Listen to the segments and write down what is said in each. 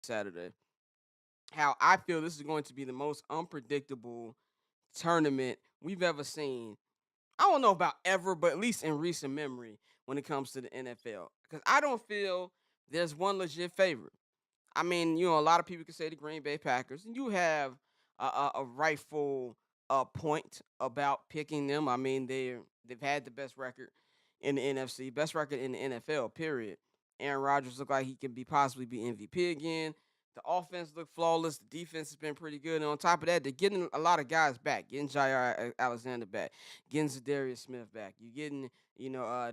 Saturday. How I feel this is going to be the most unpredictable tournament we've ever seen. I don't know about ever, but at least in recent memory when it comes to the NFL. Because I don't feel there's one legit favorite. I mean, a lot of people can say the Green Bay Packers, and you have a rightful point about picking them. I mean, they've had the best record in the NFC, best record in the NFL. Period. Aaron Rodgers look like he can possibly be MVP again. The offense looked flawless. The defense has been pretty good. And on top of that, they're getting a lot of guys back. Getting Jair Alexander back. Getting Zadarius Smith back. You're getting,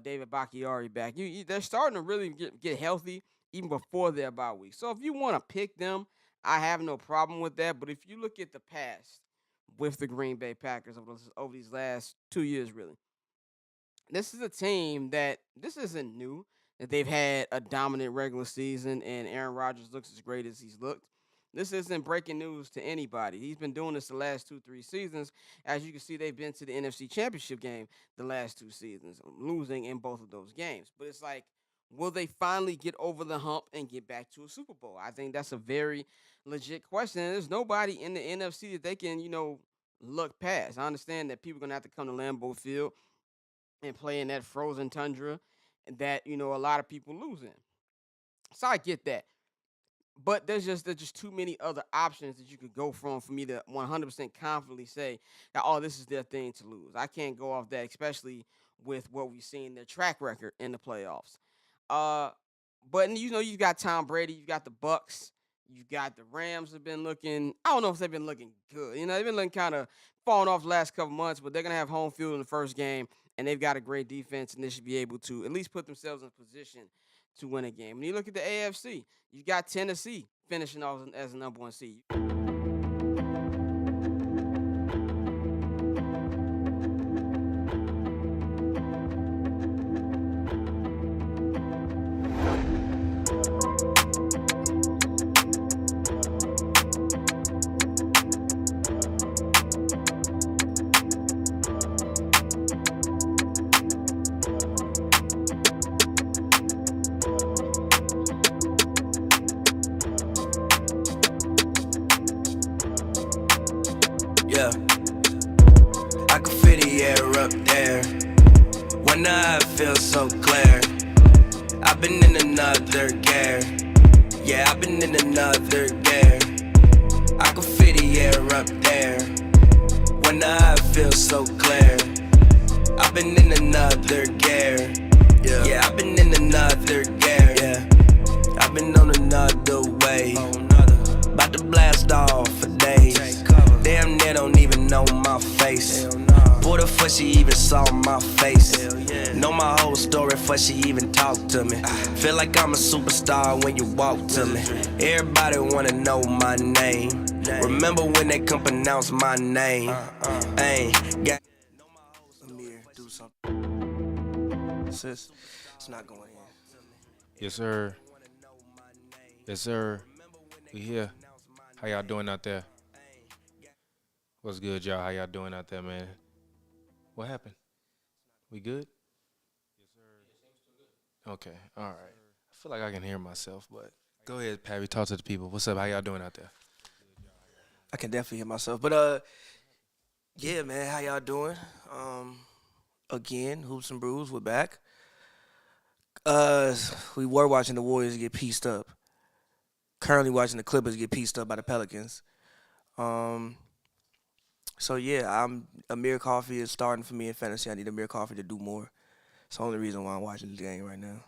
David Bakhtiari back. They're starting to really get healthy even before their bye week. So if you want to pick them, I have no problem with that. But if you look at the past with the Green Bay Packers over these last 2 years, really, this is a team that this isn't new. That they've had a dominant regular season and Aaron Rodgers looks as great as he's looked. This isn't breaking news to anybody. He's been doing this the last 2, 3 seasons. As you can see, they've been to the NFC Championship game the last 2 seasons, losing in both of those games. But it's like, will they finally get over the hump and get back to a Super Bowl? I think that's a very legit question. And there's nobody in the NFC that they can, look past. I understand that people are going to have to come to Lambeau Field and play in that frozen tundra that, a lot of people lose in. So I get that. But there's just too many other options that you could go from for me to 100% confidently say that, oh, this is their thing to lose. I can't go off that, especially with what we've seen their track record in the playoffs. Uh, but you got Tom Brady, you got the Bucks, you got the Rams have been looking. I don't know if they've been looking good. They've been looking kind of falling off the last couple months, but they're gonna have home field in the first game, and they've got a great defense, and they should be able to at least put themselves in position to win a game. When you look at the AFC, you got Tennessee finishing off as the number one seed. Yeah, I can feel the air up there. When I feel so clear. I've been in another gear. Yeah, I've been in another gear. I can feel the air up there. When I feel so clear. I've been in another gear. Yeah, I've been in another gear. Yeah, I've been on another wave. About to blast off for days. Damn, they don't even know my face. What the fuck she even saw my face? Know my whole story before she even talked to me. Feel like I'm a superstar when you walk to me. Everybody wanna know my name. Remember when they couldn't pronounce my name? Got Amir, do something. Sis, it's not going in. Yes, sir. Yes, sir. We here. How y'all doing out there? What's good, y'all? How y'all doing out there, man? What happened? We good? Yes, sir. Okay, all right. I feel like I can hear myself, but go ahead, Pappy. Talk to the people. What's up? How y'all doing out there? I can definitely hear myself. But yeah, man, how y'all doing? Again, Hoops and Brews, we're back. We were watching the Warriors get pieced up. Currently watching the Clippers get pieced up by the Pelicans. So yeah, Amir Coffee is starting for me in fantasy. I need Amir Coffee to do more. It's the only reason why I'm watching the game right now.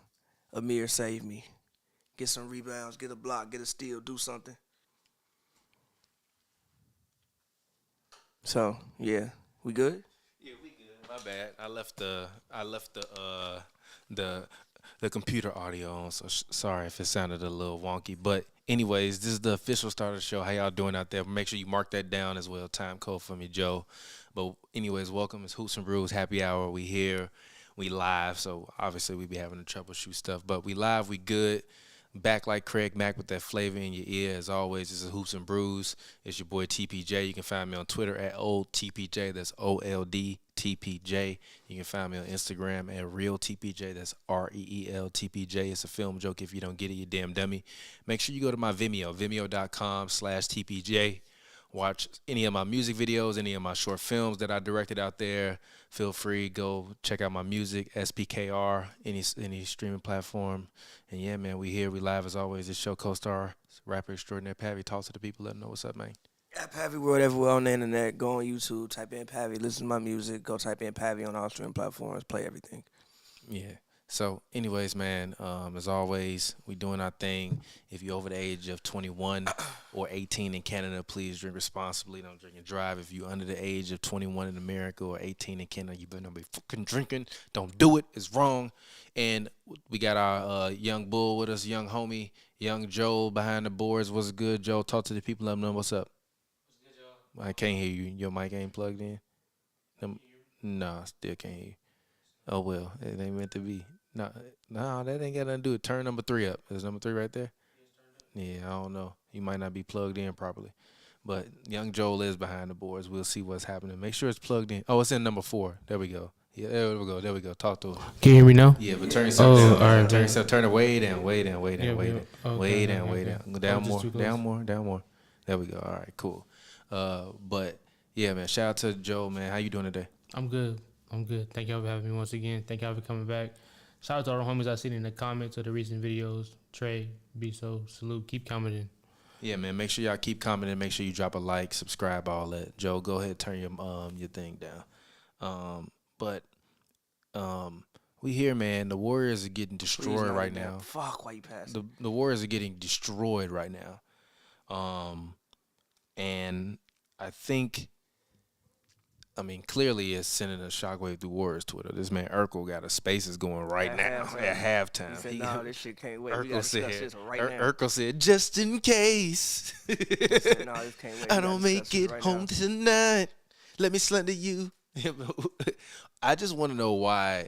Amir, save me. Get some rebounds, get a block, get a steal, do something. So yeah, we good? Yeah, we good. My bad. I left the computer audio on, so sorry if it sounded a little wonky. But anyways, this is the official start of the show. How y'all doing out there? Make sure you mark that down as well. Time code for me, Joe. But anyways, welcome. It's Hoops and Brews Happy Hour. We here. We live. So obviously we be having to troubleshoot stuff, but we live. We good. Back like Craig Mack with that flavor in your ear. As always, this is Hoops and Brews. It's your boy TPJ. You can find me on Twitter at OldTPJ. That's OLDTPJ. You can find me on Instagram at RealTPJ. That's REELTPJ. It's a film joke. If you don't get it, you damn dummy. Make sure you go to my Vimeo, vimeo.com/TPJ. Watch any of my music videos, any of my short films that I directed out there. Feel free, go check out my music, SPKR, any streaming platform. And yeah, man, we here, we live as always. This show co-star, rapper extraordinaire Pavy. Talk to the people, let them know what's up, man. Yeah, Pavy World everywhere on the internet. Go on YouTube, type in Pavy, listen to my music. Go type in Pavy on all streaming platforms, play everything. Yeah. So, anyways, man, as always, we doing our thing. If you're over the age of 21 or 18 in Canada, please drink responsibly. Don't drink and drive. If you're under the age of 21 in America or 18 in Canada, you better not be fucking drinking. Don't do it. It's wrong. And we got our young bull with us, young homie, young Joel behind the boards. What's good, Joel? Talk to the people. Let them know what's up. What's good, y'all? I can't hear you. Your mic ain't plugged in? No, I still can't hear you. Oh, well, it ain't meant to be. No, that ain't got nothing to do with turn number 3 up. Is number 3 right there? Yeah, I don't know. You might not be plugged in properly. But young Joel is behind the boards. We'll see what's happening. Make sure it's plugged in. Oh, it's in number 4. There we go. Yeah, there we go. There we go. Talk to him. Can you hear me now? Yeah, but turn yourself down. All right, Turn yourself. Turn it way down. Way down. Way down. Yeah, Way yeah. down. Okay, Way down. okay, Way okay. down. Go down just more. too close. Down more. Down more. There we go. All right. Cool. But yeah, man. Shout out to Joel, man. How you doing today? I'm good. Thank y'all for having me once again. Thank y'all for coming back. Shout out to all the homies I seen in the comments of the recent videos. Trey, Biso, salute. Keep commenting. Yeah, man. Make sure y'all keep commenting. Make sure you drop a like, subscribe, all that. Joe, go ahead, turn your thing down. We here, man. The Warriors are getting destroyed right now. Fuck, why you pass? The Warriors are getting destroyed right now. And I think, clearly it's sending a shockwave through Warriors Twitter. This man Urkel got a spaces going right now at halftime. He said, "No, this shit can't wait. We Urkel gotta said, discuss this right now." Urkel said, just in case He said, "No, this can't wait. We I gotta don't discuss make this it right home now." tonight, let me slender you. I just want to know why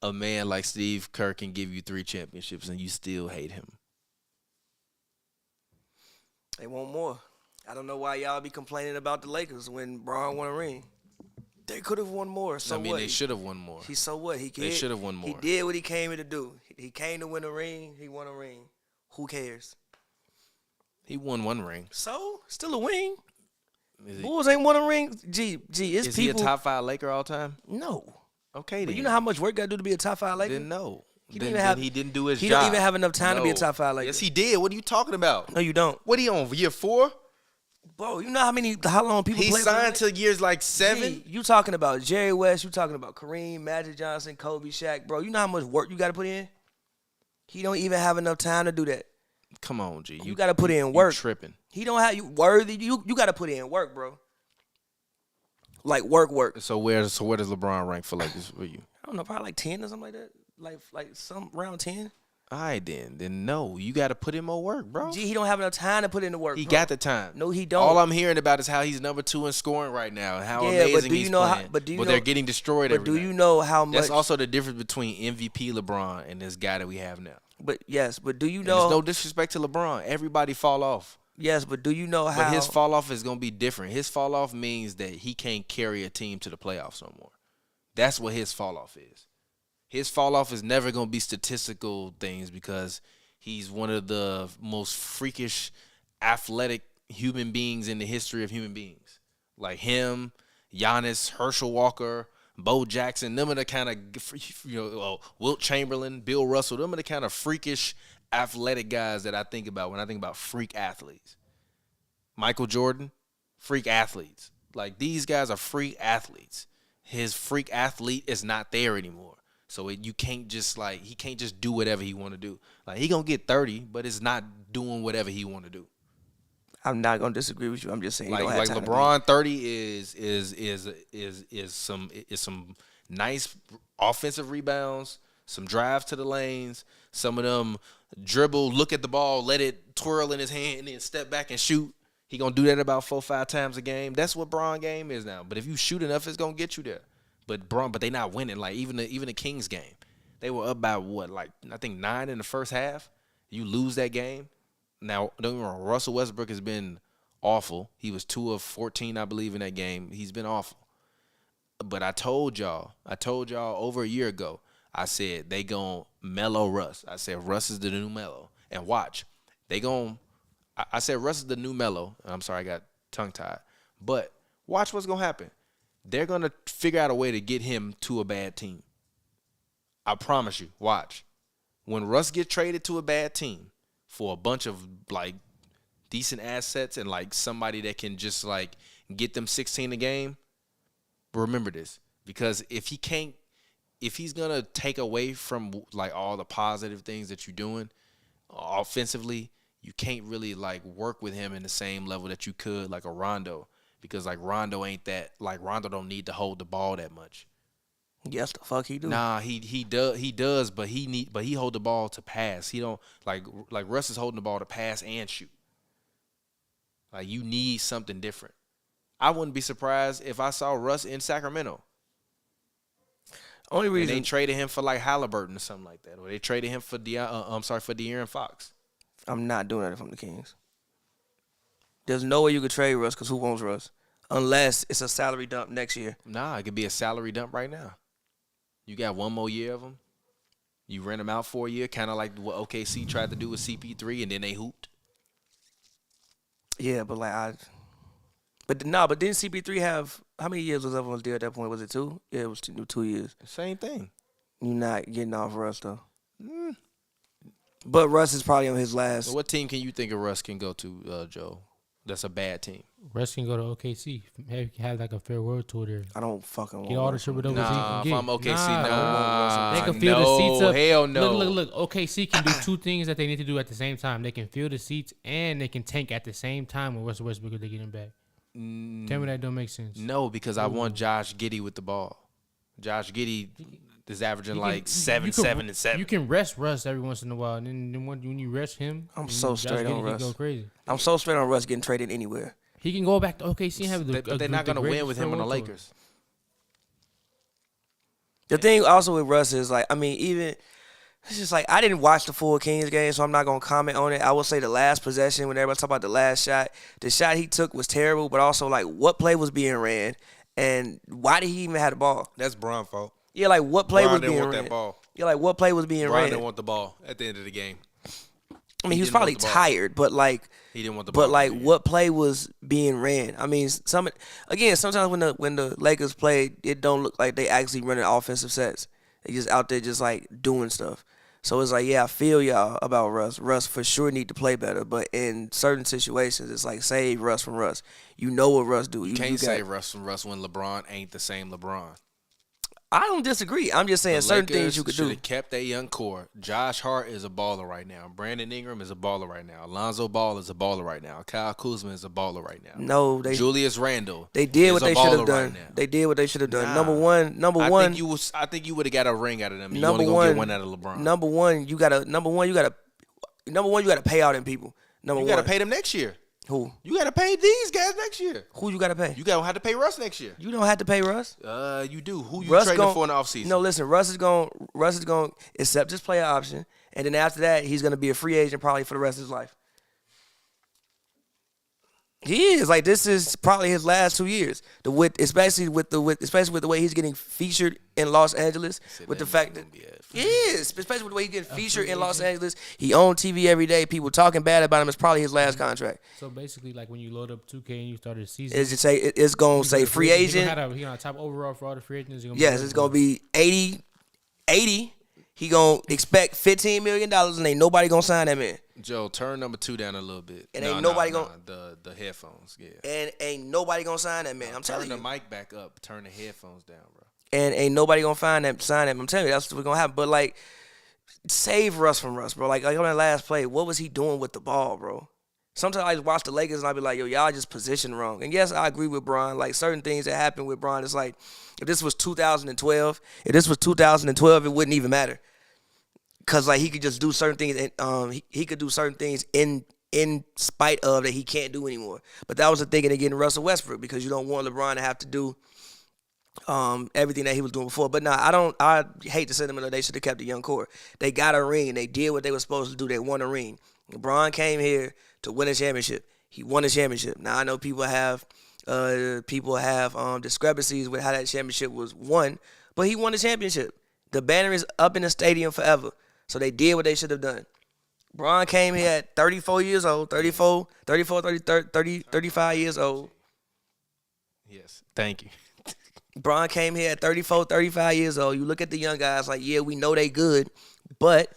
a man like Steve Kerr can give you 3 championships and you still hate him. They want more. I don't know why y'all be complaining about the Lakers when Bron won a ring. They could have won more. So what? They should have won more. So what? They should have won more. He did what he came here to do. He came to win a ring. He won a ring. Who cares? He won 1 ring. So still a ring. Bulls ain't won a ring. Gee, it's Is people. he a top 5 Laker all time? No. Okay, But then. you know how much work got to do to be a top 5 Laker? Then no. He Then didn't even have. he didn't do his He job. don't even have enough time to be a No. top 5 Laker. Yes, he did. What are you talking about? No, you don't. What he on, year 4? Bro, you know how long people He play for the signed Lakers? to years like 7? Gee, you talking about Jerry West, you talking about Kareem, Magic Johnson, Kobe, Shaq. Bro, you know how much work you got to put in? He don't even have enough time to do that. Come on, G. You got to put in work. You tripping. He don't have you worthy. You got to put in work, bro. Like work. So where does LeBron rank for Lakers for you? I don't know, probably like 10 or something like that. Like some round 10. All right, then no. You got to put in more work, bro. Gee, he don't have enough time to put in the work. He bro. got the time. No, he don't. All I'm hearing about is how he's number 2 in scoring right now and how Yeah, but amazing do you he's know how- playing. but do you know- they're getting destroyed But every do night. you know how much? That's also the difference between MVP LeBron and this guy that we have now. But yes, but do you And know? there's no disrespect to LeBron. Everybody fall off. Yes, but do you know how? But his fall off is going to be different. His fall off means that he can't carry a team to the playoffs no more. That's what his fall off is. His fall off is never going to be statistical things because he's one of the most freakish, athletic human beings in the history of human beings. Like him, Giannis, Herschel Walker, Bo Jackson, them are the kind of, Wilt Chamberlain, Bill Russell, them are the kind of freakish, athletic guys that I think about when I think about freak athletes. Michael Jordan, freak athletes. Like these guys are freak athletes. His freak athlete is not there anymore. So he can't just do whatever he want to do. Like he gonna get 30, but it's not doing whatever he want to do. I'm not gonna disagree with you. I'm just saying. Like you don't have time to LeBron, 30 is some nice offensive rebounds, some drives to the lanes, some of them dribble, look at the ball, let it twirl in his hand, and then step back and shoot. He gonna do that about 4-5 times a game. That's what Bron game is now. But if you shoot enough, it's gonna get you there. But they not winning. Like even the Kings game, they were up by what? Like I think 9 in the first half, You lose that game. Now, don't get me wrong, Russell Westbrook has been awful. He was 2 of 14, I believe, in that game. He's been awful. But I told y'all over a year ago, I said they gon' mellow Russ. I said Russ is the new Melo. And watch, I said Russ is the new Melo. I'm sorry, I got tongue-tied. But watch what's going to happen. They're going to figure out a way to get him to a bad team. I promise you, watch. When Russ gets traded to a bad team for a bunch of, like, decent assets and, like, somebody that can just, like, get them 16 a game, remember this. Because if he's going to take away from, like, all the positive things that you're doing offensively, you can't really, like, work with him in the same level that you could, like, a Rondo. Because, like, Rondo ain't that. Like, Rondo don't need to hold the ball that much. Yes, the fuck he do. Nah, he does, but he hold the ball to pass. He don't like Russ is holding the ball to pass and shoot. Like, you need something different. I wouldn't be surprised if I saw Russ in Sacramento. Only reason they traded him for, like, Halliburton or something like that, or they traded him for De'Aaron Fox. I'm not doing that if I'm the Kings. There's no way you could trade Russ because who wants Russ? Unless it's a salary dump next year. Nah, it could be a salary dump right now. You got one more year of him. You rent him out for a year, kind of like what OKC tried to do with CP3, and then they hooped. Yeah, but but didn't CP3 have, how many years was everyone's deal at that point? Was it 2? Yeah, it was 2 years. Same thing. You're not getting off Russ, though. But Russ is probably on his last. So what team can you think of Russ can go to, Joe? That's a bad team. Russ can go to OKC. Have like a farewell tour there. I don't fucking want get all the triple doubles. Nah, if I'm OKC, they can fill the seats up. Hell no. Look. OKC can do 2 things that they need to do at the same time. They can fill the seats and they can tank at the same time with Russell Westbrook if they get him back. Tell me that don't make sense. No, because I want Josh Giddey with the ball. Josh Giddey is averaging like 7, 7, and 7. You can rest Russ every once in a while, and then when you rest him, I'm so straight on Russ. Go crazy. I'm so straight on Russ getting traded anywhere. He can go back to OKC and have but they're not going to win with him on the Lakers. The thing also with Russ is, like, I mean, even it's just like I didn't watch the full Kings game, so I'm not going to comment on it. I will say the last possession, when everybody talk about the last shot, the shot he took was terrible, but also, like, what play was being ran and why did he even have the ball? That's Bron's fault. Yeah, like, what play was didn't being want ran? that ball. Yeah, like, what play was being Bron ran? didn't want the ball at the end of the game. I mean, he was probably tired, but, like, he didn't want the ball. But, like, what play was being ran? I mean, sometimes when the Lakers play, it don't look like they actually running offensive sets. They just out there just, like, doing stuff. So it's like, yeah, I feel y'all about Russ. Russ for sure need to play better, but in certain situations, it's like save Russ from Russ. You know what Russ do. You can't save Russ from Russ when LeBron ain't the same LeBron. I don't disagree. I'm just saying certain things you could do. Should have kept that young core. Josh Hart is a baller right now. Brandon Ingram is a baller right now. Alonzo Ball is a baller right now. Kyle Kuzma is a baller right now. No, Julius Randle. They did what they should have done. Right they did what they should have done. Nah. Number one. I think you would have got a ring out of them. You number only one, gonna get one out of LeBron. Number one, you gotta pay all them people. You gotta pay them next year. Who? You gotta pay these guys next year. Who you gotta pay? You gotta have to pay Russ next year. You don't have to pay Russ. You do. Who you Russ trading for in the offseason? No, listen. Russ is going to accept his player option, and then after that, he's going to be a free agent probably for the rest of his life. He is, like, this is probably his last 2 years. Especially with the way he's getting featured in Los Angeles. With the fact that he is, especially with the way he's getting featured in Los Angeles. He on TV every day. People talking bad about him. It's probably his last contract. So basically, like when you load up 2K and you start the season, it's gonna say free agent. He on top overall for all the free agents. Yes, it's gonna be 80. He gonna expect $15 million, and ain't nobody gonna sign that man. Joe, turn number 2 down a little bit. And ain't nobody gonna the headphones, yeah. And ain't nobody gonna sign that man. I'm telling you. Turn the mic back up. Turn the headphones down, bro. And ain't nobody gonna sign that. I'm telling you, that's what's gonna happen. But, like, save Russ from Russ, bro. Like on that last play, what was he doing with the ball, bro? Sometimes I just watch the Lakers and I be like, yo, y'all just positioned wrong. And yes, I agree with Bron. Like, certain things that happened with Bron, it's like, if this was 2012, it wouldn't even matter. Because, like, he could just do certain things, and he could do certain things in spite of that he can't do anymore. But that was the thing in getting Russell Westbrook, because you don't want LeBron to have to do everything that he was doing before. But nah, I hate to send them in. They should have kept the young core. They got a ring. They did what they were supposed to do. They won a ring. LeBron came here to win a championship. He won a championship. Now I know people have discrepancies with how that championship was won, but he won a championship. The banner is up in the stadium forever. So they did what they should have done. LeBron came here at 34 years old, 35 years old. Yes, thank you. LeBron came here at 34, 35 years old. You look at the young guys like, yeah, we know they good, but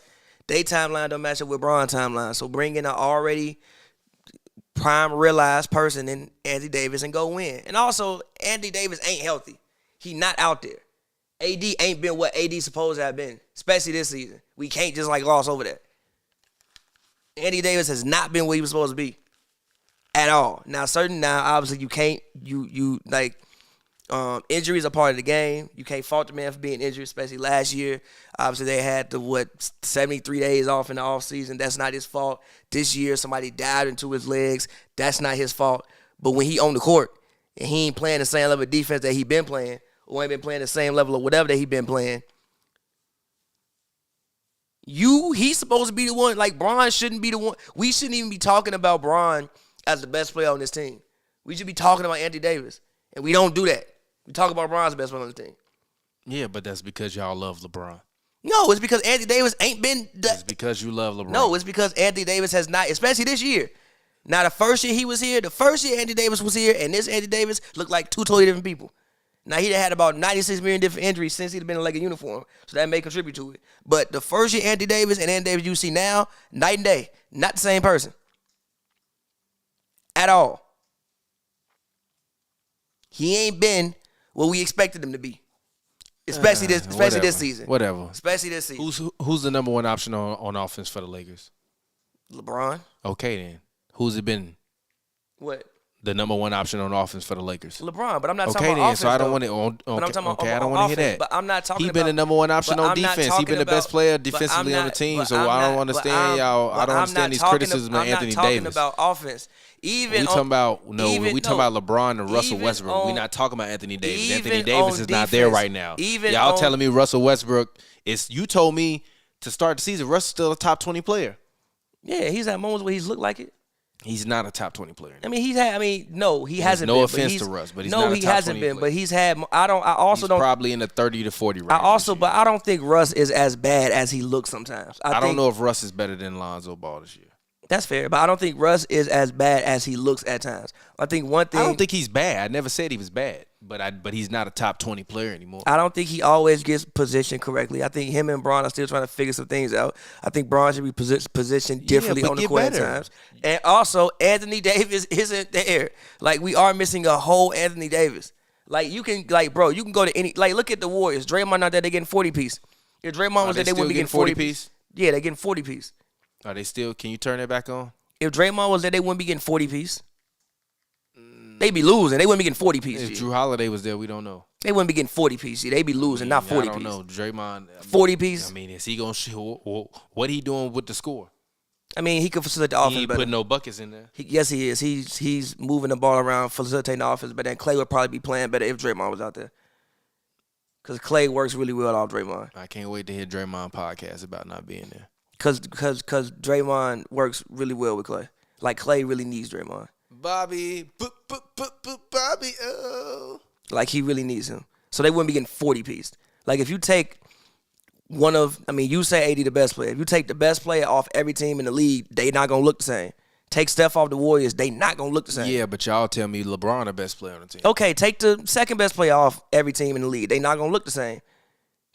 they timeline don't match up with Bron's timeline. So bring in an already prime realized person in Anthony Davis and go win. And also, Anthony Davis ain't healthy. He not out there. AD ain't been what AD supposed to have been, especially this season. We can't just like gloss over that. Anthony Davis has not been what he was supposed to be at all. Now, obviously you can't, injuries are part of the game. You can't fault the man for being injured, especially last year. Obviously, they had 73 days off in the offseason. That's not his fault. This year, somebody died into his legs. That's not his fault. But when he on the court and he ain't playing the same level of defense that he been playing, or ain't been playing the same level of whatever that he been playing, he's supposed to be the one. Like, Bron shouldn't be the one. We shouldn't even be talking about Bron as the best player on this team. We should be talking about Anthony Davis. And we don't do that. We talk about Bron's best player on the team. Yeah, but that's because y'all love LeBron. No, it's because Anthony Davis ain't been. It's because you love LeBron. No, it's because Anthony Davis has not, especially this year. Now, the first year he was here, the first year Anthony Davis was here, and this Anthony Davis looked like two totally different people. Now, he'd had about 96 million different injuries since he'd been in like a uniform, so that may contribute to it. But the first year Anthony Davis and Anthony Davis you see now, night and day, not the same person at all. He ain't been what we expected him to be, especially this season. Whatever. Especially this season. Who's the number one option on offense for the Lakers? LeBron. Okay, then. Who's it been? What? The number one option on offense for the Lakers. LeBron, but I'm not okay, talking about then, offense. So I don't though. want it. But I'm talking okay, about I don't want to hear that. But I'm not talking He about. been the number one option on I'm not defense. He been the talking best about- player but defensively I'm on the not- team. but So I'm I don't not- understand but y'all. I I'm don't not understand these talking criticisms of I'm Anthony not talking Davis. about offense. We talking about LeBron and Russell Westbrook. We're not talking about Anthony Davis. Anthony Davis is not there right now. Y'all telling me Russell Westbrook is. You told me to start the season. Russell's still a top 20 player. Yeah, he's had moments where he's looked like it. He's not a top 20 player. I mean, he hasn't been. No offense to Russ, but he's not a top 20 player. No, he hasn't been, but he's had. He's probably in the 30 to 40 range. But I don't think Russ is as bad as he looks sometimes. I don't know if Russ is better than Lonzo Ball this year. That's fair, but I don't think Russ is as bad as he looks at times. I think one thing. I don't think he's bad. I never said he was bad, but he's not a top 20 player anymore. I don't think he always gets positioned correctly. I think him and Bron are still trying to figure some things out. I think Bron should be positioned differently on the court at times. And also, Anthony Davis isn't there. Like, we are missing a whole Anthony Davis. Like, you can go to any. Like, look at the Warriors. Draymond not there, they getting 40 piece. If Draymond was there, they wouldn't be getting 40 piece. Yeah, they getting 40 piece. Are they still? Can you turn that back on? If Draymond was there, they wouldn't be getting 40 piece. They be losing. They wouldn't be getting 40 piece. If Drew Holiday was there, we don't know. They wouldn't be getting 40 piece. They be losing, not 40 piece. I don't know. Draymond. 40 piece. I mean, is he going to show what he doing with the score? I mean, he could facilitate the offense He ain't better. putting no buckets in there. Yes, he is. He's moving the ball around, facilitating the offense, but then Klay would probably be playing better if Draymond was out there. Because Klay works really well off Draymond. I can't wait to hear Draymond podcast about not being there. Because Draymond works really well with Klay. Like, Klay really needs Draymond. Bobby, oh. Like, he really needs him. So they wouldn't be getting 40 piece. Like, if you take you say AD the best player. If you take the best player off every team in the league, they not going to look the same. Take Steph off the Warriors, they not going to look the same. Yeah, but y'all tell me LeBron the best player on the team. Okay, take the second best player off every team in the league. They not going to look the same.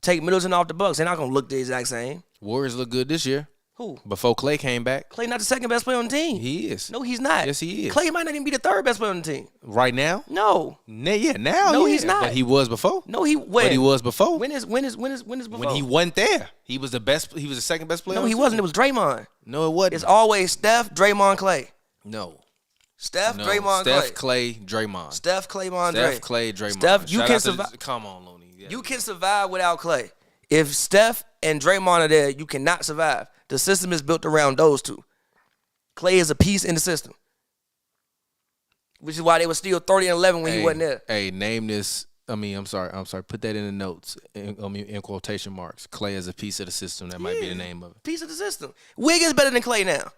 Take Middleton off the Bucks. They're not going to look the exact same. Warriors look good this year. Who? Before Klay came back. Klay not the second best player on the team. He is. No, he's not. Yes, he is. Klay might not even be the third best player on the team. Right now? No. Yeah, now. No, yeah. he's not. But he was before. No, when? But he was before. When is before? When he wasn't there. He was the best. He was the second best player. No, he wasn't. It was Draymond. No, it wasn't. It's always Steph, Draymond, Klay. No. Steph, No. Draymond, Steph, Klay. Clay, Draymond. Steph, Claymon, Steph, Klay, Draymond. Steph, you Shout can out to survive. Come on, Looney. Yeah. You can survive without Klay. If Steph and Draymond are there, you cannot survive. The system is built around those two. Klay is a piece in the system, which is why they were still 30-11 when he wasn't there. Hey, name this I'm sorry. Put that in the notes, in quotation marks. Klay is a piece of the system. That might be the name of it. Piece of the system. Wiggins better than Klay now.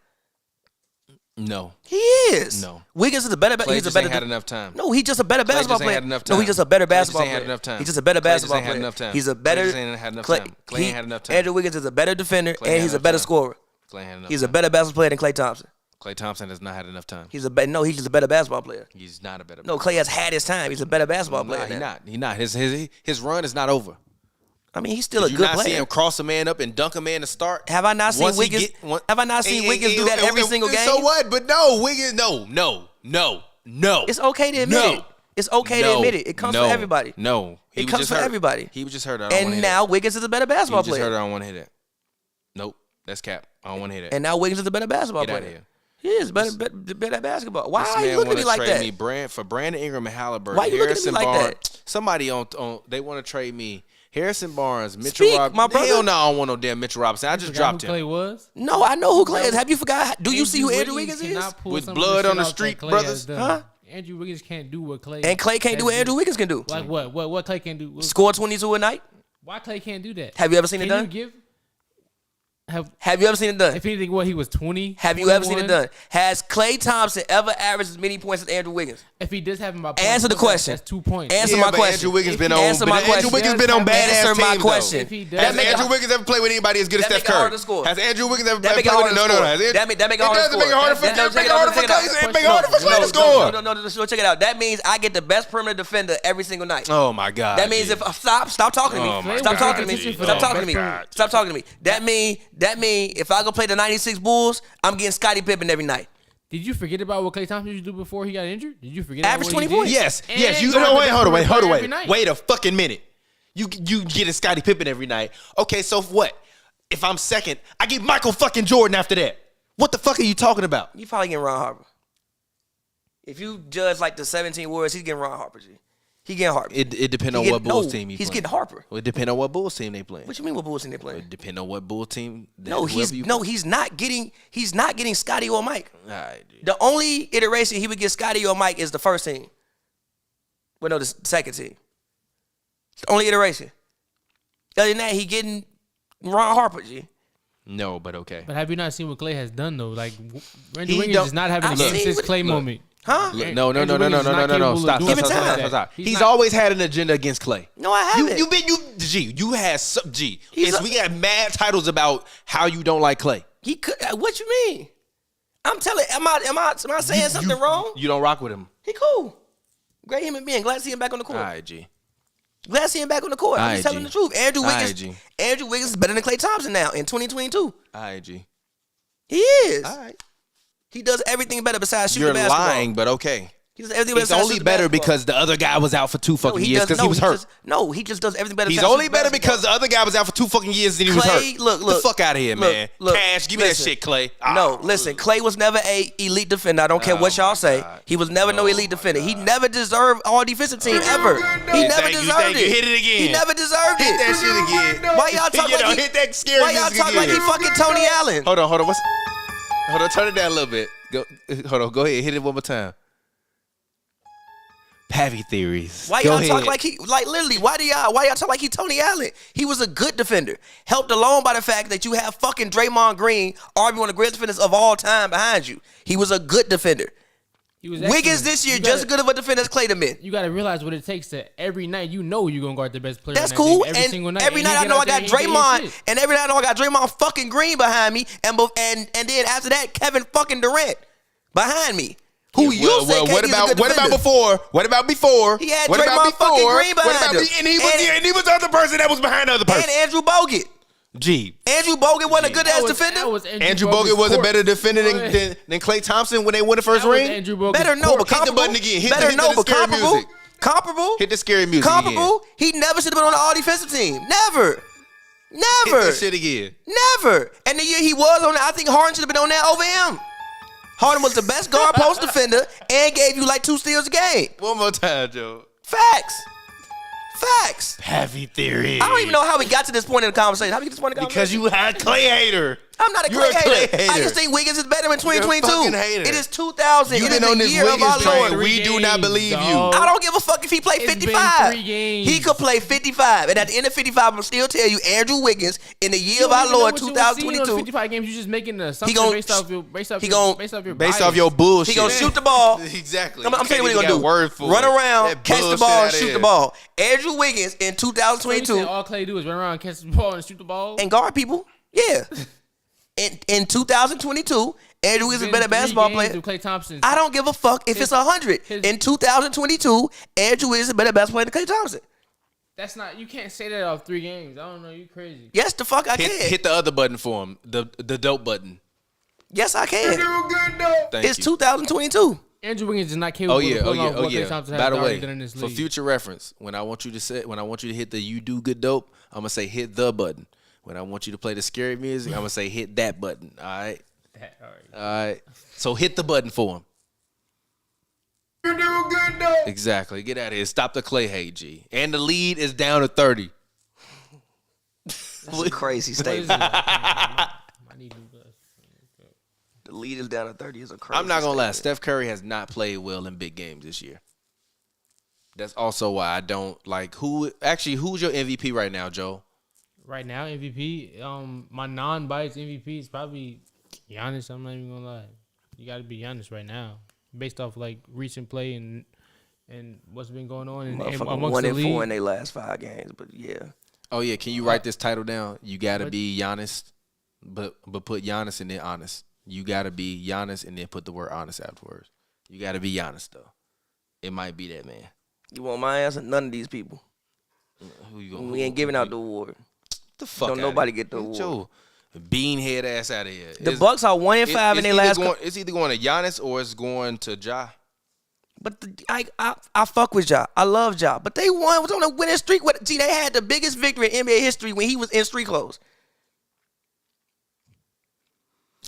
No. He is. No. Wiggins is a better. Klay He's a just better. ain't had enough time. No, he's just a better basketball just ain't player. had enough No, time. he's just a better Klay just basketball ain't had player. enough time. He's just a better Klay just basketball ain't had player. enough time. He's a Klay better. just ain't had enough time. Klay ain't had enough time. Andrew Wiggins is a better defender Klay and had he's a enough better time. scorer. Klay had enough He's a time. better basketball player than Klay Thompson. Klay Thompson has not had enough time. He's just a better basketball player. He's not a better. No, Klay has had his time. He's a better basketball player. He's not. His run is not over. I mean, he's still a Did you good not see player. him cross a man up and dunk a man to start? Have I not seen Once he Wiggins? get- Have I not seen Wiggins do that every single game? So what? But no, Wiggins, no. It's okay to admit it. It's okay to admit it. It comes for everybody. No. It comes for everybody. He was just hurt. I don't wanna And hear now that. Wiggins is a better basketball He just hurt. player. I don't want to hear that. Nope. That's cap. I don't want to hear that. And now Wiggins is a better basketball Get out player. of here. He is better at basketball. Why This are you man looking at wanna me like trade that? me for Brandon Ingram and Halliburton. Why you looking at me Harrison like Barnes. that? Somebody on they want to trade me. Harrison Barnes, Mitchell Speak, Robinson. my brother. Hell no, I don't want no damn Mitchell Robinson. I just Forgot dropped who Klay him. was? No, I know who Klay is. Have you forgot? Do you see who Andrew Wiggins Wiggins is? cannot pull With some of blood shit on the off that street, Klay brothers? has done. Huh? Andrew Wiggins can't do what Klay. And Klay can't do what Andrew Wiggins can do. Like what? What Klay can do? Score 22 a night. Why Klay can't do that? Have you ever seen it Can done? you give? Have you ever seen it done? If anything, what he was 20. Have you ever seen 21? it done? Has Klay Thompson ever averaged as many points as Andrew Wiggins? If he does have him by points, Answer the question. That's 2 points. Answer Yeah, my but question. Andrew Wiggins been If he- on. Answer my Andrew question. Wiggins been on badass Answer my teams, question. If he does- Has That make Andrew it- Wiggins ever played with anybody as good as that Steph make it harder Curry? to score. Has Andrew Wiggins ever That played make it with? harder to No. score. Has That make it harder to doesn't make it score. harder for That doesn't Klay. make it harder to It make it score. harder for Klay to score. No, check it out. That means I get the best perimeter defender every single night. Oh my God. That means dude. if stop talking to Oh, me. my Stop God, talking to me. dude. Stop Oh, talking to my me. God. Stop talking to me. That mean if I go play the 96 Bulls, I'm getting Scottie Pippen every night. Did you forget about what Klay Thompson used to do before he got injured? Did you forget? Average about what 20 he points. did? Yes. And You go know. to Wait. the Hold perimeter every on. night. Wait a fucking minute. You getting Scottie Pippen every night? Okay. So what? If I'm second, I get Michael fucking Jordan after that. What the fuck are you talking about? You probably getting Ron Harper. If you judge like the 17 Warriors, he's getting Ron Harper. G. He getting Harper. It depends on what Bulls team he's playing. getting Harper. Well, it depends on what Bulls team they playing. What you mean what Bulls team they playing? It depends on what Bulls team. He's not getting Scotty or Mike. All right, dude. The only iteration he would get Scotty or Mike is the first team. Well, no, the second team. It's the only iteration. Other than that, he getting Ron Harper, G. No, but okay. But have you not seen what Klay has done though? Like Andrew He Wiggins don't- is not having a I've game seen since what- Klay look. moment. Huh? No. Andrew Wiggins is not capable of Stop. doing Give it something time. like that. He's always had an agenda against Klay. No, I haven't. You had some G. He's We got mad titles about how you don't like Klay. He could. What you mean? I'm telling. Am I saying something wrong? You don't rock with him. He cool. Great human being. Glad to see him back on the court. All right, G. Glad to see him back on the court. I'm just Aight, telling G. the truth. Andrew Aight, Wiggins is better than Klay Thompson now in 2022. All right, G. He is. All right. He does everything better besides shooting You're basketball. lying, but okay. He does everything better It's besides only shooting better basketball. because the other guy was out for 2 fucking years because he was hurt. He just does everything better. He's besides only shooting better basketball. because the other guy was out for 2 fucking years and he was Klay, hurt. look, Get the fuck out of here, man. Cash, give me listen. that shit, Klay. No, listen. Klay was never a elite defender. I don't care what y'all say. God. He was never no elite defender. He never deserved all defensive team ever. He never Thank you, deserved thank you. it. Hit it again. He never deserved Hit it. that shit again. Why y'all talk like he? hit that scary Why y'all music talk like he again. fucking Tony Allen? Hold on. Hold on, turn it down a little bit. Go ahead, hit it one more time. Pavy theories. Why Go y'all ahead. talk like he, like literally, why y'all talk like he Tony Allen? He was a good defender. Helped alone by the fact that you have fucking Draymond Green, arguably one of the greatest defenders of all time behind you. He was a good defender. He was Wiggins excellent. this year You just as gotta- good of a defender as Klay to men. You got to realize what it takes to every night. You know you're gonna guard the best player. That's in that cool. team every single night. Every And he night I get know out I there got and he get his Draymond, shit. and every night I know I got Draymond fucking Green behind me, and then after that Kevin fucking Durant behind me. Who you say what KD's a about good what about defender. before? What about before? He had what Draymond about before? fucking Green behind him. And he was the other person that was behind the other person. And Andrew Bogut. G. Andrew Bogut wasn't a good ass defender. That was Andrew Bogut was a better defender than Klay Thompson when they won the first ring. Andrew Bogut's Better no, but Hit the comparable. button again. Hit Better the no, but scary comparable. music. Comparable. Hit the scary music Comparable. He never should have been on the all defensive team. Never. Hit Never. that shit again. Never. And the year he was on there, I think Harden should have been on there over him. Harden was the best guard post defender and gave you like 2 steals a game. One more time, Joe. Facts. Facts. Pavy theory. I don't even know how we got to this point in the conversation. How we get to this point in the Because conversation? you had Klay hater. I'm not a You're a Klay Klay hater. I hater. just think Wiggins is better in 2022. fucking hater. It is 2000. You've It is been on the this year of our Wiggins train. Lord. We do not believe you. I don't give a fuck if he played It's been 55. 3 games. He could play 55. And at the end of 55, I'm still tell you, Andrew Wiggins, in the year of our Lord, 2022, 55 games, you just making an assumption gon- based off your he bias. Based off your bullshit. he gonna shoot the ball. Exactly. I'm telling you what he gonna do. Word for Run it. around, That catch the bullshit ball, and outta shoot here. the ball. Andrew Wiggins in So you said 2022 all Klay do is run around, catch the ball, and shoot the ball. and guard people. Yeah. In 2022, Andrew Wiggins is a better basketball player. Klay Thompson. I don't give a fuck if it's 100. In 2022, Andrew Wiggins is a better basketball player than Klay Thompson. That's not. You can't say that off 3 games. I don't know. You crazy. Yes, the fuck I can. Hit the other button for him. The dope button. Yes, I can. Thank It's you. 2022. Andrew Wiggins is not capable Oh yeah, of pulling off what Klay yeah. Thompson By has the already way, done in this for league. future reference, when I want you to hit the "you do good dope," I'm gonna say hit the button. When I want you to play the scary music, I'm gonna say hit that button. All right, all right. So hit the button for him. You do good dope. Exactly. Get out of here. Stop the Klay hate, G. And the lead is down to 30. That's a crazy What is statement. it? I need to do this. The lead is down to 30 is a crazy I'm not gonna lie. statement. Steph Curry has not played well in big games this year. That's also why I don't like who's your MVP right now, Joe? Right now, MVP. My non-biased MVP is probably Giannis. I'm not even gonna lie. You got to be Giannis right now, based off like recent play and what's been going on and Motherfucker amongst 1 the and league. 4 in their last 5 games, but yeah. Oh yeah, can you write this title down? You gotta be Giannis, but put Giannis and then honest. You gotta be Giannis and then put the word honest afterwards. You gotta be Giannis though. It might be that man. You want my answer? None of these people. Who you gonna? We ain't giving out the award. the fuck. Don't outta nobody here. get the award. Joe, beanhead ass out of here. The Bucks are 1 and 5 in their last. It's either going to Giannis or it's going to Ja. But I fuck with Ja. I love Ja. But they was on a winning streak. They had the biggest victory in NBA history when he was in street clothes.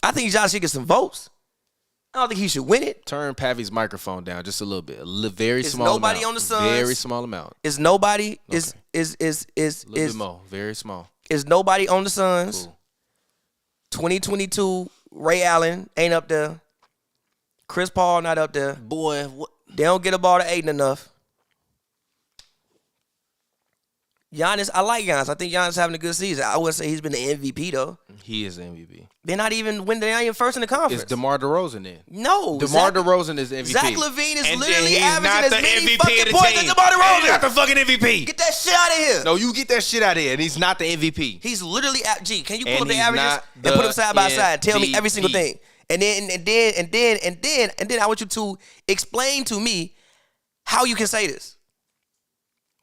I think Ja should get some votes. I don't think he should win it. Turn Pavy's microphone down just a little bit. Very Is small nobody amount. on the Suns? Very small amount. Is nobody Okay. is A little bit more. Very small. is nobody on the Suns? Cool. 2022 Ray Allen ain't up there. Chris Paul not up there. Boy, what? They don't get a ball to Aiden enough. Giannis, I like Giannis. I think Giannis having a good season. I wouldn't say he's been the MVP though. He is the MVP. They're not even first in the conference. It's DeMar DeRozan then. No, DeMar DeRozan is the MVP. Zach LaVine is And literally he's averaging not as the many MVP fucking of the points team. as DeMar DeRozan. He's not the fucking MVP. Get that shit out of here. No, you get that shit out of here, and he's not the MVP. He's literally at G. Can you pull And up the he's averages not and the put them side by side? Tell me every single MVP. thing. And then I want you to explain to me how you can say this.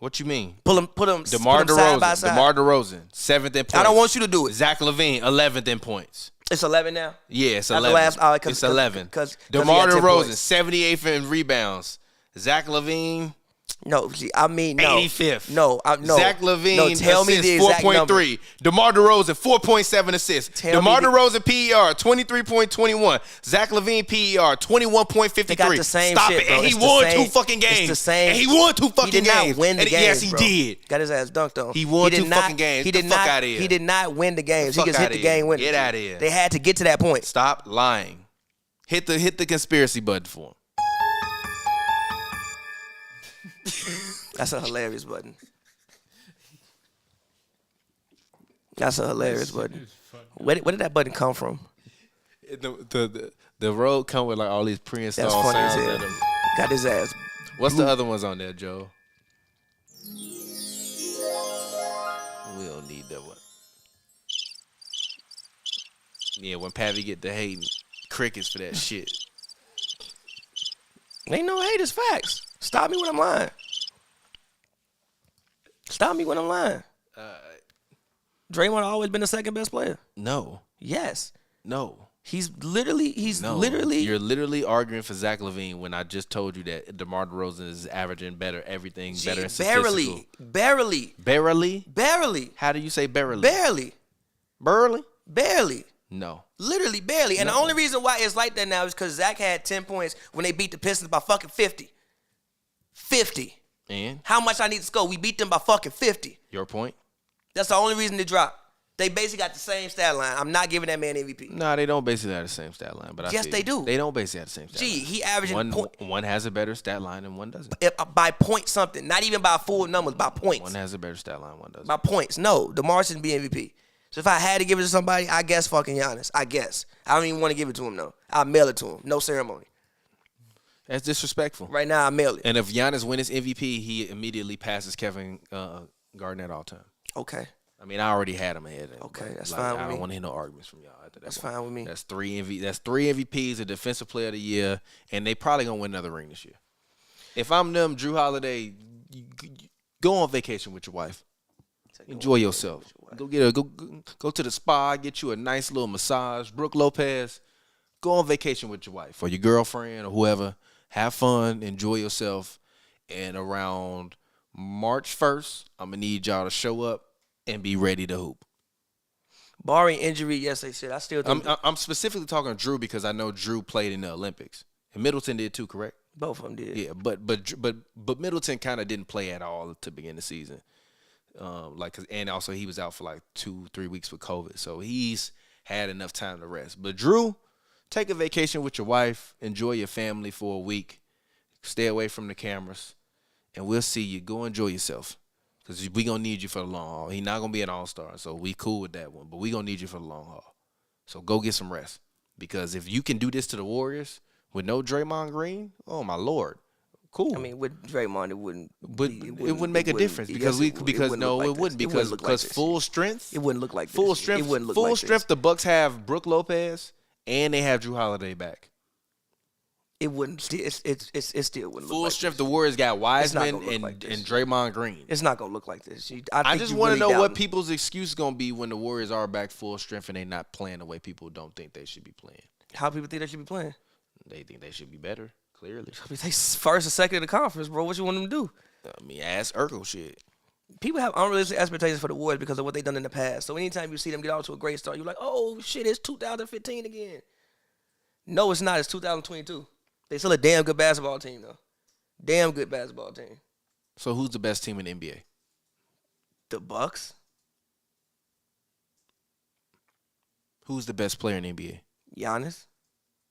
What you mean? Put them DeMar side by DeRozan. side. DeMar DeRozan, 7th in points. I don't want you to do it. Zach LaVine, 11th in points. It's 11 now. Yeah, it's Not the 11. last- It's 11. 'cause he DeMar had 10 DeRozan, points. 78th in rebounds. Zach LaVine, No, see, I mean no. 85th. No, no. Zach LaVine, No, tell me the assists, exact number. 4.3. DeMar DeRozan, 4.7 assists. Tell DeMar me the- DeRozan, PER, 23.21. Zach LaVine, PER, 21.53. They got the same Stop shit, it. bro. And he It's the won same- 2 fucking games. It's the same. And he won 2 fucking He did not games. win the And games, yes, he bro. did. Got his ass dunked on. He won did 2 fucking games. He Get did the fuck not. outta here. He did not win the games. He Fuck just hit outta the here. game winner. Get outta here. They had to get to that point. Stop lying. Hit the conspiracy button for him. That's a hilarious button. That's a hilarious button. Where did that button come from? The road come with like all these pre-installed That's funny as sounds. hell. in them. Got his ass. What's the other ones on there, Joe? We don't need that one. Yeah, when Pavy get the hating crickets for that shit. Ain't no hate, it's facts. Stop me when I'm lying. Stop me when I'm lying. Draymond always been the second best player. No, Yes. no, He's literally You're literally arguing for Zach LaVine when I just told you that DeMar DeRozan is averaging better, everything better in statistical. Barely. Barely? How do you say barely? Barely? No. Literally barely. And the only reason why it's like that now is because Zach had 10 points when they beat the Pistons by fucking 50. 50. And How much I need to score? We beat them by fucking 50. your point? That's the only reason they dropped. They basically got the same stat line. I'm not giving that man MVP. Nah, they don't basically have the same stat line. But Yes, they do. They don't basically have the same stat line. He averaging One has a better stat line and one doesn't. by point something. Not even by full numbers, by points. One has a better stat line, one doesn't. By points. No, DeMar shouldn't be MVP. So if I had to give it to somebody, I guess fucking Giannis. I guess. I don't even want to give it to him, though. I'll mail it to him. No ceremony. That's disrespectful. Right now, I mail it. And if Giannis wins MVP, he immediately passes Kevin Garnett all time. Okay. I mean, I already had him ahead. Okay, that's fine with I me. don't want to hear no arguments from y'all after that. That's fine with me. That's three MVPs, a Defensive Player of the Year, and they probably gonna win another ring this year. If I'm them, Drew Holiday, go on vacation with your wife. Enjoy yourself. Go go to the spa, get you a nice little massage. Brooke Lopez, go on vacation with your wife or your girlfriend or whoever. Have fun, enjoy yourself, and around March 1st, I'm gonna need y'all to show up and be ready to hoop. Barring injury, yes, they said. I still think I'm specifically talking Drew because I know Drew played in the Olympics. And Middleton did too, correct? both of them did. Yeah, but Middleton kind of didn't play at all to begin the season. And also he was out for like 2-3 weeks with COVID. So he's had enough time to rest. But Drew, take a vacation with your wife, enjoy your family for a week, stay away from the cameras, and we'll see you. Go enjoy yourself. Because we going to need you for the long haul. He's not going to be an all-star, so we cool with that one. But we going to need you for the long haul. So go get some rest. Because if you can do this to the Warriors with no Draymond Green, oh, my Lord. Cool. I mean, with Draymond, it wouldn't. It wouldn't make a difference because it wouldn't because full strength. It wouldn't look like this. Full strength. It wouldn't look full like strength. The Bucks have Brooke Lopez and they have Drew Holiday back. It wouldn't. It still wouldn't. Full look like strength. This. The Warriors got Wiseman like and Draymond Green. It's not gonna look like this. I just want to know what people's excuse is gonna be when the Warriors are back full strength and they not playing the way people don't think they should be playing. How people think they should be playing? They think they should be better. Clearly, They first or second in the conference, bro. What you want them to do? I mean, ask Urkel shit. People have unrealistic expectations for the Warriors because of what they've done in the past. So anytime you see them get out to a great start, you're like, oh shit, it's 2015 again. No, it's not. It's 2022. They still a damn good basketball team though. Damn good basketball team. So who's the best team in the NBA? The Bucks. Who's the best player in the NBA? Giannis.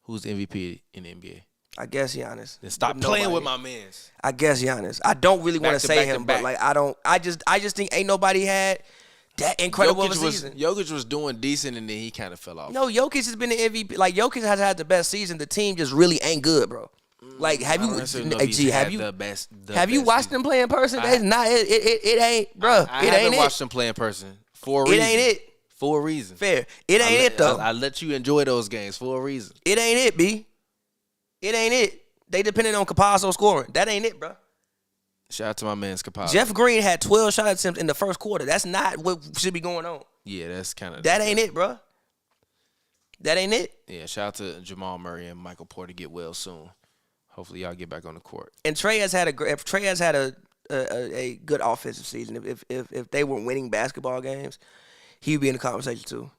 Who's the MVP in the NBA? I guess Giannis. Then stop But playing with nobody. my mans. I guess Giannis. I don't really want to Back to say back to him, back. but like I don't. I just think ain't nobody had that incredible of a season. Jokic was doing decent and then he kind of fell off. No, Jokic has been the MVP. Like Jokic has had the best season. The team just really ain't good, bro. Like have you? Have you watched them play in person? That's not it. It ain't, bro. I It ain't watched it. them play in person for a It reason. ain't it. For a reason. Fair. It ain't it though. I let you enjoy those games for a reason. It ain't it, B. It ain't it. They depending on Capasso scoring. That ain't it, bro. Shout out to my man Capasso. Jeff Green had 12 shot attempts in the first quarter. That's not what should be going on. Yeah, that's kind of. That ain't it, bro. That ain't it. Yeah, shout out to Jamal Murray and Michael Porter get well soon. Hopefully y'all get back on the court. And Trey has had a good offensive season. If they were winning basketball games, he would be in the conversation too.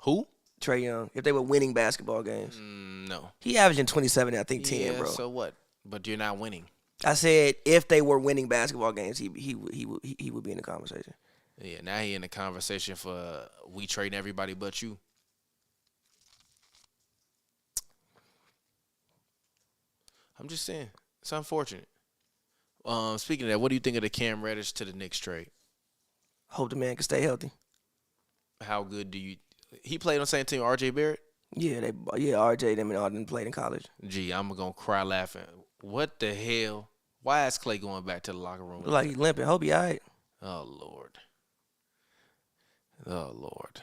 Who? Trey Young. If they were winning basketball games, No. he averaging 27 and I think 10, Yeah, bro. so what? But you're not winning. I said if they were winning basketball games, he would be in the conversation. Yeah, now he in the conversation for we trading everybody but you. I'm just saying. It's unfortunate. Speaking of that, what do you think of the Cam Reddish to the Knicks trade? Hope the man can stay healthy. How good do you – he played on the same team RJ Barrett? Yeah, RJ them and all them played in college. Gee, I'm going to cry laughing. What the hell? Why is Klay going back to the locker room? Look like he limping. Hope he all right. Oh, Lord. Oh, Lord.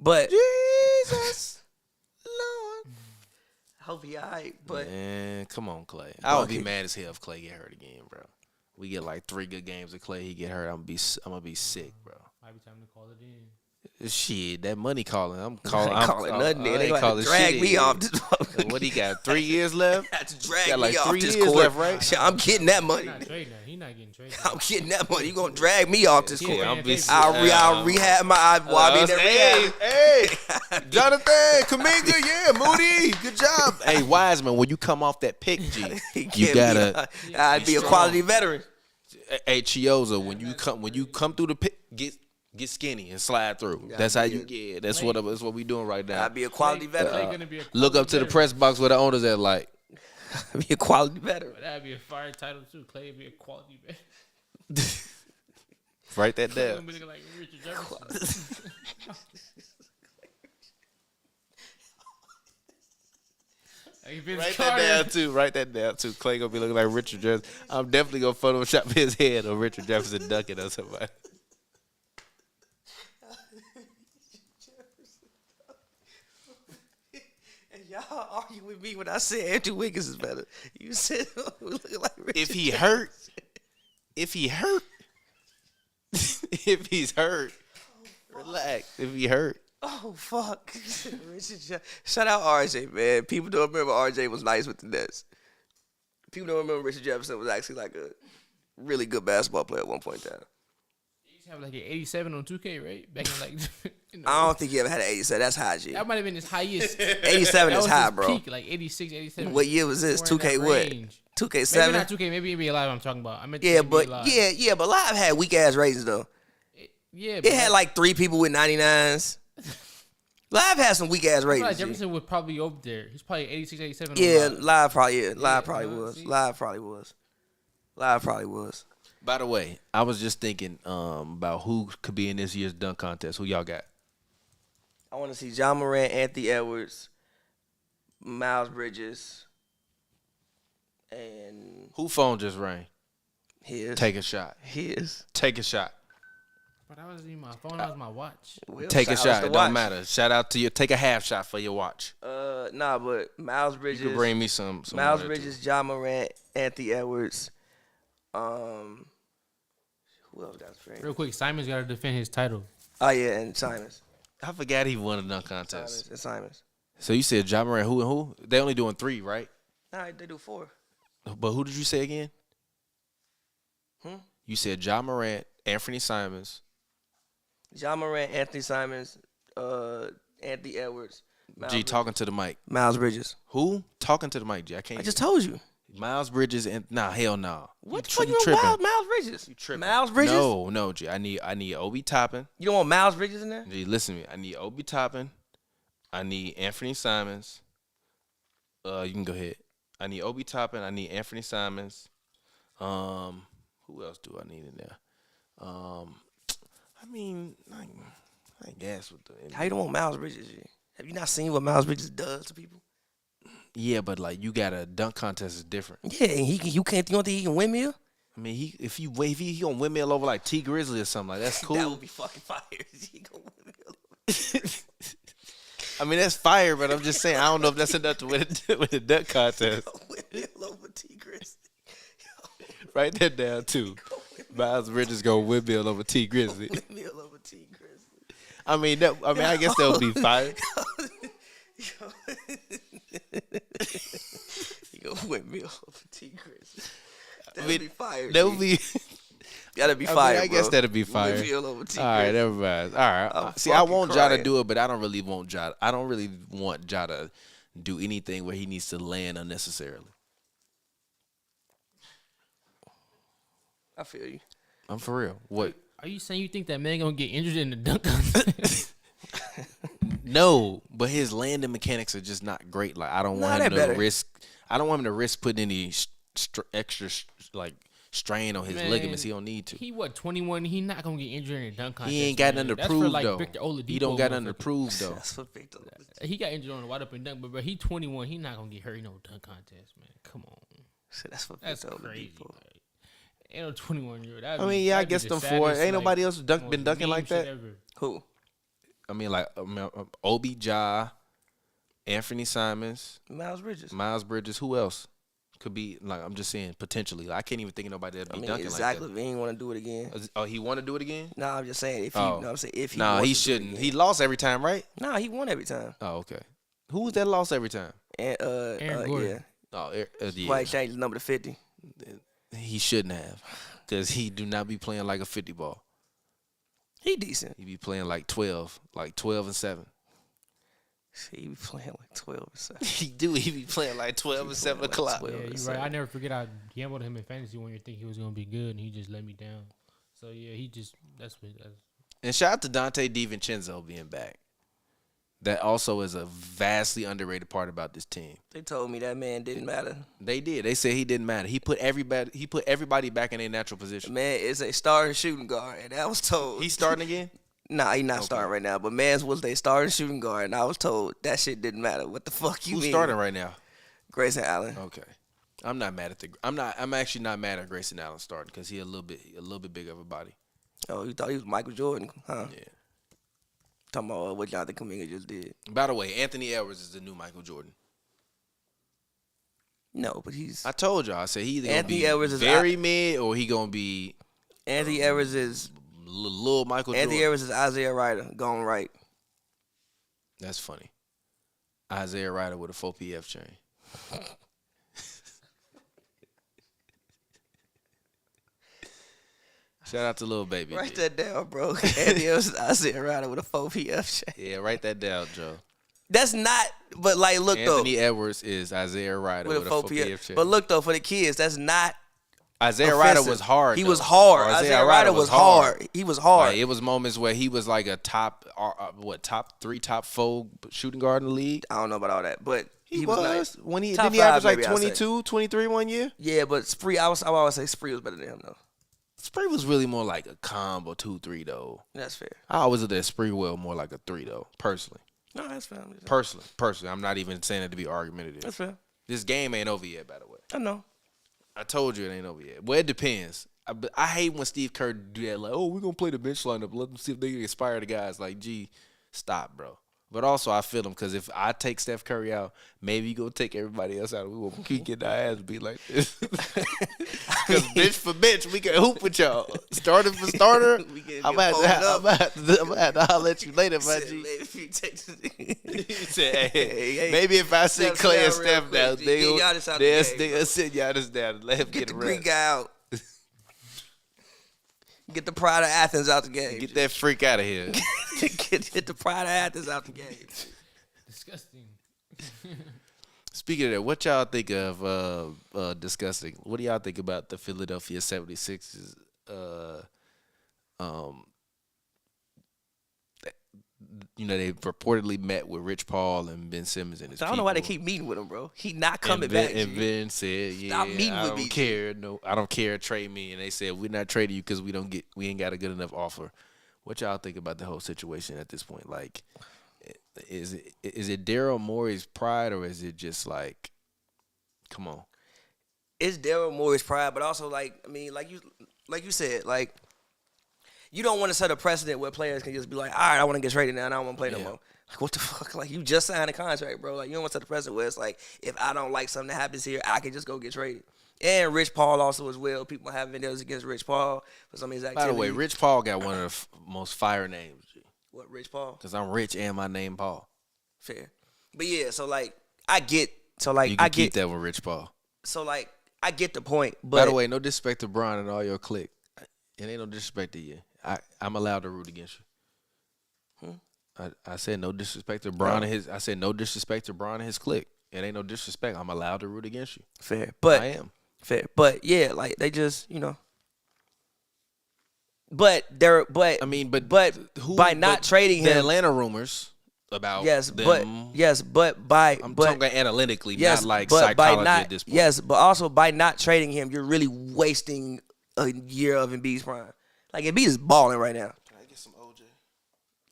But Jesus, Lord. hope he all right. But Man, come on, Klay. I would be mad as hell if Klay get hurt again, bro. We get like 3 good games of Klay, he get hurt. I'm gonna be sick, bro. Might be time to call it in. Shit, that money calling. I'm I calling. ain't calling nothing. I They ain't gonna calling drag shit me in. off this. What he got? 3 years left. Had to drag Got like me off 3 this years court. left, right? Shit, I'm getting that money. He not trading that. He not getting traded. I'm getting that money. You gonna drag me off this court? Yeah, I'm be. I'll rehab my. I'll be in there rehab. Hey, Jonathan, Kaminga, yeah, Moody, good job. Hey, Wiseman, when you come off that pick, G, you gotta. I'd be a quality veteran. Hey, Chioza, when you come through the pick, Get skinny and slide through. Yeah, That's how yeah. you get. That's what we doing right now. I'd be a quality Clay veteran. gonna be a Look up quality to the veteran. press box where the owners at. Like, I'd be a quality veteran. But that'd be a fire title too. Clay would be a quality veteran. write that Clay down. gonna be looking like Richard Jefferson. Like Vince Write Carter. that down too. Write that down too. Clay gonna be looking like Richard Jefferson. I'm definitely gonna Photoshop his head on Richard Jefferson dunking or somebody. And y'all argue with me when I said Andrew Wiggins is better. You said looking like Richard If he hurt, if he's hurt, relax. If he hurt, Oh fuck! Richard Shout out RJ, man. People don't remember RJ was nice with the Nets. People don't remember Richard Jefferson was actually like a really good basketball player at one point in time. He used to have like an 87 on 2K, right? Back in like. I don't think he ever had an 87. That's high, G. That might have been his highest. 87 That is was high, his bro. Peak, like 86, 87. What year was this? Somewhere in 2K that what? range. 2K7? Maybe not 2K. Maybe NBA Live. I'm talking about. I meant Yeah, NBA but Live. but Live had weak ass ratings though. Yeah. It had like 3 people with 99s. Live had some weak ass I feel like ratings. G. Jefferson was probably over there. He's probably 86, 87. on Yeah, Live. Live probably Live probably yeah, was. see? Live probably was. Live probably was. by the way, I was just thinking about who could be in this year's dunk contest. Who y'all got? I want to see John Morant, Anthony Edwards, Miles Bridges, and Who phone just rang? his. Take a shot. His. Take a shot. But that wasn't even my phone. That was my watch. Will, Take a shout outs shot. to It watch. don't matter. Shout out to you. Take a half shot for your watch. Nah, but Miles Bridges. You can bring me some Miles water, Bridges, John Morant, Anthony Edwards. Who else got straight? Real quick, Simon's got to defend his title. Oh yeah, and Simons. too. I forgot he won a dunk contest. Simons and Simons. So you said John Morant, who and who? They only doing 3, right? Nah, they do 4. But who did you say again? Hmm? You said John Morant, Anthony Simons. John Morant, Anthony Simons, Anthony Edwards. Miles G, Bridges. talking to the mic. Miles Bridges. Who? Talking to the mic, G. I can't. I just told you. Miles Bridges and hell no. What the You fuck you want tripping. Miles Bridges? You tripping. Miles Bridges? No, G. I need Obi Toppin. You don't want Miles Bridges in there? G, listen to me. I need Obi Toppin. I need Anthony Simons. You can go ahead. I need Obi Toppin. I need Anthony Simons. Who else do I need in there? I mean, I guess with the How you don't want Miles Bridges? G? Have you not seen what Miles Bridges does to people? yeah, but like you got a dunk contest is different. Yeah, and you don't think he can windmill? I mean, if he gonna windmill over like T Grizzly or something like that's cool. That would be fucking fire. He gonna windmill. I mean, that's fire, but I'm just saying I don't know if that's enough to win a dunk contest. Windmill over T Grizzly. Write that down too. Miles Bridges go windmill over T Grizzly. Windmill over T Grizzly. I mean, I guess that would be fire. You go windmill over T Grizzly. That'd mean, be fire. That would be. That'd be I fire. mean, I guess bro. that'd be fire. Windmill over T All right, Grizzly. never mind. All right. I'm See, I fucking want Ja to crying. do it, but I don't really want Ja. I don't really want Ja to do anything where he needs to land unnecessarily. I feel you. I'm for real. What? Are you saying you think that man gonna get injured in the dunk contest? No, but his landing mechanics are just not great. Like I don't Nah, want him they're to better. risk. I don't want him to risk putting any extra like strain on his Man, ligaments. He don't need to. He 21? He not gonna get injured in the dunk contest. He ain't got man. nothing to That's prove for, like, though. Victor Oladipo, He don't got nothing to motherfucker. prove though. That's what Victor. He got injured on the wide open dunk, but bro, he 21. He not gonna get hurt in no dunk contest, man. Come on, That's what that's Victor crazy. Oladipo. Like, ain't no 21-year-old. I mean, yeah, I guess them four. Ain't nobody else been dunking like that. Who? I mean, like Obi, Ja, Anthony Simons, Miles Bridges. Miles Bridges. Who else could be like? I'm just saying potentially. Like, I can't even think of nobody that'd I be mean, dunking exactly. like If he ain't want to do it again. that. Oh, he want to do it again? Nah, I'm just saying if he. Oh. No, I'm saying if he. Nah, wants he to do it shouldn't. again. He lost every time, right? Nah, he won every time. Oh, okay. Who was that lost every time? And Aaron Gordon. yeah. Oh, yeah. Why he changed the number to 50? He shouldn't have, because he do not be playing like a 50 ball. He decent. He be playing like 12 and 7. He be playing like 12 or 7. He do. He be playing like 12 and 7 like o'clock. 12. Yeah, or you're something. right. I never forget I gambled him in fantasy one year, thinking he was gonna be good, and he just let me down. So yeah, he just that's what. And shout out to Dante DiVincenzo being back. That also is a vastly underrated part about this team. They told me that man didn't matter. They did. They said he didn't matter. He put everybody back in their natural position. Man is a starting shooting guard, and I was told He's starting again? Nah, he not starting right now. But Mans was their starting shooting guard, and I was told that shit didn't matter. What the fuck you Who's mean? starting right now? Grayson Allen. Okay. I'm not mad at I'm actually not mad at Grayson Allen starting because he a little bit bigger of a body. Oh, you thought he was Michael Jordan, huh? Yeah. Talking about what Jonathan Kuminga just did. By the way, Anthony Edwards is the new Michael Jordan. No, but he's I told y'all. I said he either gonna Anthony be Edwards is very mid or he gonna be Anthony Edwards is little Michael Anthony Jordan. Edwards is Isaiah Ryder going right. That's funny. Isaiah Ryder with a 4 PF chain. Shout out to Lil Baby. Write G. that down, bro. Anthony Edwards is Isaiah Ryder with a 4 PF shot. Yeah, write that down, Joe. That's not, but like, look Anthony Edwards is Isaiah Ryder though, with a 4 PF chain. But look though, for the kids, that's not. Isaiah Ryder offensive. was hard. He though. was hard. Or Isaiah Ryder was hard. He was hard. Like, it was moments where he was like a top 3, top 4 shooting guard in the league. I don't know about all that, but He was was nice. when he Top didn't he average five, like maybe, I'll say. 22, 23 one year. Yeah, but Spree, I always say Spree was better than him though. Spree was really more like a combo 2-3 though. That's fair. I always looked at Spree well more like a 3 though. Personally, No, that's fair. personally, I'm not even saying it to be argumentative. That's fair. This game ain't over yet, by the way. I know. I told you it ain't over yet. Well, it depends. I hate when Steve Kerr do that. Like, oh, we're gonna play the bench lineup. Let them see if they can inspire the guys. Like, gee, stop, bro. But also, I feel him because if I take Steph Curry out, maybe you gonna take everybody else out. We gonna keep getting our ass beat like this. Because bench for bench, we can hoop with y'all. Starter for starter. I'm gonna have to holler at you later, my G. He said, hey, maybe if I sit Klay and Steph down, they'll sit Giannis down and let him Get get the a Greek rest. guy out. Get the pride of Athens out the game. Get that freak out of here. get the pride of Athens out the game. Disgusting. Speaking of that, what y'all think of disgusting? What do y'all think about the Philadelphia 76ers? They reportedly met with Rich Paul and Ben Simmons and his I don't know why they people. keep meeting with him, bro. He not coming And Ben, back. and G. Ben said, "Yeah, meeting I with don't me, G. care. No, I don't care. Trade me." And they said, "We're not trading you because we ain't got a good enough offer." What y'all think about the whole situation at this point? Like, is it Daryl Morey's pride or is it just like, come on? It's Daryl Morey's pride, but also like you said, like you don't want to set a precedent where players can just be like, all right, I want to get traded now and I don't want to play no more. Like, what the fuck? Like, you just signed a contract, bro. Like, you don't want to set a precedent where it's like, if I don't like something that happens here, I can just go get traded. And Rich Paul also as well. People have videos against Rich Paul for some of his activities. By the way, Rich Paul got one of the most fire names. What, Rich Paul? Because I'm rich and my name Paul. Fair. But yeah, so like, I get Keep that with Rich Paul. So like, I get the point. But By the way, no disrespect to Bron and all your clique. It ain't no disrespect to you. I'm allowed to root against you. I said no disrespect to Bron and his. I said no disrespect to Bron and his clique. It ain't no disrespect. I'm allowed to root against you. fair. But I am. fair. But yeah, like they just, But they're but I mean, but who, by not trading the him, Atlanta rumors about yes, them, but by I'm but talking analytically, yes, not like but psychology by not, at this point. yes, but also by not trading him, you're really wasting a year of Embiid's prime. Like Embiid is balling right now. Can I get some OJ?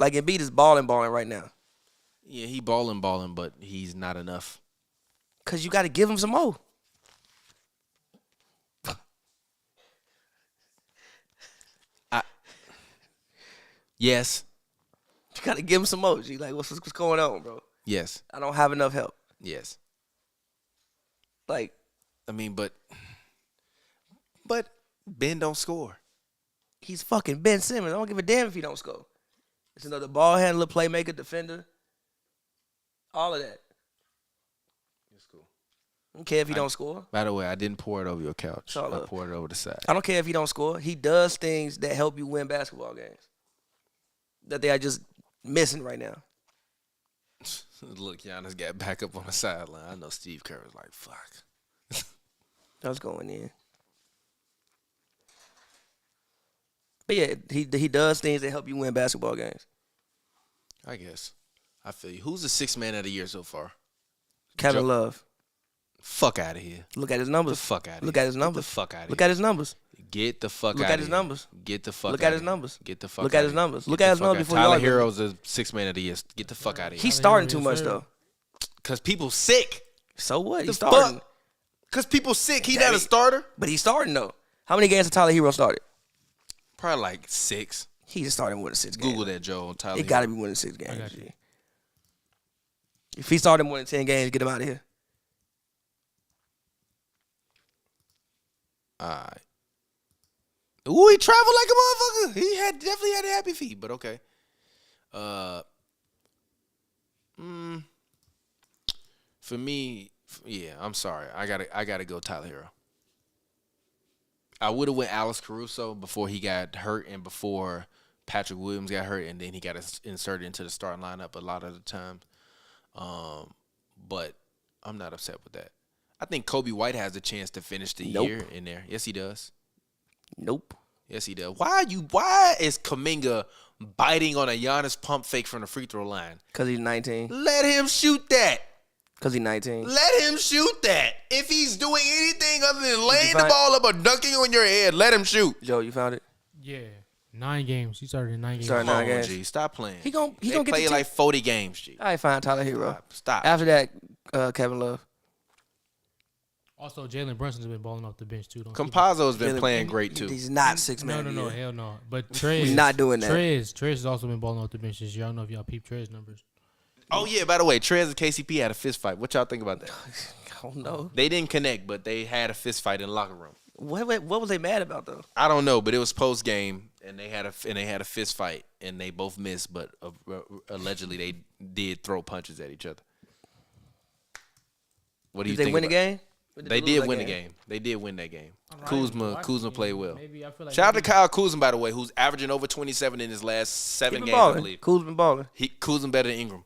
Like Embiid is balling right now. Yeah, he balling, but he's not enough. Cause you got to give him some more. Yes. You got to give him some more. G. Like what's going on, bro? Yes. I don't have enough help. Yes. Like I mean, but Ben don't score. he's fucking Ben Simmons. I don't give a damn if he don't score. It's another ball handler, playmaker, defender. All of that. It's cool. I don't care if he don't score. By the way, I didn't pour it over your couch. all I up. poured it over the side. I don't care if he don't score. He does things that help you win basketball games that they are just missing right now. Look, Giannis got back up on the sideline. I know Steve Kerr was like, fuck. That's going in. But yeah, he does things that help you win basketball games. I guess. I feel you. Who's the sixth man of the year so far? Kevin Love. Fuck out of here. Look at his numbers. Get the fuck out of here. Look at his numbers. Get the fuck out of here. Look at his numbers. Get the fuck Look out at of his here. numbers. Get the fuck Look out at of his here. numbers. Get the fuck Look out at of his here. numbers. Look Get at the his fuck numbers out. before you Tyler argue. Hero's the sixth man of the year. Get the fuck out of here. He's Tyler starting Hero, too much yes, sir. though. Because people sick. So what? He's The starting. fuck? Because people sick. He Damn not a it. starter? But he's starting though. How many games has Tyler Hero started? Probably like 6. He's starting more than 6 games. Google that, Joe. Tyler It Hero. got to be more than 6 games. got you. G. If he started more than 10 games, get him out of here. All right. Ooh, he traveled like a motherfucker. He definitely had a happy feet, but okay. For me, yeah, I'm sorry. I gotta go Tyler Hero. I would have went Alex Caruso before he got hurt and before Patrick Williams got hurt, and then he got inserted into the starting lineup a lot of the times. But I'm not upset with that. I think Kobe White has a chance to finish the year in there. Yes, he does. Nope. Yes, he does. Why is Kuminga biting on a Giannis pump fake from the free throw line? Because he's 19. Let him shoot that. Because he's 19. Let him shoot that. If he's doing anything other than laying the find- ball up or dunking on your head, let him shoot. Joe, you found it? Yeah, 9 games. He started in 9 games. Started Come 9 on, games. G. Stop playing. He gon' They get play the like 40 games, G. All right, fine. Tyler Hero. Stop. After that, Kevin Love. Also, Jalen Brunson's been balling off the bench too. Don't sleep Compazzo's been Jalen- playing great too. He's not 6 on- man. No, hell no. But Trez, We're not doing that. Trez has also been balling off the bench this year. I don't know if y'all peep Trez numbers. Oh yeah, by the way, Trez and KCP had a fist fight. What y'all think about that? I don't know. They didn't connect, but they had a fist fight in the locker room. What was they mad about though? I don't know, but it was post game, and they had a fist fight, and they both missed, but allegedly they did throw punches at each other. What do you Did they think? win the about- game? They lose did that win the game. They did win that game. Right, Kuzma watching played it, well. Maybe I feel like Shout out to maybe- Kyle Kuzma, by the way, who's averaging over 27 in his last 7 He been games, I balling. believe. Kuzma been balling. Kuzma better than Ingram,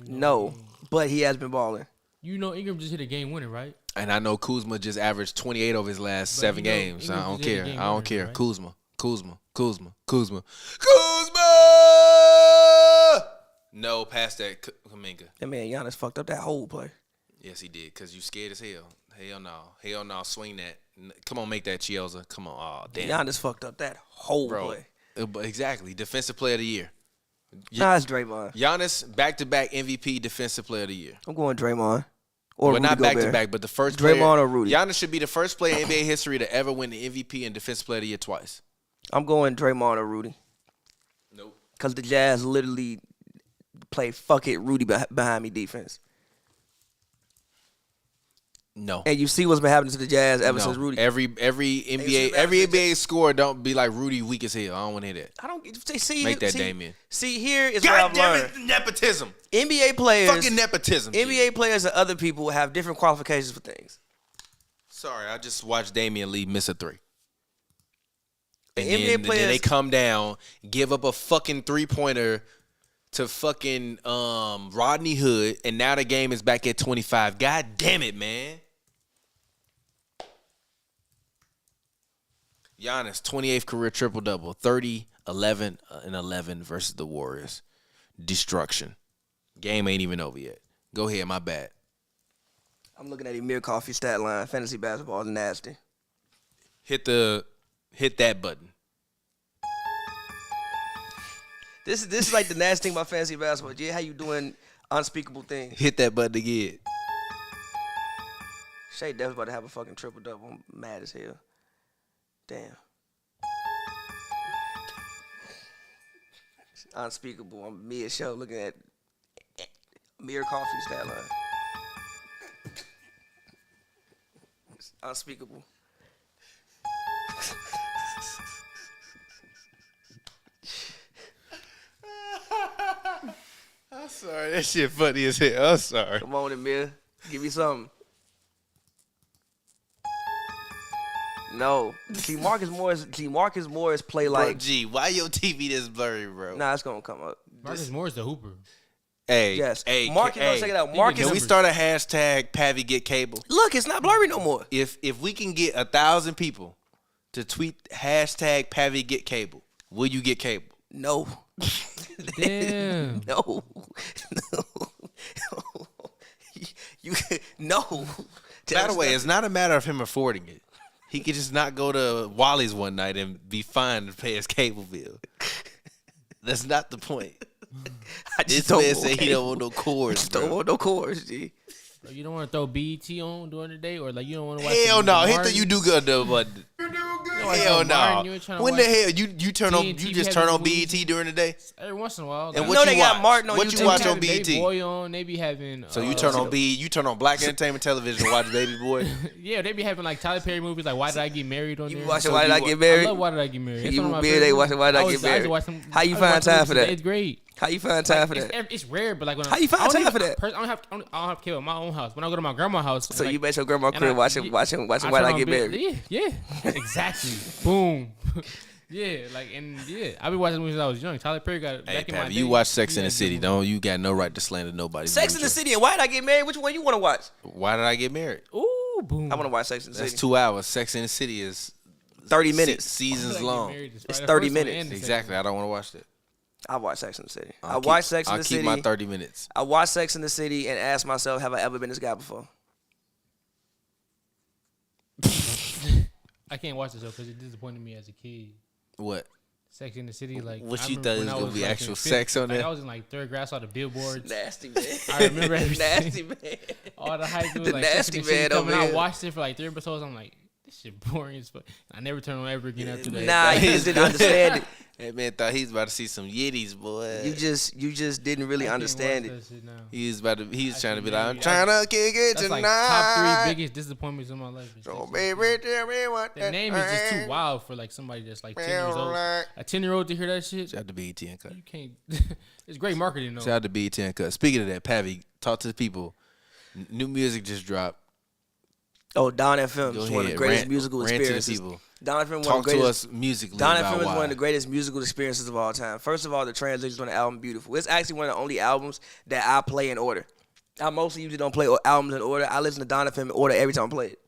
No, but he has been balling. You know Ingram just hit a game winner, right? and I know Kuzma just averaged 28 over his last But 7 you know, games. So I Ingram don't just hit a care. game I don't winner, care. right? Kuzma. No, pass that, Kuminga. That man Giannis fucked up that whole play. Yes, he did, because you scared as hell. Hell no. Swing that. Come on, make that Chiozza. Come on. Oh, damn. Giannis fucked up that whole Bro. play. Exactly. Defensive player of the year. Nah, it's Draymond. Giannis, back-to-back MVP defensive player of the year. I'm going Draymond. Or Well, Rudy not Gobert. back-to-back, but the first Draymond player. or Rudy? Giannis should be the first player in NBA history to ever win the MVP and defensive player of the year twice. I'm going Draymond or Rudy. Nope. Because the Jazz literally play fuck it Rudy behind me defense. No. And you see what's been happening to the Jazz ever No. since Rudy. Every see NBA what every happens to NBA score don't be like Rudy weak as hell. I don't want to hear that. I don't get see Make that see, Damian. See, here is what I've God damn learned. it, nepotism. NBA players, Fucking nepotism. G. NBA players and other people have different qualifications for things. Sorry, I just watched Damian Lee miss a 3. The And NBA then players they come down, give up a fucking 3-pointer to fucking Rodney Hood, and now the game is back at 25. God damn it, man. Giannis, 28th career triple-double, 30, 11, and 11 versus the Warriors. Destruction. Game ain't even over yet. Go ahead, my bad. I'm looking at Emir Coffee stat line. Fantasy basketball is nasty. Hit that button. This is like the nasty thing about fantasy basketball. Yeah, how you doing unspeakable things. Hit that button again. Shay Dev's about to have a fucking triple double. I'm mad as hell. Damn. It's unspeakable. I'm mid show looking at Amir Coffee stat line. It's unspeakable. I'm sorry, that shit funny as hell. I'm sorry. Come on, Amir. Give me something. No. See, Marcus Morris play Bro, like. G, why your TV this blurry, bro? Nah, it's gonna come up. Marcus Morris the hooper. Hey, Yes. hey, Marcus, no, check it out. Marcus. Can we start a hashtag Pavy get cable? Look, it's not blurry no more. If we can get 1,000 people to tweet hashtag Pavy get cable, Will you get cable? No. Damn. No. You no. By the way, it's not a matter of him affording it. He could just not go to Wally's one night and be fine to pay his cable bill. That's not the point. I just This don't man want say he cable. don't want no cords. Don't Bro. want no chords, G. Like, you don't want to throw BET on during the day, or like you don't want to watch. Hell no, hit the Martin? you do good though, but hell Martin, no. you ain't tryna When the watch hell you turn on? TNT You just be turn having on movies. BET during the day? Every once in a while. And like, what know you they got watch? Martin on What YouTube. you watch they on be having BET? Baby Boy on. They be having. So you turn on you turn on Black Entertainment Television to watch Baby Boy. Yeah, they be having like Tyler Perry movies, like Why Did I Get Married on You there. be watching So Why Did I you Get I Married? love Why Did I Get Married. That's You one of my be there favorite watching Why Did I Get used to Married? watch them- How you I find watched them time for since that? 8th grade. How you find time for Like, that? it's rare, but like when How you find time for that? I don't have cable at my own house. When I go to my grandma's house, So like, you bet your grandma and crib I- watching yeah, Why turn Did I on Get bed- Married? Yeah, exactly. Boom. Yeah, like I be watching movies when I was young. Tyler Perry got Hey, back in my Pappy, day. you watch Sex he in the had City, good don't you? Got no right to slander nobody. Sex in the City and Why Did I Get Married? Which one you want to watch? Why did I get married? movies. Ooh, boom. I want to watch Sex in the That's City. 2 hours. Sex in the City is 30 minutes. seasons long. It's 30 minutes. Exactly. I don't want to watch that. I watch Sex in the City. I I'll watch keep- Sex in I'll the keep City. my 30 minutes. I watch Sex in the City and ask myself, have I ever been this guy before? I can't watch the show because it disappointed me as a kid. What? Sex in the City, like What I you remember thought it when was I gonna be like, actual in sex on like, there? I was in like third grade, I saw the billboards. Nasty man. I remember everything. Nasty man. All the hype, it was The like Sex nasty and the City man coming. over I here. watched it for like 3 episodes. I'm like, this shit boring as fuck. I never turned on ever again after that. Nah, you just didn't understand it. That man thought he was about to see some Yiddies, boy. You just didn't really I can't understand watch it. that shit now. He's trying to be see, like, I'm maybe trying to kick it That's tonight. like top 3 biggest disappointments in my life. is So Sex and the baby, City. tell me what The that name is just too ain't. wild for like somebody that's like 10 Feel years old. like- A 10-year-old to hear that shit, Shout out to BET and Cut. you can't. It's great marketing though. Shout out to BET and Cut. Speaking of that, Pavi, talk to the people. New music just dropped. Oh, Don FM Go is one of the ahead, greatest rant- musical rant to the experiences. people. Don FM, one Talk of the to greatest. us musically Don about FM is why. one of the greatest musical experiences of all time. First of all, the transitions on the album beautiful. It's actually one of the only albums that I play in order. I mostly usually don't play albums in order. I listen to Don FM in order every time I play it,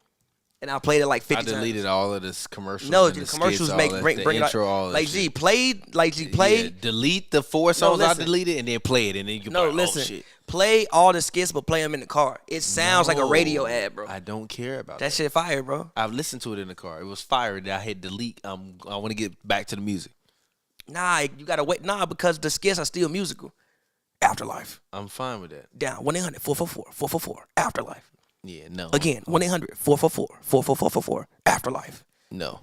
and I played it like 50 I times. deleted all of this commercials. No, and the skits, commercials all make that, bring the it intro, all like that G shit. played Yeah, delete the 4 songs listen. I deleted and then play it, and then you can No, be like, listen. Oh, shit. Play all the skits, but play them in the car. It sounds like a radio ad, bro. I don't care about That that. shit fire, bro. I've listened to it in the car. It was fire that I hit delete. I want to get back to the music. Nah, you gotta wait. Nah, because the skits are still musical. Afterlife. I'm fine with that. Down 1-800-444-444. Afterlife. Yeah, no. Again, 1-800-444-444. Afterlife. No.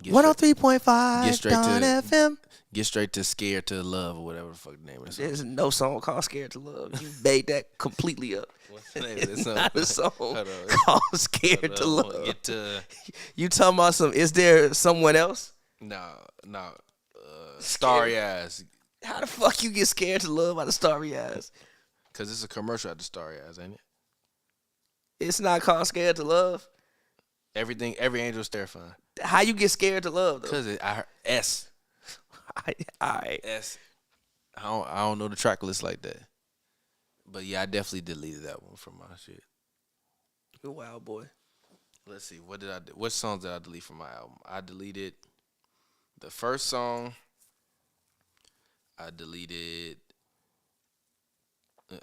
Get 103.5 Get straight Don to- FM. Get straight to Scared to Love or whatever the fuck the name is. There's no song called Scared to Love. You made that completely up. What's the name of that It's song? not a song Hold on. called Scared Hold to on, Love. Get to You talking about some, is there someone else? no. Starry Eyes, How the fuck you get scared to love out of Starry Eyes? cause it's a commercial at the Starry Eyes, ain't it? It's not called Scared to Love. Every angel's terrifying. How you get scared to love though? Cause I heard S. All right. S. I don't know the track list like that. But yeah, I definitely deleted that one from my shit. You wild boy. Let's see, what did I do? What songs did I delete from my album? I deleted the first song. I deleted.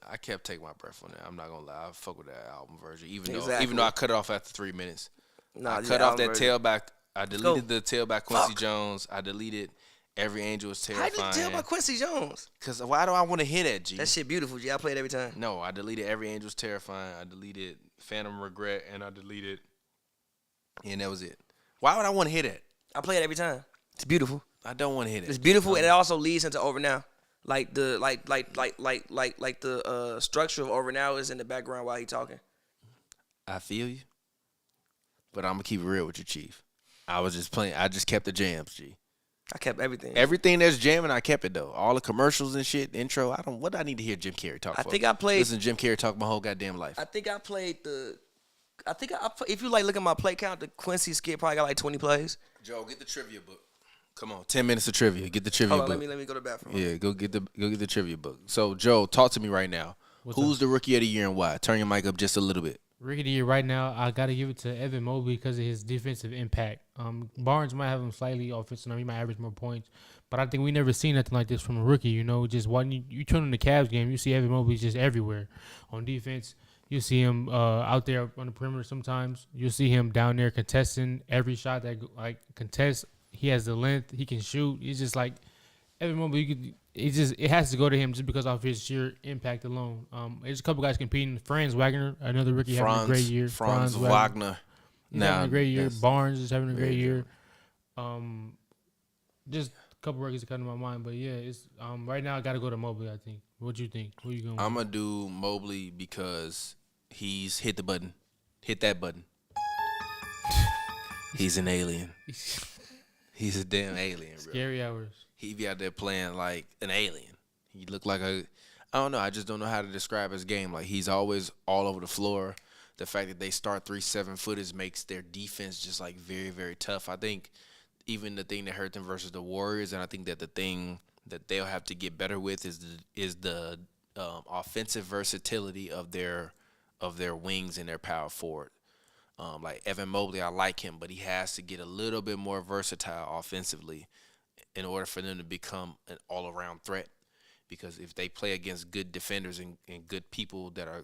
I kept Take My Breath on there. I'm not gonna lie. I fuck with that album version, even Exactly. though I cut it off after 3 minutes. Nah, I the cut off album that version. tailback. I deleted Go. the tailback Quincy Fuck. Jones. I deleted Every Angel Is How you Terrifying. tell about Quincy Jones? Cause why do I want to hear that, G? That shit beautiful, G. I play it every time. No, I deleted Every Angel's Terrifying. I deleted Phantom Regret, and I deleted, and that was it. Why would I want to hear that? I play it every time. It's beautiful. I don't want to hear that. It's beautiful, and it also leads into Over Now. Like the the structure of Over Now is in the background while he talking. I feel you, but I'm gonna keep it real with you, Chief. I was just playing. I just kept the jams, G. I kept everything. Everything that's jamming, I kept it though. All the commercials and shit, intro. What do I need to hear Jim Carrey talk I for? think I played- Listen to Jim Carrey talk my whole goddamn life. I think I played the. I think if you like look at my play count, the Quincy skit probably got like 20 plays. Joe, get the trivia book. Come on, 10 minutes of trivia. Get the trivia Hold on, book. let me go to the bathroom. Yeah, go get the trivia book. So, Joe, talk to me right now. What's Who's the rookie of the year and why? Turn your mic up just a little bit. Rookie of the year right now, I got to give it to Evan Mobley because of his defensive impact. Barnes might have him slightly offensive. He might average more points. But I think we never seen nothing like this from a rookie. You know, just when you turn on the Cavs game, you see Evan Mobley just everywhere. On defense, you see him out there on the perimeter sometimes. You'll see him down there contesting every shot that contest. He has the length. He can shoot. He's just like Evan Mobley. It has to go to him just because of his sheer impact alone. There's a couple guys competing. Franz Wagner, another rookie, having a great year. Franz Wagner. He's having a great year. Barnes is having a great year. Just a couple rookies that come to my mind. But, yeah, it's right now I got to go to Mobley, I think. What you think? Who you going with? I'm going to do Mobley because he's hit the button. Hit that button. He's an alien. He's a damn alien, bro. Scary hours. He be out there playing like an alien. He look like I don't know. I just don't know how to describe his game. Like, he's always all over the floor. The fact that they start 3 7-footers makes their defense just like very, very tough. I think even the thing that hurt them versus the Warriors, and I think that the thing that they'll have to get better with is the offensive versatility of their wings and their power forward. Like Evan Mobley, I like him, but he has to get a little bit more versatile offensively in order for them to become an all-around threat. Because if they play against good defenders and good people that are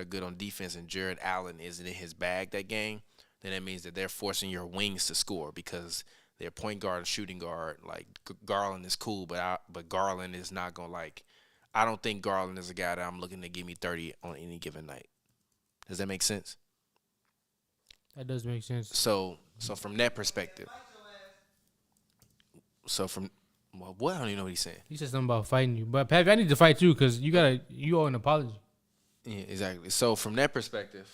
good on defense, and Jared Allen isn't in his bag that game, then that means that they're forcing your wings to score because their point guard and shooting guard, like Garland is cool, but Garland is not gonna I don't think Garland is a guy that I'm looking to give me 30 on any given night. Does that make sense? That does make sense. So from that perspective. What? I don't even know what he's saying. He said something about fighting you. But, Pappy, I need to fight you because you owe an apology. Yeah, exactly. So from that perspective,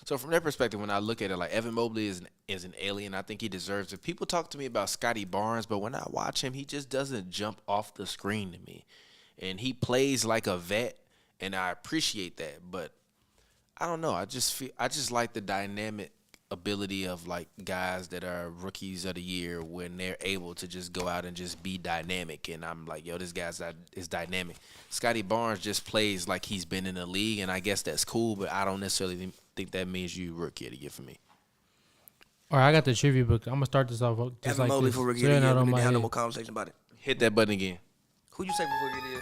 when I look at it, like Evan Mobley is an alien. I think he deserves it. People talk to me about Scotty Barnes, but when I watch him, he just doesn't jump off the screen to me. And he plays like a vet, and I appreciate that. But I don't know. I just like the dynamic ability of like guys that are rookies of the year when they're able to just go out and just be dynamic, and I'm like, yo, this guy's is dynamic. Scotty Barnes just plays like he's been in the league, and I guess that's cool, but I don't necessarily think that means you rookie of the year for me. All right, I got the trivia book. I'm gonna start this off just Evan like Mobley this. for rookie of the year. We need to have no head. more conversation about it. Hit that button again. Who you say for rookie of the year?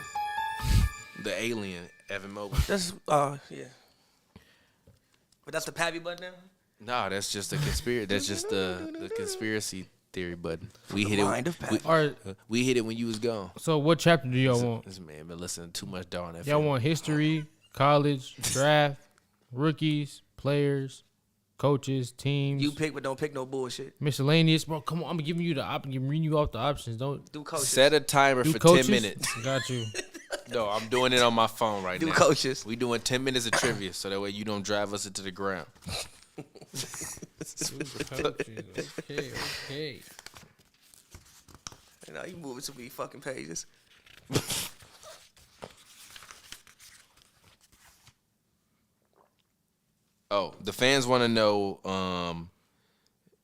The alien, Evan Mobley. That's yeah. But that's the Pappy button now. No, that's just a conspiracy. That's just the conspiracy theory button. We hit we hit it when you was gone. So what chapter do y'all want? This man been listening to too much Dawn FM. Y'all want history, college, draft, rookies, players, coaches, teams. You pick, but don't pick no bullshit. Miscellaneous, bro. Come on, I'm giving you I'm reading you off the options. Don't do coaches. Set a timer do for coaches? 10 minutes. Got you. No, I'm doing it on my phone right now. Do coaches. We doing 10 minutes of trivia, so that way you don't drive us into the ground. Okay. You know, you moving too many fucking pages. Oh, the fans want to know,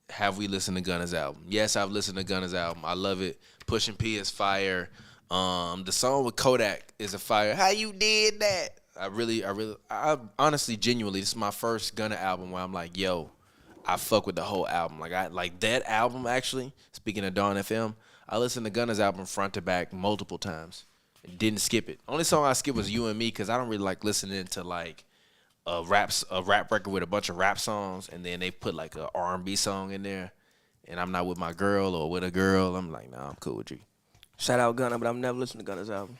have we listened to Gunna's album? Yes, I've listened to Gunna's album. I love it. Pushin' P is fire. The song with Kodak is a fire. How you did that? I honestly, genuinely, this is my first Gunna album where I'm like, yo, I fuck with the whole album. Like, I like that album, actually. Speaking of Dawn FM, I listened to Gunna's album front to back multiple times. Didn't skip it. Only song I skipped was You and Me because I don't really like listening to like a rap record with a bunch of rap songs and then they put like a R&B song in there and I'm not with my girl or with a girl. I'm like, nah, I'm cool with you. Shout out Gunna, but I've never listened to Gunna's album.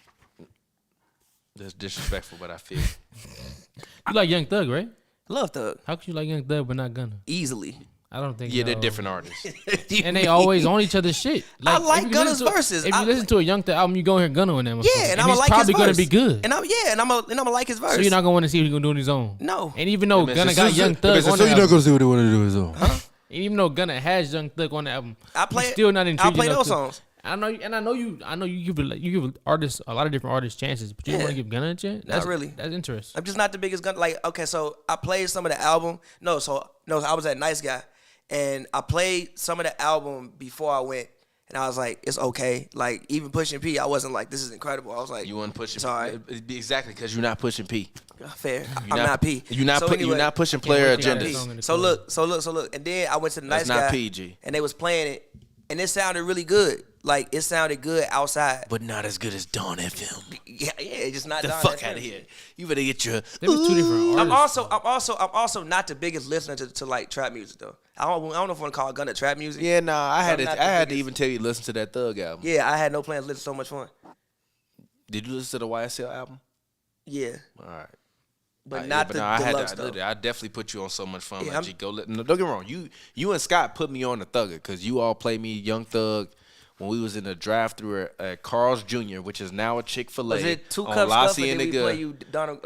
That's disrespectful, but I feel. You like Young Thug, right? Love Thug. How could you like Young Thug but not Gunna? Easily. I don't think. Yeah, they're different artists. And they always on each other's shit. I like Gunna's verses. If you listen to a Young Thug album, you go hear Gunna on that. Yeah, and I'm gonna like his verse. Probably gonna be good. And I'm gonna like his verse. So you're not gonna want to see what he's gonna do on his own. No. And even though Gunna got Young Thug on the album, so you're not gonna see what he want to do on his own. and even though Gunna has Young Thug on the album, I play still not intrigued. I play those songs. I know you give artists a lot of different artists chances, but you don't want to give Gunna a chance. Not really. That's interesting. I'm just not the biggest Gunna. Like, okay, so I played some of the album. No, I was at Nice Guy, and I played some of the album before I went, And I was like, it's okay. Like, even pushing P, I wasn't like, this is incredible. I was like, You weren't pushing it's all right. Exactly, because you're not pushing P. Fair. I'm not P. You're not, So you're anyway, not pushing player wait till you got agendas. that song in the So club. look. And then I went to the That's nice not guy. PG. And they was playing it. And it sounded really good. Like, it sounded good outside. But not as good as Dawn FM. Yeah, just not The Don fuck FM. out of here. You better get your. There was two different artists. I'm also not the biggest listener to like trap music though. I don't know if I want to call Gunna trap music. Yeah, nah. I had I'm to. not I the had to biggest- even tell you to listen to that Thug album. Yeah, I had no plans to listen to So Much Fun. Did you listen to the YSL album? Yeah, All right. but Yeah, not but the no, I had deluxe to, though. I definitely put you on So Much Fun. Yeah, Like, G, no, don't get me wrong. You and Scott put me on the Thugger because you all played me Young Thug when we was in the drive-thru at Carl's Jr., which is now a Chick-fil-A. Was it Two on Cup Lassie Stuff or and did the we play Good. you Donald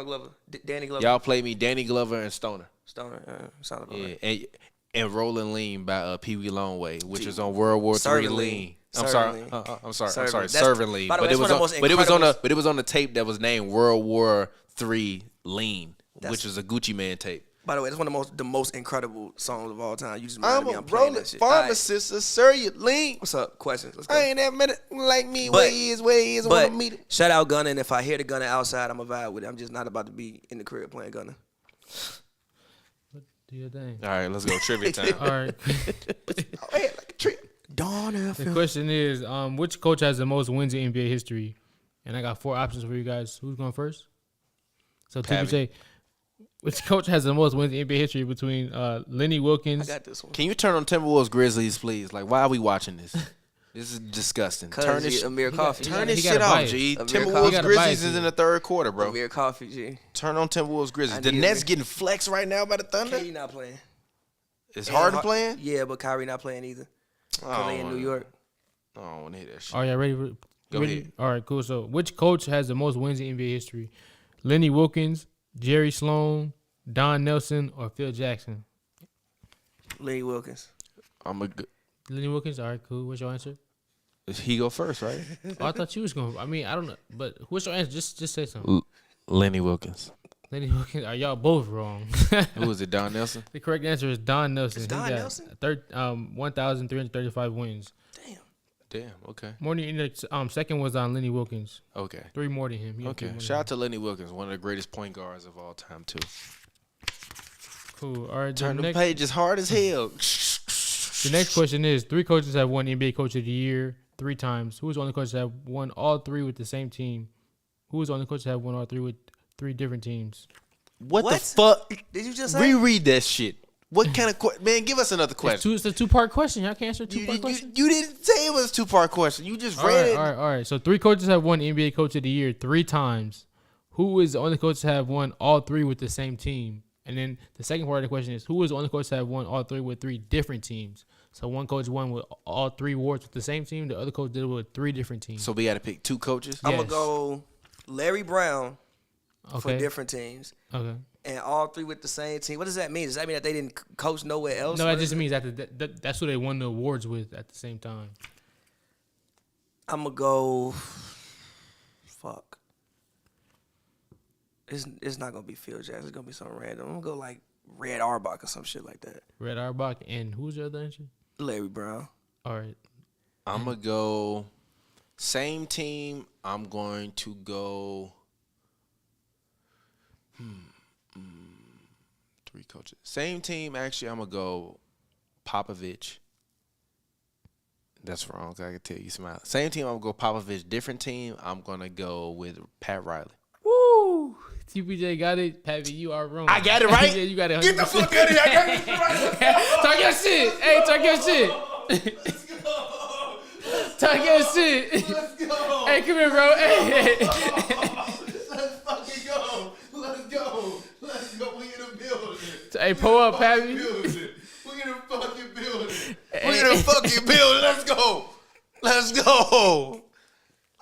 Glover, Danny Glover, Y'all played me Danny Glover and Stoner. Stoner? Sound about Yeah, right. and Rollin' Lean by Pee Wee Longway, which is on World War III Serving Lean. Lean. I'm Serving sorry. Lean. I'm sorry. Serving. That's- Serving Lean. by the way, But it that's was one of on. the most But it was on incredible- But it was on the tape that was named World War III Lean, That's- which is a Gucci Man tape. By the way, that's one of the most incredible songs of all time. You just I'm reminded me a I'm playing rolling that shit. All right. pharmacist, sir. You lean. What's up? Questions? Let's go. I ain't that many like me. But- Where he is. I want But to meet it. shout out Gunna, and if I hear the Gunna outside, I'm a vibe with it. I'm just not about to be in the crib playing Gunna. Do your thing. All right, let's go trivia time. All right. Oh, hey, like a trip. Dawn The question is, which coach has the most wins in NBA history? And I got 4 options for you guys. Who's going first? So TPJ, which coach has the most wins in NBA history between Lenny I Wilkins? got this one. Can you turn on Timberwolves Grizzlies, please? Like, why are we watching this? This is disgusting. Turn this. Amir Coffee. Turn he this got shit a off, bias. G. Amir Coffee. He Timberwolves got a Grizzlies bias is here. in the third quarter, bro. Amir Coffee, G. Turn on Timberwolves Grizzlies. I The need Nets Amir. getting flexed right now by the Thunder. KD not playing. It's And Harden playing. Yeah, but Kyrie not playing either. Oh, They in New York. I don't want to hear that shit. Are y'all ready? For, Go ready? ahead. All right, cool. So, which coach has the most wins in NBA history? Lenny Wilkins, Jerry Sloan, Don Nelson, or Phil Jackson? Lenny Wilkins. I'm a good. Lenny Wilkins. All right, cool. What's your answer? He go first, right? Oh, I thought you was going. I mean, I don't know, but what's your answer? Just say something. Lenny Wilkins. Lenny Wilkins. Are y'all both wrong? Who was it? Don Nelson. The correct answer is Don Nelson. It's Don Nelson? 1,335 wins. Damn. Okay. More than second was on Lenny Wilkins. Okay. 3 more than him. He had Okay. 3 more than Shout out him. to Lenny Wilkins, one of the greatest point guards of all time, too. Cool. All right. Turn the next, page as hard as hell. the next question is: 3 coaches have won NBA Coach of the Year 3 times. Who is the only coach that have won all 3 with the same team? Who is the only coach that have won all 3 with 3 different teams? What the What? fuck? Did you just say? Reread that shit. What kind of man? Give us another question. It's a 2-part question. Y'all can't answer a 2-part question. You didn't say it was a 2-part question. You just All read right, it. all right. So 3 coaches have won NBA Coach of the Year 3 times. Who is the only coach to have won all 3 with the same team? And then the second part of the question is, who is the only coach to have won all 3 with 3 different teams? So one coach won with all 3 awards with the same team. The other coach did it with 3 different teams. So we got to pick 2 coaches. I'm Yes. gonna go Larry Brown for Okay. different teams, Okay. and all 3 with the same team. What does that mean? Does that mean that they didn't coach nowhere else? No, What that is just it? means that's who they won the awards with at the same time. I'm gonna go. Fuck. It's not gonna be Phil Jackson. It's gonna be something random. I'm gonna go like Red Auerbach or some shit like that. Red Auerbach and who's the other answer? Larry Brown. All right. I'm gonna go same team. I'm going to go. 3 coaches. Same team. Actually, I'm gonna go Popovich. That's wrong. I can tell you smile. Same team. I'm gonna go Popovich. Different team. I'm gonna go with Pat Riley. Woo! TPJ got it. Pappy, you are wrong. I got it right? Yeah, you got it. Get the fuck out of here! I got it right. Talk your shit. Hey, talk your shit. Talk your shit. Let's go. Hey, come here, bro. Hey. Let's fucking go. Let's go. Let's go. We in the building. Hey, pull up, Pappy. We in the fucking building. We in the fucking building. Let's go. Let's go.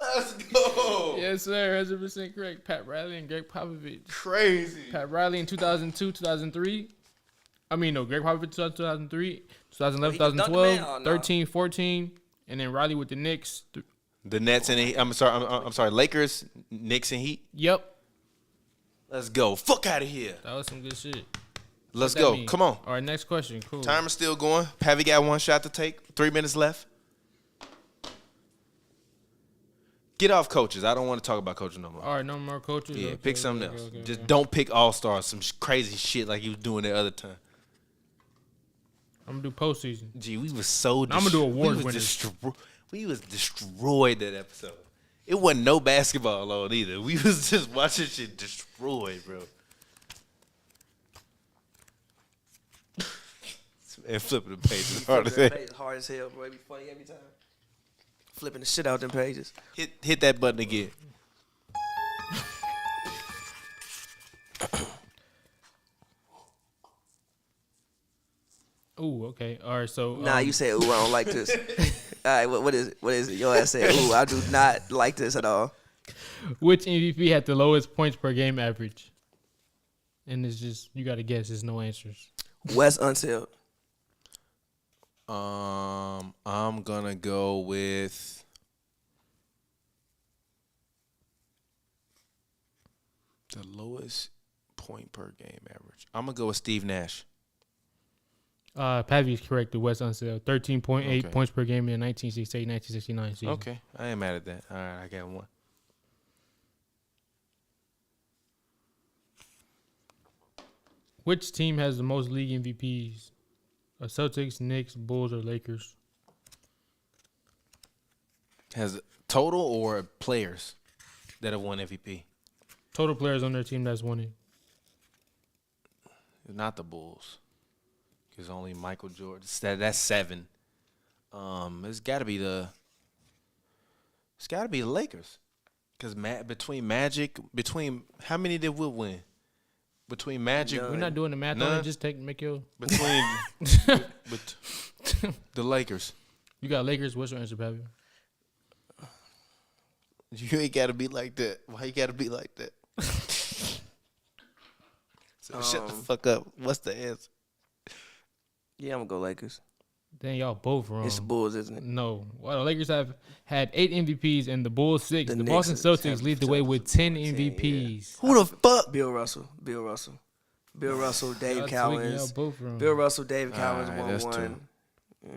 Let's go. Yes, sir. 100% correct. Pat Riley and Greg Popovich. Crazy. Pat Riley in 2002, 2003. I mean, no, Greg Popovich 2003, 2011, he was Dunk 2012, Man? Oh, no. 13, 14, and then Riley with the Knicks. The Nets and the, I'm sorry. Lakers, Knicks and Heat. Yep. Let's go. Fuck out of here. That was some good shit. Let's What that go. mean? Come on. All right, next question. Cool. Timer's still going. Pavy got 1 shot to take. 3 minutes left. Get off coaches. I don't want to talk about coaches no more. All right, no more coaches. Yeah, Okay, pick something okay, else. okay, Just okay. don't pick all-stars, some crazy shit like you was doing the other time. I'm gonna do postseason. Gee, we was so I'm gonna do award we was winners. we was destroyed that episode. It wasn't no basketball on either. We was just watching shit destroyed, bro. And flipping the pages hard as hell. Hard as hell, bro. It be funny every time. Flipping the shit out them pages. Hit that button again. Ooh, okay. All right, so Nah, you said, ooh, I don't like this. All right, what is it? What is it? Your ass said, ooh, I do not like this at all. which MVP had the lowest points per game average? And it's just you got to guess. There's no answers. Wes Unseld. I'm gonna go with the lowest point per game average. I'm gonna go with Steve Nash. Pavi is correct. The West Unseld, 13.8 Okay. points per game in the 1968-1969 season. Okay, I ain't mad at that. All right, I got one. Which team has the most league MVPs? Celtics, Knicks, Bulls, or Lakers? Has total or players that have won MVP? Total players on their team that's won it. Not the Bulls, because only Michael Jordan. That's 7. It's got to be the Lakers, because between how many did Will win? Between Magic, We're not doing the math on None. it. Just make your. between the Lakers. You got Lakers. What's your answer, Pavi? You ain't got to be like that. Why you got to be like that? So shut the fuck up. What's the answer? Yeah, I'm going to go Lakers. Then y'all both wrong. It's the Bulls, isn't it? No. Well, the Lakers have had 8 MVPs and the Bulls 6. The The Knicks Boston is Celtics lead the way with 10 yeah. MVPs. Who the fuck? Bill Russell, Dave Y'all Cowens. both wrong. Bill Russell, Dave All Cowens right, won that's one. All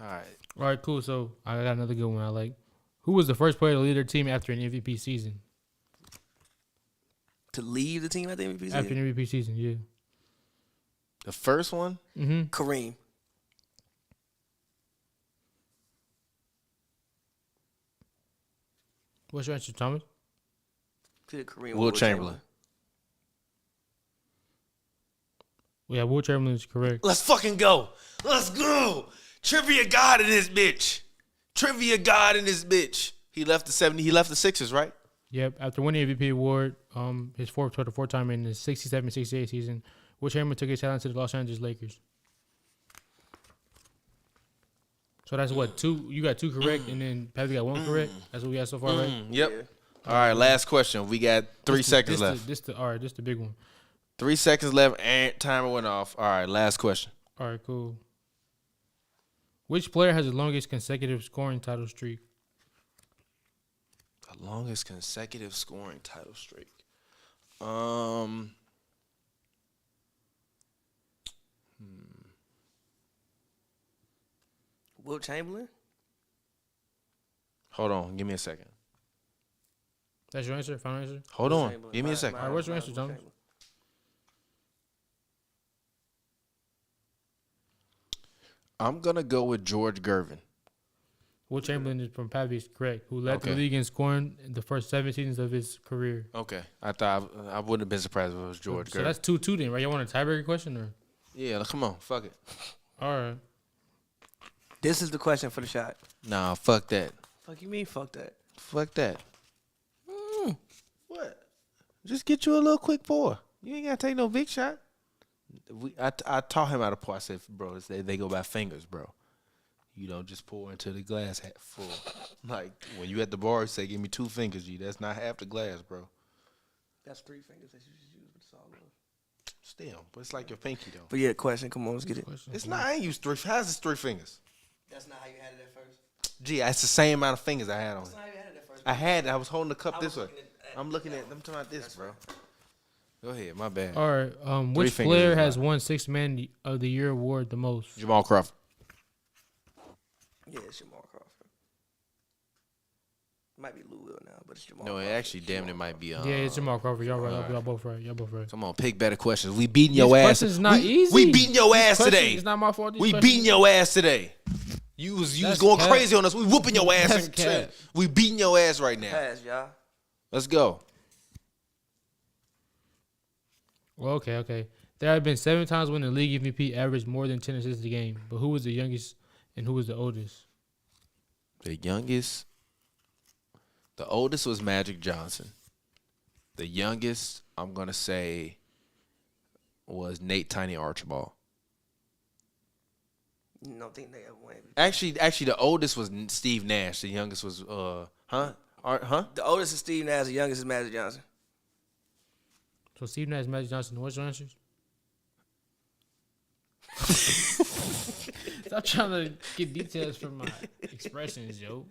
right. All right, cool. So I got another good one I like. Who was the first player to lead their team after an MVP season? To leave the team at the MVP After season? an MVP season, yeah. The first one? Mm-hmm. Kareem. What's your answer, Thomas? Kareem. Will Chamberlain. Yeah, Will Chamberlain is correct. Let's fucking go. Let's go. Trivia God in this bitch. Trivia God in this bitch. He left the 70. He left the Sixers, right? Yep. After winning MVP award, his fourth time in the 67-68 season, Will Chamberlain took his talent to the Los Angeles Lakers. So that's what, 2? You got 2 correct, and then Patrick got 1 correct. That's what we got so far, right? Yep. All right, last question. We got 3 seconds left. This the big one. 3 seconds left, and timer went off. All right, last question. All right, cool. Which player has the longest consecutive scoring title streak? The longest consecutive scoring title streak. Will Chamberlain? Hold on. Give me a second. That's your answer? Final answer? Hold Will on. Chamberlain. Give me a second. All right, what's your Mine answer, Will Thomas? Chamberlain. I'm going to go with George Gervin. Will Chamberlain is from Pavi is correct, who led the Okay. league in scoring in the first 7 seasons of his career. Okay. I thought I wouldn't have been surprised if it was George So Gervin. that's 2-2 then, right? You want a tiebreaker question or? Yeah, come on. Fuck it. All right. This is the question for the shot. Nah, fuck that. Fuck you mean? Fuck that. Fuck that. What? Just get you a little quick pour. You ain't got to take no big shot. I taught him how to pour. I said, bro, they go by fingers, bro. You don't just pour into the glass full. Like, when you at the bar, you say, give me 2 fingers, G. That's not half the glass, bro. That's 3 fingers that you should use, but it's all love. Still, but it's like your pinky, though. But yeah, question. Come on, let's get it. It's not, I ain't used 3. How's this 3 fingers? That's not how you had it at first. Gee, it's the same amount of fingers I had on it. That's not how you had it at first. I was holding the cup I this was way. looking at- I'm talking about this, bro. Go ahead, my bad. All right. Which fingers player is has not- won 6th Man of the Year award the most? Jamal Crawford. Yeah, it's Jamal Crawford. Might be Lou Will now, but it's Jamal. No, it Crawford. actually damn near might be. Yeah, it's Jamal Crawford. Y'all right. Y'all both right. Come on, pick better questions. We beating your These ass. questions not easy. We beating your These ass questions- today. It's not my fault. These We questions- beating your ass today. You was That's going cap. crazy on us. We whooping your ass. That's cap. We beating your ass right now. Pass, y'all. Let's go. Well, okay. There have been 7 times when the league MVP averaged more than 10 assists a game. But who was the youngest and who was the oldest? The oldest was Magic Johnson. The youngest, I'm gonna say, was Nate Tiny Archibald. You don't think they ever won? Actually, the oldest was Steve Nash. The youngest was The oldest is Steve Nash. The youngest is Magic Johnson. So Steve Nash, Magic Johnson. What's your answers? Stop trying to get details from my expressions, yo.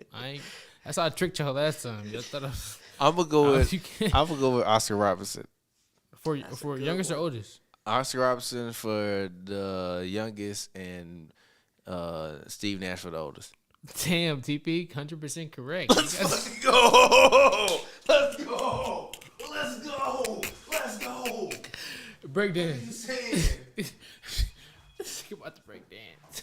That's how I tricked y'all last time. Y'all thought I'm gonna go with you can't- I'm gonna go with Oscar Robertson. for youngest or oldest. Oscar Robertson for the youngest and Steve Nash for the oldest. Damn, TP, 100% correct. Go! Let's go! Let's go! Let's go! Breakdance. Let's get about to break dance.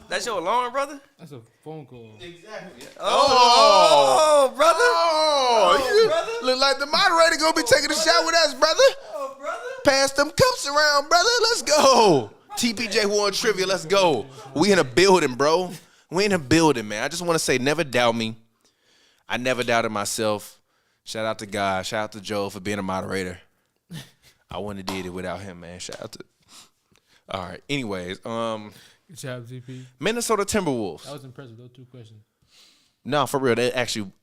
That's your alarm, brother? That's a phone call. Exactly. Oh, brother. Oh, brother. look like the moderator gonna be taking a shot with us, brother. Oh, brother. Pass them cups around, brother. Let's go. TPJ Warren Trivia, let's go. We in a building, bro. We in a building, man. I just want to say, never doubt me. I never doubted myself. Shout out to God. Shout out to Joe for being a moderator. I wouldn't have did it without him, man. Shout out to. All right. Anyways, Good job, TP. Minnesota Timberwolves. That was impressive. Those 2 questions. No, for real.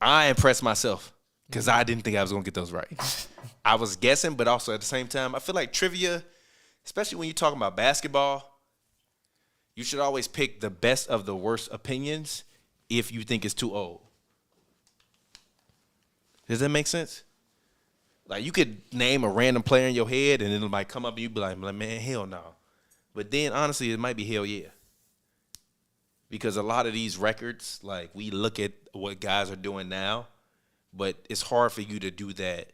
I impressed myself because I didn't think I was gonna get those right. I was guessing, but also at the same time, I feel like trivia, especially when you're talking about basketball, you should always pick the best of the worst opinions if you think it's too old. Does that make sense? Like, you could name a random player in your head, and it might come up and you be like, man, hell no. But then, honestly, it might be hell yeah. Because a lot of these records, like, we look at what guys are doing now, but it's hard for you to do that,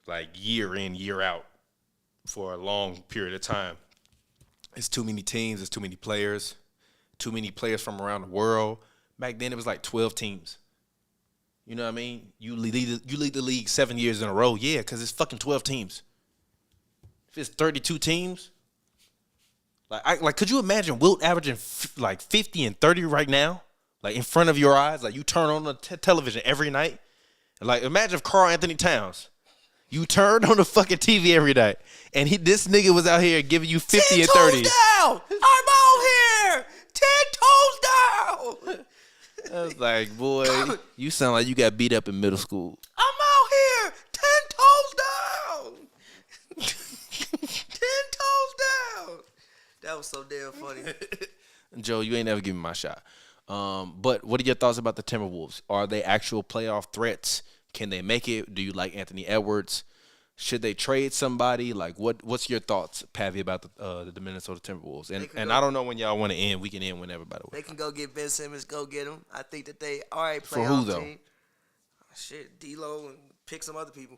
like, year in, year out for a long period of time. It's too many teams. It's too many players from around the world. Back then, it was like 12 teams. You know what I mean? You lead the league 7 years in a row. Yeah, because it's fucking 12 teams. If it's 32 teams, like could you imagine Wilt averaging like 50 and 30 right now? Like, in front of your eyes? Like, you turn on the television every night? Like, imagine if Karl Anthony Towns, you turned on the fucking TV every night, and this nigga was out here giving you 50 and 30. 10 toes down. I'm out here. 10 toes down. I was like, boy, you sound like you got beat up in middle school. I'm out here. 10 toes down. 10 toes down. That was so damn funny. Joe, you ain't never given me my shot. But what are your thoughts about the Timberwolves? Are they actual playoff threats? Can they make it? Do you like Anthony Edwards? Should they trade somebody? Like, what's your thoughts, Pavi, about the Minnesota Timberwolves? And I don't know when y'all want to end. We can end whenever, by the way. They can go get Ben Simmons. Go get him. I think that they are a playoff For who, though? team. Shit, D-Lo, and pick some other people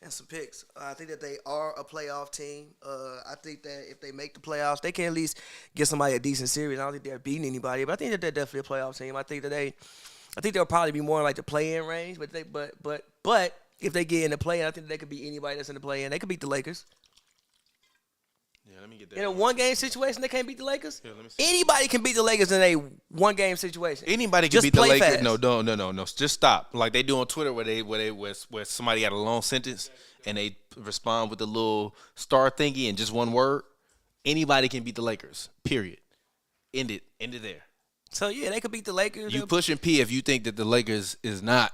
and some picks. I think that they are a playoff team. I think that if they make the playoffs, they can at least get somebody a decent series. I don't think they're beating anybody, but I think that they're definitely a playoff team. I think they'll probably be more in like the play-in range, but if they get in the play-in, I think they could beat anybody that's in the play-in. They could beat the Lakers. Yeah, let me get that. In a one-game situation, they can't beat the Lakers. Here, let me see. Anybody can beat the Lakers in a one-game situation. Anybody can Just beat the play Lakers. fast. No. Just stop. Like they do on Twitter, where somebody got a long sentence and they respond with a little star thingy and just one word. Anybody can beat the Lakers. Period. End it there. So yeah, they could beat the Lakers. You pushing P if you think that the Lakers is not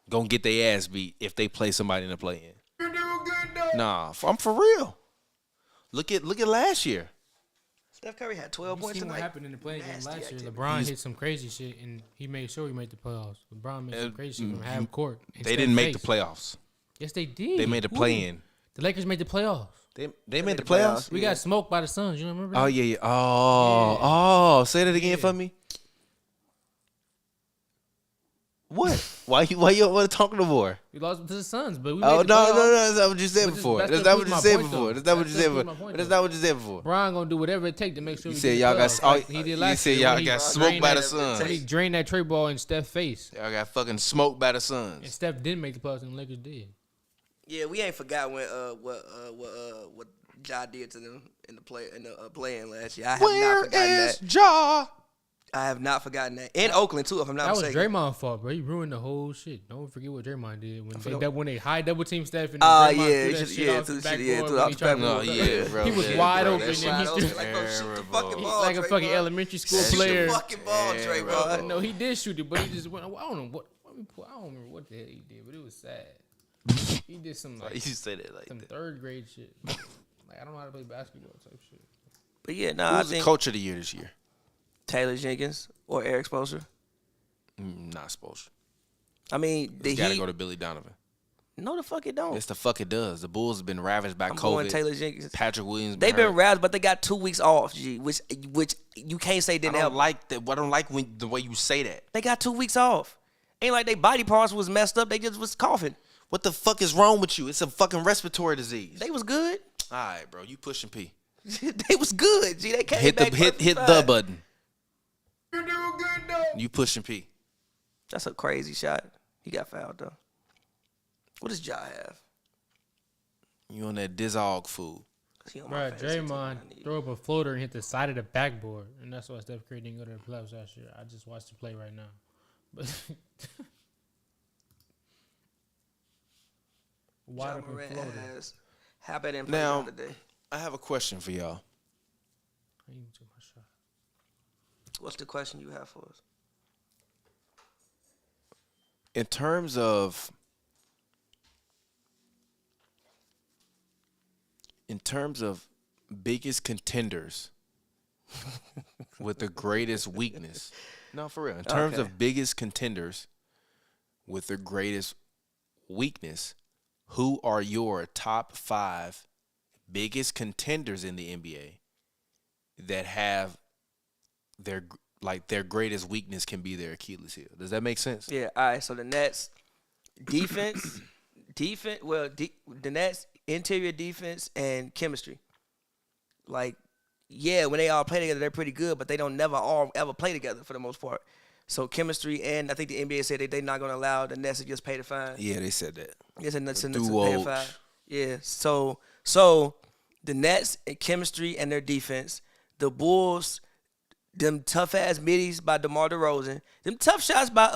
gonna get their ass beat if they play somebody in the play-in. You're doing good though. Nah, I'm for real. Look at last year. Steph Curry had 12 You points seen what tonight. happened in the playing game Nasty last year? activity. LeBron hit some crazy shit, and he made sure he made the playoffs. LeBron made some crazy shit from half court. and They Steph didn't make the faced. playoffs. Yes, they did. They made the Who? play-in. The Lakers made the playoffs. They made the playoffs. We got smoked by the Suns. You remember? Oh yeah. Oh, say that again for me. What? Why you don't want to talk no more? We lost to the Suns, but we Oh made the no, playoffs. that's not what you said before. That's not what you said before. That's not what you said before. That's not what you said before. Brian gonna do whatever it takes to make sure You we said get y'all the got. playoffs, Oh, like he did you last said year y'all when he got smoked drained by the that- Suns. When he drained that tray ball in Steph's face, Y'all got fucking smoked by the and Suns. Steph didn't make the playoffs, and the Lakers did. Yeah, we ain't forgot when what Ja did to them in the play-in last year. I have not forgotten that. Ja? I have not forgotten that. In Oakland too, if I'm not That was mistaken. Draymond's fault, bro. He ruined the whole shit. Don't forget what Draymond did when they high double team Steph and Draymond threw that shit off the backboard when he tried to- No, yeah, bro. He was yeah, wide bro, open that and he shit threw- like, bro, shoot the fucking terrible. ball, like a fucking Draymond. elementary school Shoot player. the fucking ball, Draymond. No, he did shoot it, but he just went. I don't know what. I don't remember what the hell he did, but it was sad. He did some Why like you say that like some that? third grade shit. Like I don't know how to play basketball type shit. But yeah, no, I Who's the think coach of the year this year? Taylor Jenkins or Eric Spoelstra. Not supposed. I mean, It's got to go to Billy Donovan. No, the fuck it don't. It's the fuck it does. The Bulls have been ravaged by I'm going COVID. Taylor Jenkins. Patrick Williams. They've been hurt. ravaged, but they got 2 weeks off, G, which you can't say I didn't don't help. like that. I don't like the way you say that. They got 2 weeks off. Ain't like their body parts was messed up. They just was coughing. What the fuck is wrong with you? It's a fucking respiratory disease. They was good. All right, bro. You pushing P. They was good. G, they came Hit back hit perfectly the fine. button. You pushing P. That's a crazy shot. He got fouled though. What does Ja have? You on that Dizog food. He on my Bro, fantasy team. Draymond I need- throw up a floater and hit the side of the backboard, and that's why Steph Curry didn't go to the playoffs last year. I just watched the play right now, but wide Ja open Morant floater. has happened in Now- play today. I have a question for y'all. I even took my shot. What's the question you have for us? In terms of biggest contenders with the greatest weakness. No, for real. In terms Okay. of biggest contenders with the greatest weakness, who are your top 5 biggest contenders in the NBA that have their greatest weakness can be their Achilles heel? Does that make sense? Yeah, all right. So the Nets defense. Well, the Nets interior defense and chemistry. Like, yeah, when they all play together, they're pretty good, but they don't never all ever play together for the most part. So chemistry, and I think the NBA said they're not going to allow the Nets to just pay the fine. Yeah, they said that. Yes, and that's in the Duos. fine. Yeah. So the Nets and chemistry and their defense, the Bulls, them tough ass middies by DeMar DeRozan, them tough shots by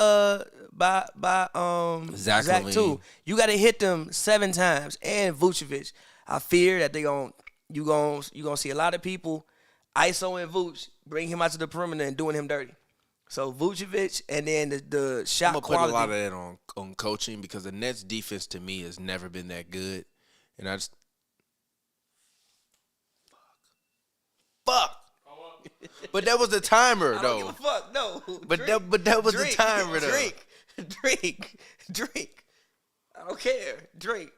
Zach Zach LaVine. too. You got to hit them 7 times, and Vucevic. I fear that you gonna see a lot of people ISO and Vooch, bring him out to the perimeter and doing him dirty. So Vucevic, and then the shot I'm gonna quality. put a lot of that on coaching, because the Nets defense to me has never been that good, and I just fuck. But that was the timer I don't though. give a fuck. No. But that was the drink, timer though. Drink. I don't care. Drink.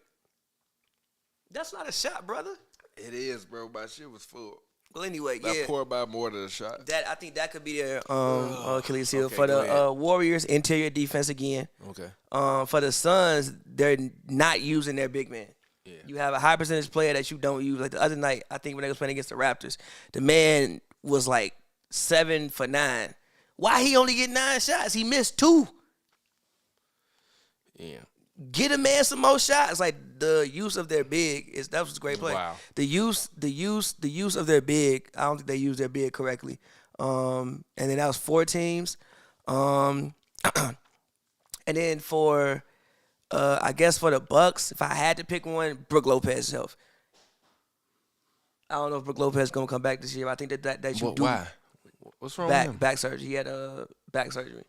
That's not a shot, brother. It is, bro. My shit was full. Well, anyway, I yeah. poured by more than a shot. I think that could be their Achilles heel Okay, for go the ahead. Warriors interior defense again. Okay. For the Suns, they're not using their big man. Yeah. You have a high percentage player that you don't use. Like the other night, I think when they was playing against the Raptors, the man was like 7 for 9. Why he only get 9 shots? He missed 2. Yeah. Get a man some more shots. Like the use of their big that was a great play. Wow. The use of their big. I don't think they used their big correctly. And then that was 4 teams. And then for I guess for the Bucks, if I had to pick one, Brook Lopez health. I don't know if Brook Lopez is gonna come back this year. I think that you do Why? What's wrong with him? back surgery. He had back surgery.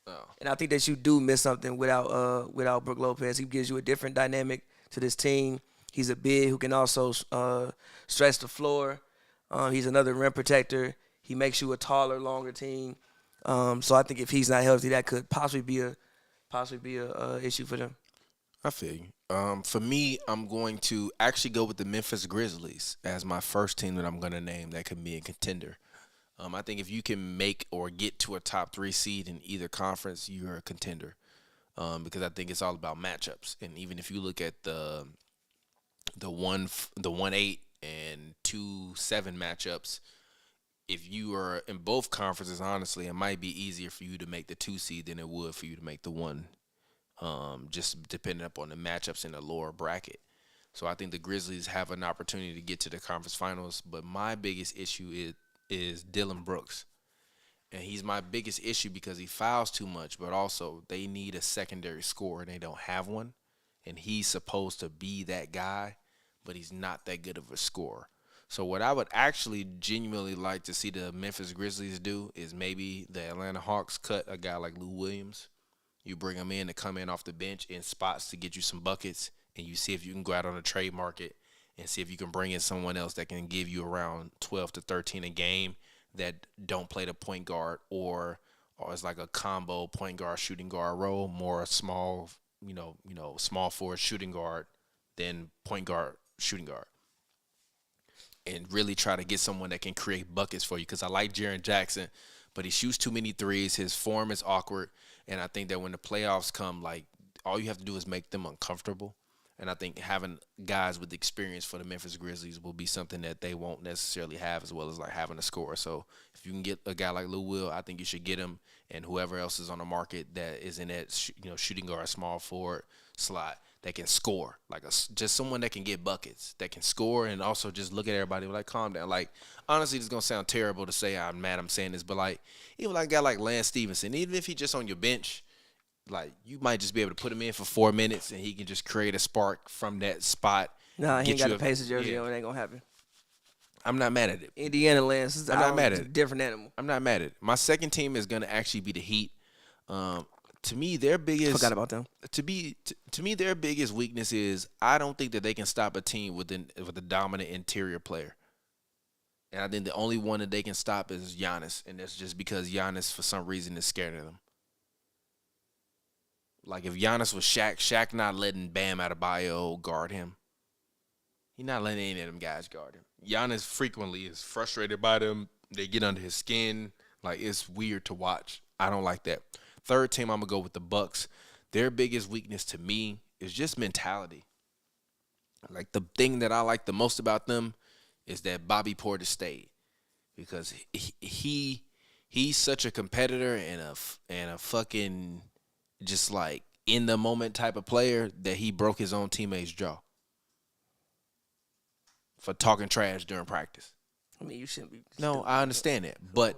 Oh. And I think that you do miss something without Brook Lopez. He gives you a different dynamic to this team. He's a big who can also stretch the floor. He's another rim protector. He makes you a taller, longer team. So I think if he's not healthy, that could possibly be a issue for them. I feel you. For me, I'm going to actually go with the Memphis Grizzlies as my first team that I'm going to name that can be a contender. I think if you can make or get to a top 3 seed in either conference, you're a contender. Because I think it's all about matchups. And even if you look at the 1-8 and 2-7 matchups, if you are in both conferences, honestly, it might be easier for you to make the 2 seed than it would for you to make the 1. Just depending upon the matchups in the lower bracket. So I think the Grizzlies have an opportunity to get to the conference finals. But my biggest issue is Dillon Brooks. And he's my biggest issue because he fouls too much, but also they need a secondary scorer, and they don't have one. And he's supposed to be that guy, but he's not that good of a scorer. So what I would actually genuinely like to see the Memphis Grizzlies do is maybe the Atlanta Hawks cut a guy like Lou Williams. You bring him in to come in off the bench in spots to get you some buckets, and you see if you can go out on the trade market and see if you can bring in someone else that can give you around 12 to 13 a game that don't play the point guard or it's like a combo point guard, shooting guard role, more small, small forward shooting guard than point guard, shooting guard. And really try to get someone that can create buckets for you, because I like Jaren Jackson, but he shoots too many threes. His form is awkward, and I think that when the playoffs come, like, all you have to do is make them uncomfortable. And I think having guys with experience for the Memphis Grizzlies will be something that they won't necessarily have, as well as like having a scorer. So if you can get a guy like Lou Will, I think you should get him, and whoever else is on the market that is in that shooting guard, small forward slot that can score, like just someone that can get buckets, that can score, and also just look at everybody like, calm down. Like, honestly, this is gonna sound terrible to say. I'm mad I'm saying this, but like, even like a guy like Lance Stevenson, even if he's just on your bench, like, you might just be able to put him in for 4 minutes and he can just create a spark from that spot. Nah, he ain't got the Pacers jersey on. It ain't gonna happen. I'm not mad at it. Indiana Lance is not mad at it. A different animal. I'm not mad at it. My second team is gonna actually be the Heat. To me, their biggest forgot about them. To me, their biggest weakness is I don't think that they can stop a team with a dominant interior player. And I think the only one that they can stop is Giannis, and that's just because Giannis, for some reason, is scared of them. Like, if Giannis was Shaq not letting Bam Adebayo guard him. He's not letting any of them guys guard him. Giannis frequently is frustrated by them. They get under his skin. Like, it's weird to watch. I don't like that. Third team, I'm going to go with the Bucks. Their biggest weakness to me is just mentality. Like, the thing that I like the most about them is that Bobby Portis stayed. Because he's such a competitor and a fucking just like in the moment type of player that he broke his own teammate's jaw for talking trash during practice. I mean, you shouldn't be. No, I understand that, but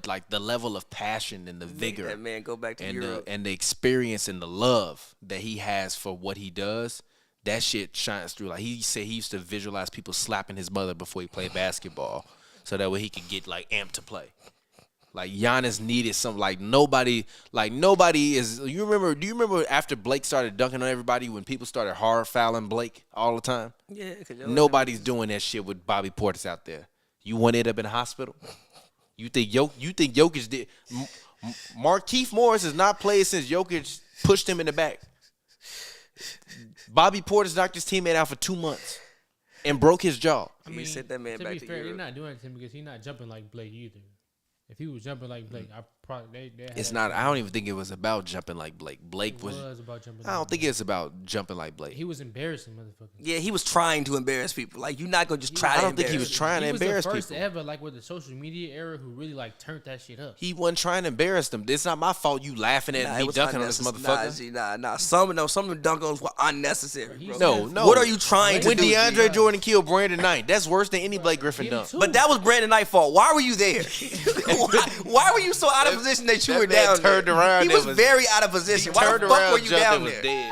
like the level of passion and the vigor, that man go back to Europe, and the experience and the love that he has for what he does, that shit shines through. Like, he said, he used to visualize people slapping his mother before he played basketball, so that way he could get like amped to play. Like, Giannis needed something. Like, nobody is. Do you remember after Blake started dunking on everybody, when people started hard fouling Blake all the time? Yeah. Nobody's doing that shit with Bobby Portis out there. You want to end up in the hospital? You think Jokic did? Markieff Morris has not played since Jokic pushed him in the back. Bobby Portis knocked his teammate out for 2 months and broke his jaw. I mean, sent that man to back be to fair, Europe. they're not doing it to him because he's not jumping like Blake either. If he was jumping like Blake, I probably they It's not. I don't even think it was about jumping like Blake. Blake was about jumping. I don't think it's about jumping like Blake. He was embarrassing motherfuckers. Yeah, he was trying to embarrass people. Like, you're not gonna just try. I don't think he was trying to embarrass people. He was the people. first ever, like, with the social media era, who really like turned that shit up. He wasn't trying to embarrass them. It's not my fault you laughing at me dunking on this motherfucker. Nah. Some of them dunk-ons were unnecessary, bro. No. What are you trying to when do? DeAndre Jordan killed Brandon Knight, that's worse than any Blake Griffin dunk. But that was Brandon Knight's fault. Why were you there? why were you so out of position that you were down there? Turned around. He was very out of position. Why the fuck were you down there?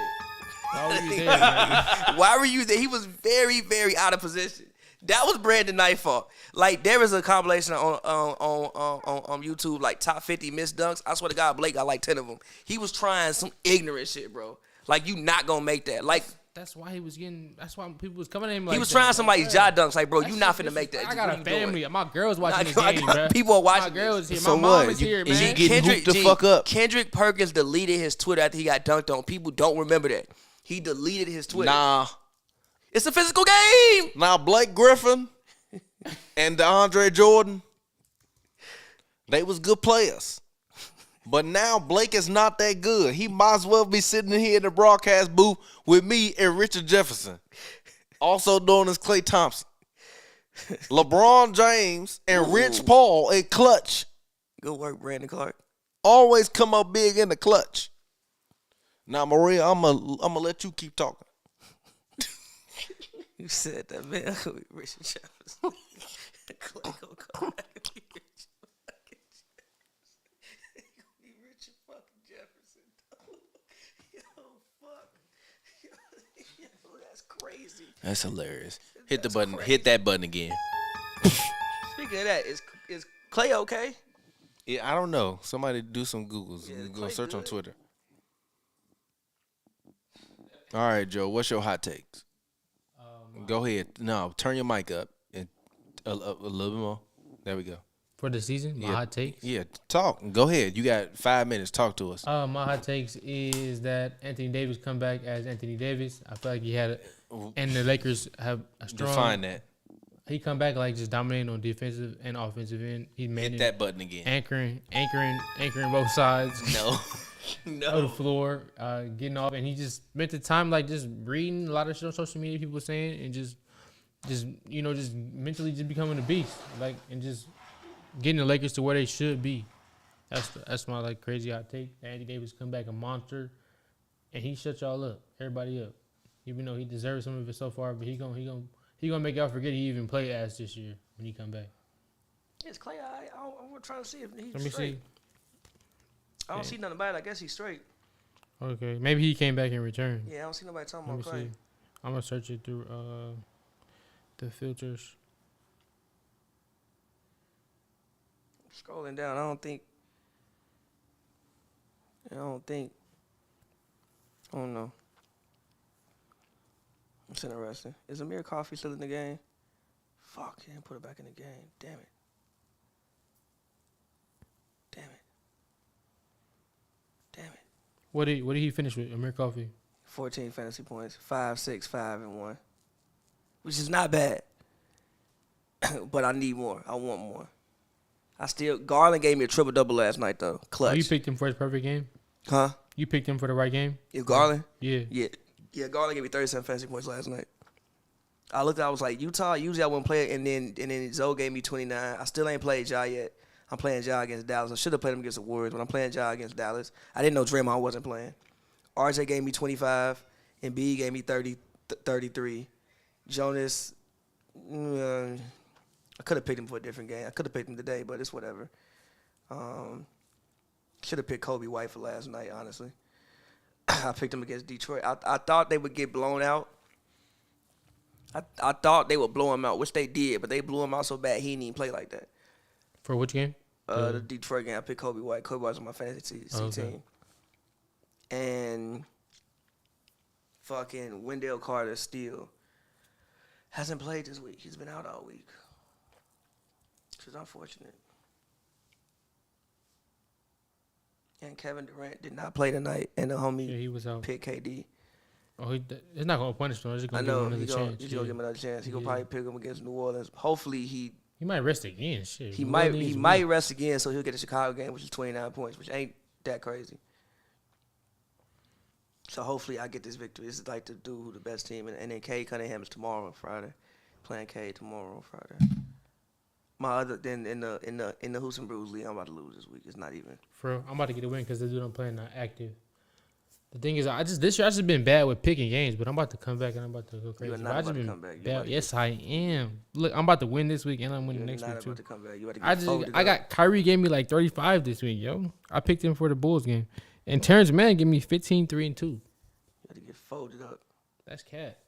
Why were you there, man? Why were you there? He was very, very out of position. That was Brandon Knight's fault. Like, there is a compilation on YouTube, like, top 50 missed dunks. I swear to God, Blake got like 10 of them. He was trying some ignorant shit, bro. Like, you not gonna make that. Like, that's why he was getting. That's why people was coming at him. Like, he was trying some like Ja dunks. Like, bro, you not finna make that. I got a family. My girl's watching I the game, got bro. people are watching. My girl's here. So My mom what? is here, man. Getting hooped the fuck up. Kendrick Perkins deleted his Twitter after he got dunked on. People don't remember that. He deleted his Twitter. Nah. It's a physical game. Now Blake Griffin and DeAndre Jordan, they was good players. But now Blake is not that good. He might as well be sitting here in the broadcast booth with me and Richard Jefferson, also known as Klay Thompson. LeBron James and Rich Paul in clutch. Good work, Brandon Clark. Always come up big in the clutch. Now, Maria, I'm gonna let you keep talking. You said that, man. I'm gonna be Richard Jefferson. Klay gonna come back and be Richard fucking Jefferson. He gonna be Richard fucking Jefferson. Yo, fuck. Yo, that's crazy. That's hilarious. Hit the button. Crazy. Hit that button again. Speaking of that, is Klay okay? Yeah, I don't know. Somebody do some Googles. Yeah, Go search good. on Twitter. All right, Joe. What's your hot takes? Go ahead. No, turn your mic up and a little bit more. There we go. For the season, my hot takes. Yeah, talk. Go ahead. You got 5 minutes. Talk to us. My hot takes is that Anthony Davis come back as Anthony Davis. I feel like he had and the Lakers have a strong. Define that. He come back like just dominating on defensive and offensive end. He Hit that button again. Anchoring both sides. No. Of the floor, getting off, and he just spent the time like just reading a lot of shit on social media, people saying, and just mentally just becoming a beast, like, and just getting the Lakers to where they should be. That's my like crazy hot take. Anthony Davis come back a monster, and he shut y'all up, everybody up, even though he deserves some of it so far, but he gonna make y'all forget he even played ass this year when he come back. Yes, Klay. I'm trying to see if he's Let me straight. see. I don't see nothing about it. I guess he's straight. Okay, maybe he came back in return. Yeah, I don't see nobody talking Let me about Klay. see. I'm gonna search it through the filters. Scrolling down, I don't know. It's interesting. Is Amir Coffey still in the game? Fuck, he didn't put it back in the game. Damn it. What did he finish with? Amir Coffey. 14 fantasy points. 5, 6, 5, and 1. Which is not bad. But I need more. I want more. Garland gave me a triple-double last night, though. Clutch. Oh, you picked him for his perfect game? Huh? You picked him for the right game? Yeah, Garland? Yeah. Yeah, Garland gave me 37 fantasy points last night. I looked at I was like, Utah, usually I wouldn't play it, and then Zoe gave me 29. I still ain't played Ja yet. I'm playing Ja against Dallas. I should have played him against the Warriors, but I'm playing Ja against Dallas. I didn't know Draymond wasn't playing. RJ gave me 25, and B gave me 33. Jonas, I could have picked him for a different game. I could have picked him today, but it's whatever. Should have picked Kobe White for last night, honestly. I picked him against Detroit. I thought they would get blown out. I thought they would blow him out, which they did, but they blew him out so bad he didn't even play like that. For which game? The Detroit game. I picked Kobe White. Kobe White's on my fantasy team. And fucking Wendell Carter still hasn't played this week. He's been out all week. Which is unfortunate. And Kevin Durant did not play tonight, and the homie he was out. picked KD. Oh, it's not gonna punish him. It's just I gonna give know him another chance. he's gonna give him another chance. He gonna probably pick him against New Orleans. Hopefully he might rest again. Shit, he might rest again, so he'll get the Chicago game, which is 29 points, which ain't that crazy. So hopefully I get this victory. This is like to do the best team, and then Cade Cunningham is tomorrow on Friday, playing Cade tomorrow on Friday. My other then in the HoopsNBrews league, I'm about to lose this week. It's not even. For real, I'm about to get a win because the dude I'm playing not active. The thing is, this year I just been bad with picking games, but I'm about to come back and I'm about to go crazy. You're not about to come back. Yes, I am. Look, I'm about to win this week and I'm winning next week too. You're not about to come back. You about to get I got Kyrie gave me like 35 this week, yo. I picked him for the Bulls game, and Terrence Mann gave me 15, 3, and 2. You got to get folded up. That's cat.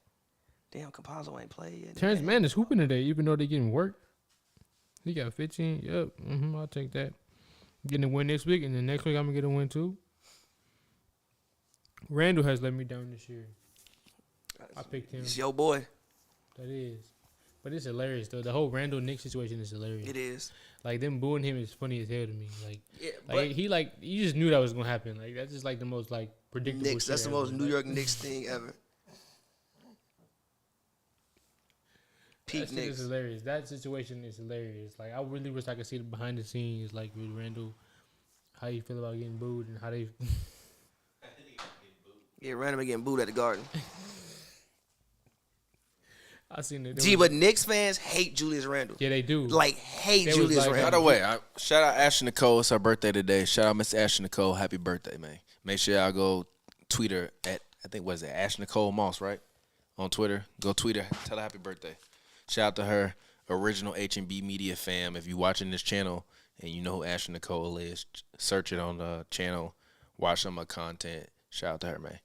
Damn, Campazzo ain't played yet. Terrence Mann is hooping today, even though they getting work. He got 15. Yep. I'll take that. I'm getting a win this week, and then next week I'm gonna get a win too. Randall has let me down this year. I picked him. It's your boy. That is. But it's hilarious though. The whole Randall Nick situation is hilarious. It is. Like them booing him is funny as hell to me. Like, Yeah, you just knew that was gonna happen. Like that's just like the most like predictable. Knicks. shit That's the ever. most New York Knicks thing ever. Peak That shit is Knicks. hilarious. That situation is hilarious. Like, I really wish I could see the behind the scenes, like with Randall, how you feel about getting booed and how they. Yeah, randomly getting booed at the Garden. I seen it. Gee, but Knicks fans hate Julius Randle. Yeah, they do. Like, hate They was Julius like, By Randle. the way, shout out Ashley Nicole. It's her birthday today. Shout out Miss Ashley Nicole. Happy birthday, man. Make sure y'all go tweet her at, I think, what is it, Ashley Nicole Moss, right? On Twitter. Go tweet her. Tell her happy birthday. Shout out to her, original HNB Media fam. If you're watching this channel and you know who Ashley Nicole is, search it on the channel. Watch some of her content. Shout out to her, man.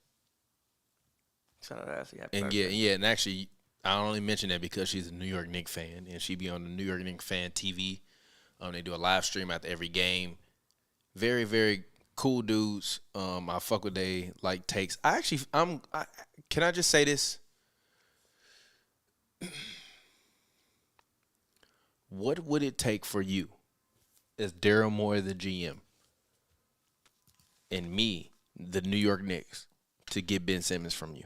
Shout out to Ashley. Happy And birthday. yeah, and actually, I only mention that because she's a New York Knicks fan, and she be on the New York Knicks fan TV. They do a live stream after every game. Very, very cool dudes. I fuck with they like takes. Can I just say this? What would it take for you, as Daryl Moore, the GM, and me, the New York Knicks, to get Ben Simmons from you?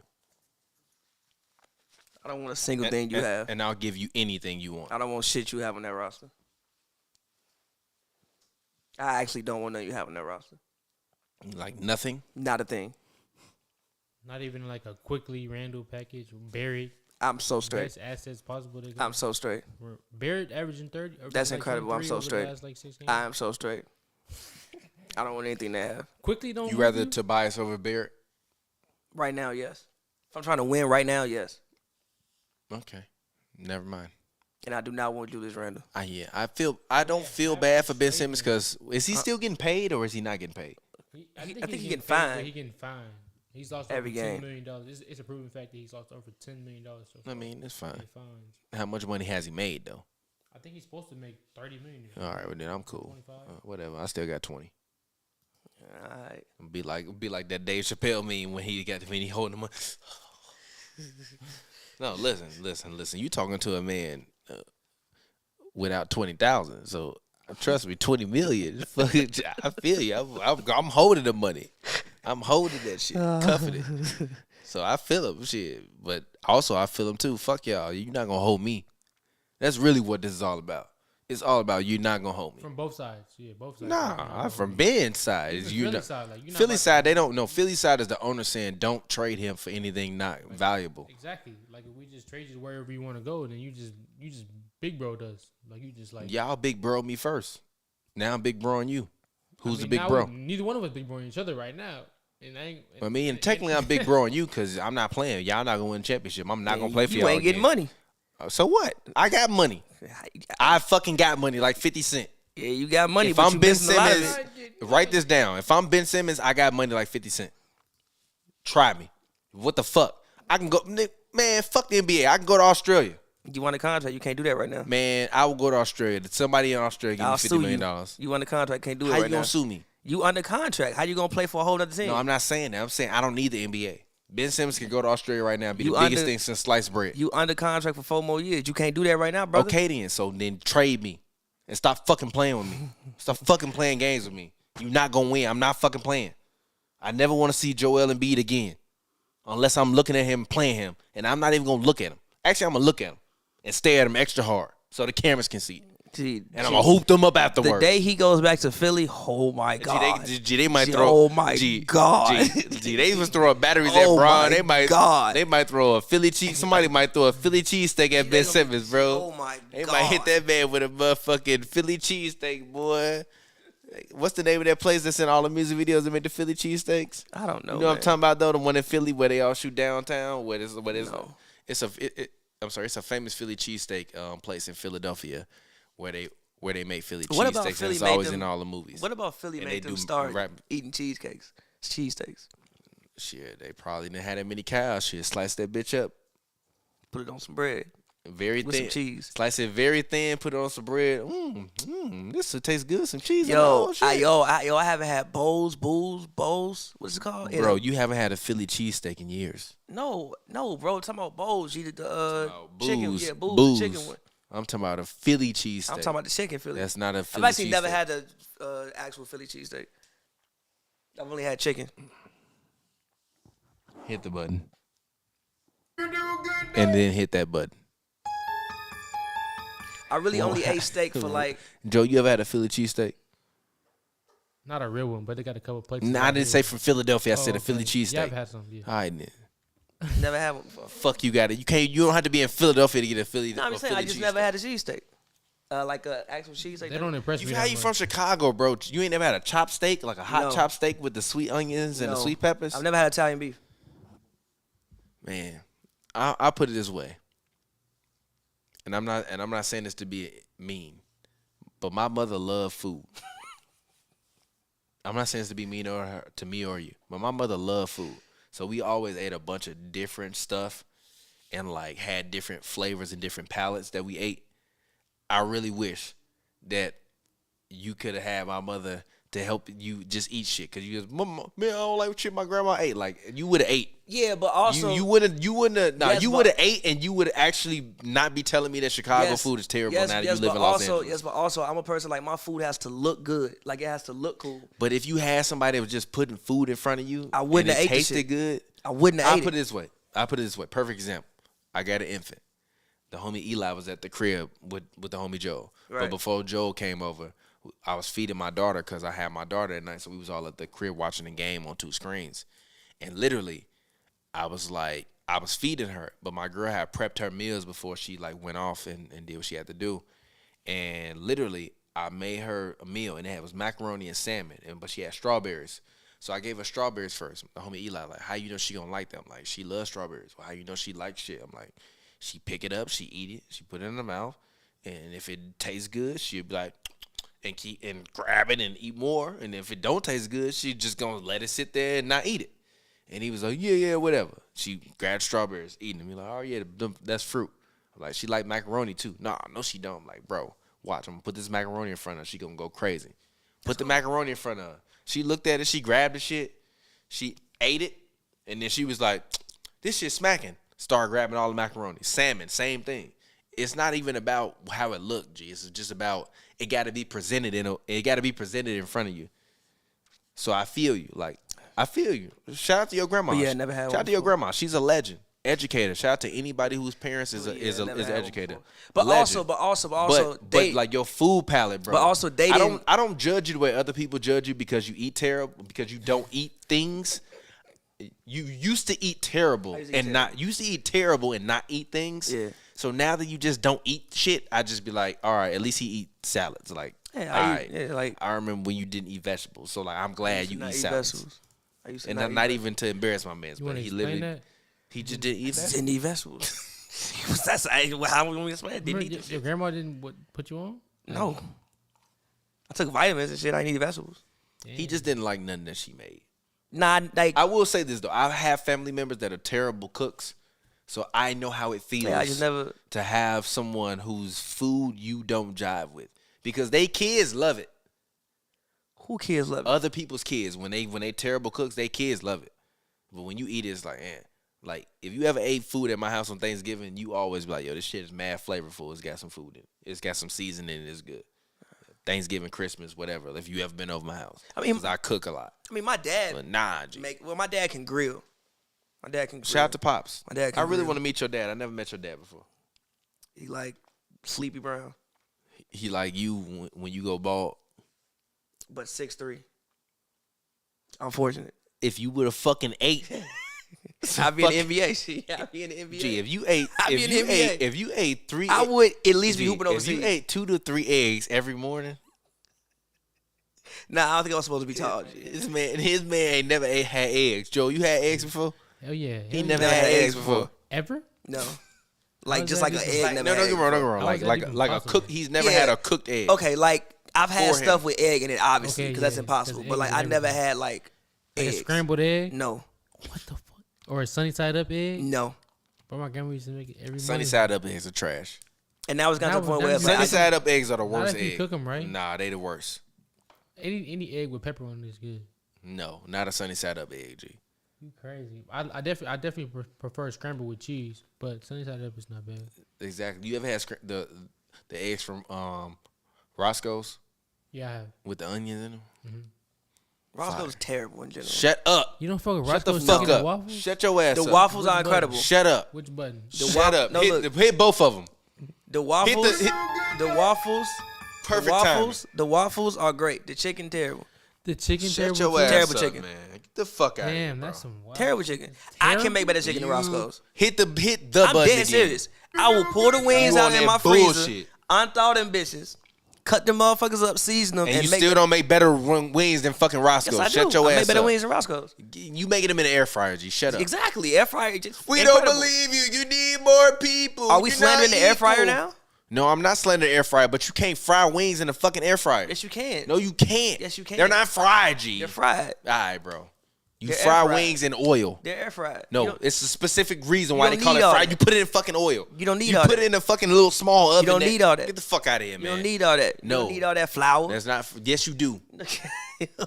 I don't want a single thing you have. And I'll give you anything you want. I don't want shit you have on that roster. I actually don't want nothing you have on that roster. Like nothing? Not a thing. Not even like a quickly Randall package. Barrett. I'm so straight. Best assets possible. To I'm so straight. Barrett averaging 30. That's incredible. I'm 23 so over the straight. last, like, 6 games. I am so straight. I don't want anything to have. Quickly don't. You move rather Tobias over Barrett? Right now, yes. If I'm trying to win right now, yes. Okay. Never mind. And I do not want Julius Randle. I don't feel bad for Ben Simmons because is he still getting paid or is he not getting paid? I think he he's getting paid, fined. but he getting fined. He's lost Every over game. $10 million. It's a proven fact that he's lost over $10 million so far. I mean, it's fine. in fines. How much money has he made though? I think he's supposed to make $30 million. All right, well then I'm cool. 25. Whatever. I still got 20. All right. Be like that Dave Chappelle meme when he holding the money. No, listen. You talking to a man without 20,000. So trust me, 20 million. I feel you. I'm holding the money. I'm holding that shit, cuffing it. So I feel him, shit. But also I feel him too. Fuck y'all. You're not gonna hold me. That's really what this is all about. It's all about you not gonna hold me. From both sides. Yeah, both sides. Nah, from Ben's side. Even You Philly know, side, like, you're not Philly about side, they don't know. Philly side is the owner saying don't trade him for anything not valuable. Exactly. Like, if we just trade you wherever you want to go, then you just big bro does. Like, you just like. Y'all big bro me first. Now I'm big broing you. Who's the big now bro? Neither one of us big broing each other right now. And And technically I'm big broing you because I'm not playing. Y'all not gonna win the championship. I'm not gonna play for y'all. You ain't getting money. So what? I got money. I fucking got money like 50 Cent. Yeah, you got money. If but I'm you Ben missing a lot of Simmons, it. write this down. If I'm Ben Simmons, I got money like 50 Cent. Try me. What the fuck? I can go, man, fuck the NBA. I can go to Australia. You want a contract? You can't do that right now. Man, I will go to Australia. Somebody in Australia give me I'll $50 sue million. you. You want a contract? Can't do it How right you gonna now. sue me? You under contract. How you gonna play for a whole other team? No, I'm not saying that. I'm saying I don't need the NBA. Ben Simmons can go to Australia right now and be You the biggest under- thing since sliced bread. You under contract for 4 more years. You can't do that right now, brother. Okay then, so then trade me and stop fucking playing with me. Stop fucking playing games with me. You not gonna win. I'm not fucking playing. I never want to see Joel Embiid again unless I'm looking at him playing him, and I'm not even gonna look at him. Actually, I'm gonna look at him and stare at him extra hard so the cameras can see it. And I'm gonna hoop them up afterwards. The day he goes back to Philly, oh my god. They might throw. Oh my god. They was throwing batteries Oh at Bron. my God. They might throw a Philly cheese. Somebody might throw a Philly cheesesteak at Ben Simmons, bro. Oh my They god. might hit that man with a motherfucking Philly cheesesteak, boy. What's the name of that place that's in all the music videos that make the Philly cheesesteaks? I don't know. You know what I'm man. talking about though? The one in Philly where they all shoot downtown. No. It's a famous Philly cheesesteak place in Philadelphia where they make Philly What about cheesesteaks. And Philly it's made always them- in all the movies. What about Philly And made they them do start rap- eating cheesesteaks? Shit, they probably didn't have that many cows. Shit, slice that bitch up. Put it on some bread Very with thin. some cheese. Slice it very thin, put it on some bread. This will taste good. Some cheese. Yo, and shit. I haven't had bowls. What's it called? Bro, you haven't had a Philly cheesesteak in years. No, bro. Talking about bowls. You did the chicken. Booze. Yeah, booze. Booze. The chicken one. I'm talking about a Philly cheesesteak. I'm talking about the chicken Philly. That's not a I've Philly actually never cheesesteak. had the actual Philly cheesesteak. I've only had chicken. Hit the button. And then hit that button. I really only ate steak for like. Joe, you ever had a Philly cheesesteak? Not a real one, but they got a couple places. Nah, I didn't say from Philadelphia. I said a Philly Yeah, cheesesteak. I've had some. Yeah. All right, then. Never had one before. Fuck you, got it. You can't. You don't have to be in Philadelphia to get a Philly. No, I'm just saying I just never had a cheesesteak. Like a actual cheesesteak. They don't impress me. How you from Chicago, bro? You ain't never had a chop steak, like a hot No. chop steak with the sweet onions and the sweet peppers? I've never had Italian beef. Man, I put it this way, and I'm not saying this to be mean, but my mother loved food. I'm not saying this to be mean to me or you, but my mother loved food. So we always ate a bunch of different stuff and like had different flavors and different palettes that we ate. I really wish that you could have had my mother to help you just eat shit, because you just, Mama, man, I don't like what shit my grandma ate. Like, you would have ate. Yeah, but also you wouldn't have. Nah, Yes, you but- would have ate, and you would actually not be telling me that Chicago food is terrible now that you live but in Los also, Angeles. Yes, but also I'm a person like my food has to look good. Like it has to look cool. But if you had somebody that was just putting food in front of you, I wouldn't and have it ate the tasted shit. good. I wouldn't have I'll ate put it. it this way. Perfect example. I got an infant. The homie Eli was at the crib with the homie Joe. But Right. before Joe came over, I was feeding my daughter because I had my daughter at night. So we was all at the crib watching the game on 2 screens. And literally, I was feeding her, but my girl had prepped her meals before she like went off and did what she had to do. And literally, I made her a meal, and it was macaroni and salmon, but she had strawberries. So I gave her strawberries first. The homie Eli, like, how you know she gonna like them? Like, she loves strawberries. Well, how you know she likes shit? I'm like, she pick it up, she eat it, she put it in her mouth, and if it tastes good, she'll be like, and grab it and eat more. And if it don't taste good, she just gonna let it sit there and not eat it. And he was like, yeah, whatever. She grabbed strawberries, eating them. He like, oh yeah, that's fruit. I'm like, she like macaroni too. Nah, no she don't. I'm like, bro, watch, I'm gonna put this macaroni in front of her. She gonna go crazy. Put the macaroni in front of her. She looked at it, she grabbed the shit, she ate it, and then she was like, this shit smacking. Started grabbing all the macaroni. Salmon, same thing. It's not even about how it looked, G. It's just about it got to be presented in front of you. So I feel you. Like, I feel you. Shout out to your grandma. But yeah, never had Shout one out to your before. grandma. She's a legend. Educator. Shout out to anybody whose parents is an never had one educator. before. But Legend. also, but like your food palette, bro. But also dating- I don't judge you the way other people judge you because you eat terrible, because you don't eat things. You used to eat terrible used to eat terrible and not eat things. Yeah. So now that you just don't eat shit, I just be like, all right, at least he eat salads. Like, Yeah, all I right. eat- yeah, like- I remember when you didn't eat vegetables. So like, I'm glad you not eat eat salads. vegetables. I used to And not not eat even to embarrass my man, You but want to he explain literally that? he just didn't eat vegetables. didn't eat vegetables. That's how we explain. Didn't Remember, eat your grandma didn't put you on? No. I took vitamins and shit. I didn't eat vegetables. He just didn't like nothing that she made. Nah, like I will say this though, I have family members that are terrible cooks, so I know how it feels I just never. to have someone whose food you don't jive with, because they kids love it. Who kids love it? Other people's kids, when they terrible cooks, they kids love it. But when you eat it, it's like, like if you ever ate food at my house on Thanksgiving, you always be like, yo, this shit is mad flavorful. It's got some food in it. It's got some seasoning in it. It's good. Thanksgiving, Christmas, whatever. If you ever been over my house, I mean- 'cause I cook a lot. I mean, my dad But nah, G. my dad can grill. My dad can grill. Shout out to Pops. My dad can I really grill. want to meet your dad. I never met your dad before. He like Sleepy Brown, He like you when you go bald. but 6'3". Unfortunate. If you would have fucking ate, I be in the NBA. Shit, I be in the NBA. Gee, if you ate, I be in the NBA. if you ate 3, I would at least be G, hooping if overseas. you ate 2 to 3 eggs every morning, Nah, I don't think I was supposed to be tall. G. his man ain't never had eggs. Joe, you had eggs before? Hell yeah. He Hell never yeah. had eggs before. Ever? No, like was just that like an even- egg. Like, never no, don't had get me wrong, eggs. don't get me wrong. How Like is that like even like a possible? cook. He's never Yeah. had a cooked egg. Okay, like I've had For him. stuff with egg in it, obviously, Okay, because that's yeah, impossible. 'cause But egg like is I never everything. had like Like eggs. a scrambled egg? No, What the fuck? Or a sunny side up egg? no. Bro, my grandma used to make it every Sunny morning. side up eggs are trash. And now it's got to Now the point it's where done. it's like, Sunny I side up eggs are the Not worst if you egg. cook 'em right. Nah, they the worst. Any egg with pepper on it is good. No, not a sunny side up egg, G. You crazy. I definitely prefer scrambled with cheese, but sunny side up is not bad. Exactly. You ever had the eggs from Roscoe's Yeah, I have. with the onions in them? Roscoe's terrible in general. Shut up. You don't fuck with Shut the Roscoe's fuck chicken and up. waffles? Shut your ass The up. waffles Which are button? incredible. Shut up. Which button? Shut up. No, look. Hit both of them. The waffles, the waffles, Perfect the waffles, the waffles are great. The chicken terrible. The chicken Shut terrible your chicken? ass Terrible up, chicken. man. Get the fuck out of here, Damn, bro. that's some wild. Terrible chicken. I can make better chicken than Roscoe's. Hit the I'm button dead again. serious. I will pull the wings You out on in that my freezer, bullshit. unthaw them bitches, cut them motherfuckers up, season them, And you make still don't make better wings than fucking Roscoe. Yes, I Shut do. your I ass make better up. wings than Roscoe's. You making them in the air fryer, G. Shut up. Exactly. Air fryer. Just We incredible. don't believe you. You need more people. Are we You're slandering not the air fryer equal. now? No, I'm not slandering the air fryer, but you can't fry wings in the fucking air fryer. Yes, you can. No, you can't. Yes, you can. They're not fried, G. They're fried. All right, bro. You They're fry air fried. wings in oil. They're air fried. No, You don't- it's a specific reason you why don't they call it need all fried. that. You put it in fucking oil. You don't need you all put that. it in a fucking little small oven. don't need all that. Get the fuck out of here, man. You don't need all that. No. You don't need all that flour. That's not. Yes, you do.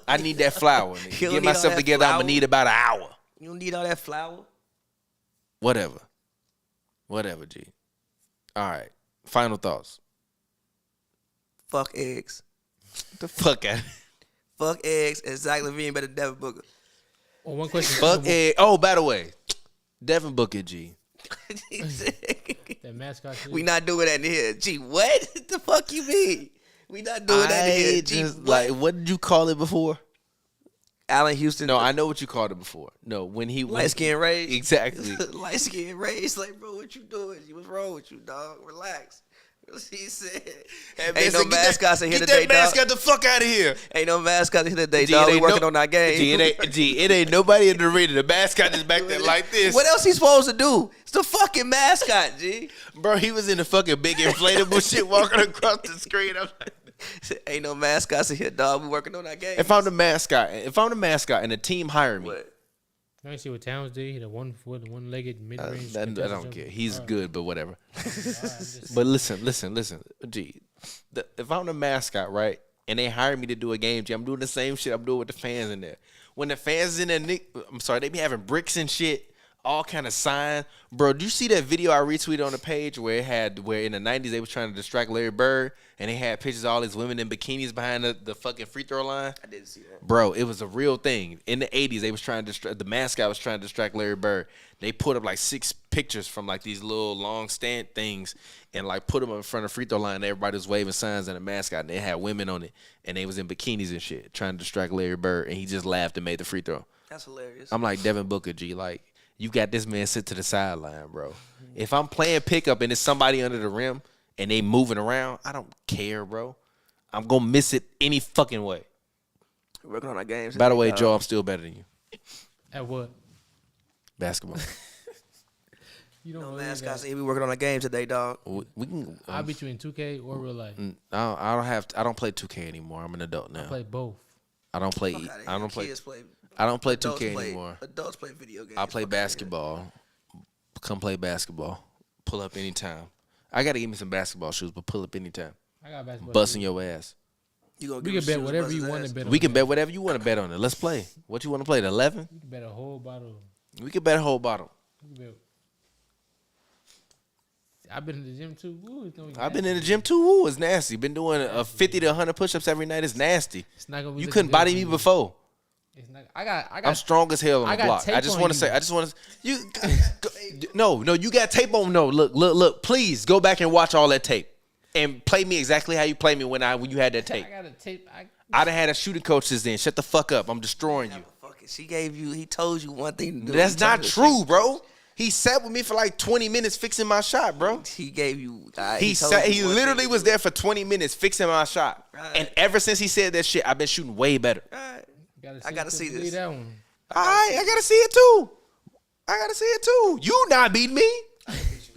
I need that flour. Nigga. You don't Get need all myself that together. I'm flour. gonna need about an hour. You don't need all that flour. Whatever. G. All right. Final thoughts. Fuck eggs. Get the fuck out. Fuck eggs. And Zach Levine better than Devin Booker. Oh, one question. Fuck it. Oh, by the way, Devin Booker, G. That mascot shit. We not doing that in here. Gee, what? The fuck you mean? We not doing that in here. I Gee, just what? like, what did you call it before? Allen Houston. No, I know what you called it before. No, when he light skin raised. Exactly. Light skin raised. Like, bro, what you doing? What's wrong with you, dog? Relax. He said, ain't no mascots in here today, Get that dog. mascot the fuck out of here. Ain't no mascots in here today, G, dog. it We ain't working no- on our game. G, it ain't nobody in the arena. The mascot is back there like this. What else he supposed to do? It's the fucking mascot, G. Bro, he was in the fucking big inflatable shit walking across the screen. I'm like, Ain't no mascots in here, dog. We working on our game. if I'm the mascot and the team hire me, What? Let me see what Towns did. He hit a 1 foot, 1-legged mid range. I don't care. He's good, but whatever. But listen. G, if I'm the mascot, right, and they hire me to do a game, G, I'm doing the same shit I'm doing with the fans in there. When the fans in there, I'm sorry, they be having bricks and shit, all kind of signs. Bro, do you see that video I retweeted on the page where in the 90s they was trying to distract Larry Bird and they had pictures of all these women in bikinis behind the fucking free throw line? I didn't see that. Bro, it was a real thing. In the 80s, they was trying to distract, the mascot was trying to distract Larry Bird. They put up like 6 pictures from like these little long stand things and like put them in front of the free throw line and everybody was waving signs and the mascot and they had women on it and they was in bikinis and shit trying to distract Larry Bird and he just laughed and made the free throw. That's hilarious. I'm like, Devin Booker, G, like, you got this man sit to the sideline, bro. If I'm playing pickup and it's somebody under the rim and they moving around, I don't care, bro. I'm going to miss it any fucking way. We're working on our games. By the today, way, dog. Joe, I'm still better than you. At what? Basketball. You don't No believe mascots. that. We working on our game today, dog. We can. I'll beat you in 2K or real life. I don't play 2K anymore. I'm an adult now. I play both. I don't play. Fuck outta I here. don't play. Kids play. I don't play Adults 2K play, anymore. Adults play video games. I play Fuck outta here. basketball. Come play basketball. Pull up anytime. I gotta give me some basketball shoes, but pull up anytime. I got basketball. Busting too. your ass. You gonna We give can him bet shoes, whatever bust you his want ass. to bet on. We can that. bet whatever you want to bet on it. Let's play. What you want to play? The 11? You can bet a whole bottle. We can bet a whole bottle. You can bet. I've been in the gym too. Ooh, it's gonna be I've been in the nasty. gym too. Ooh, it's nasty. Been doing a 50 to 100 push-ups every night. It's nasty. It's not gonna be You looking couldn't good body for me you. before. It's not. I got. I'm strong as hell on I the got block. tape I just on want to you. say. I just want to. You. No. You got tape on. No. Look. Please go back and watch all that tape and play me exactly how you play me when you had that tape. I got a tape. I done had a shooting coach since then. Shut the fuck up. I'm destroying you. Fuck it. He told you one thing to do. That's He told not you- true, bro. He sat with me for like 20 minutes fixing my shot, bro. He gave you. He told sat. you He one literally thing was to do. there for 20 minutes fixing my shot. Right. And ever since he said that shit, I've been shooting way better. Alright. Gotta I gotta see believe this. That one. All right, I gotta see it too. You not beat me.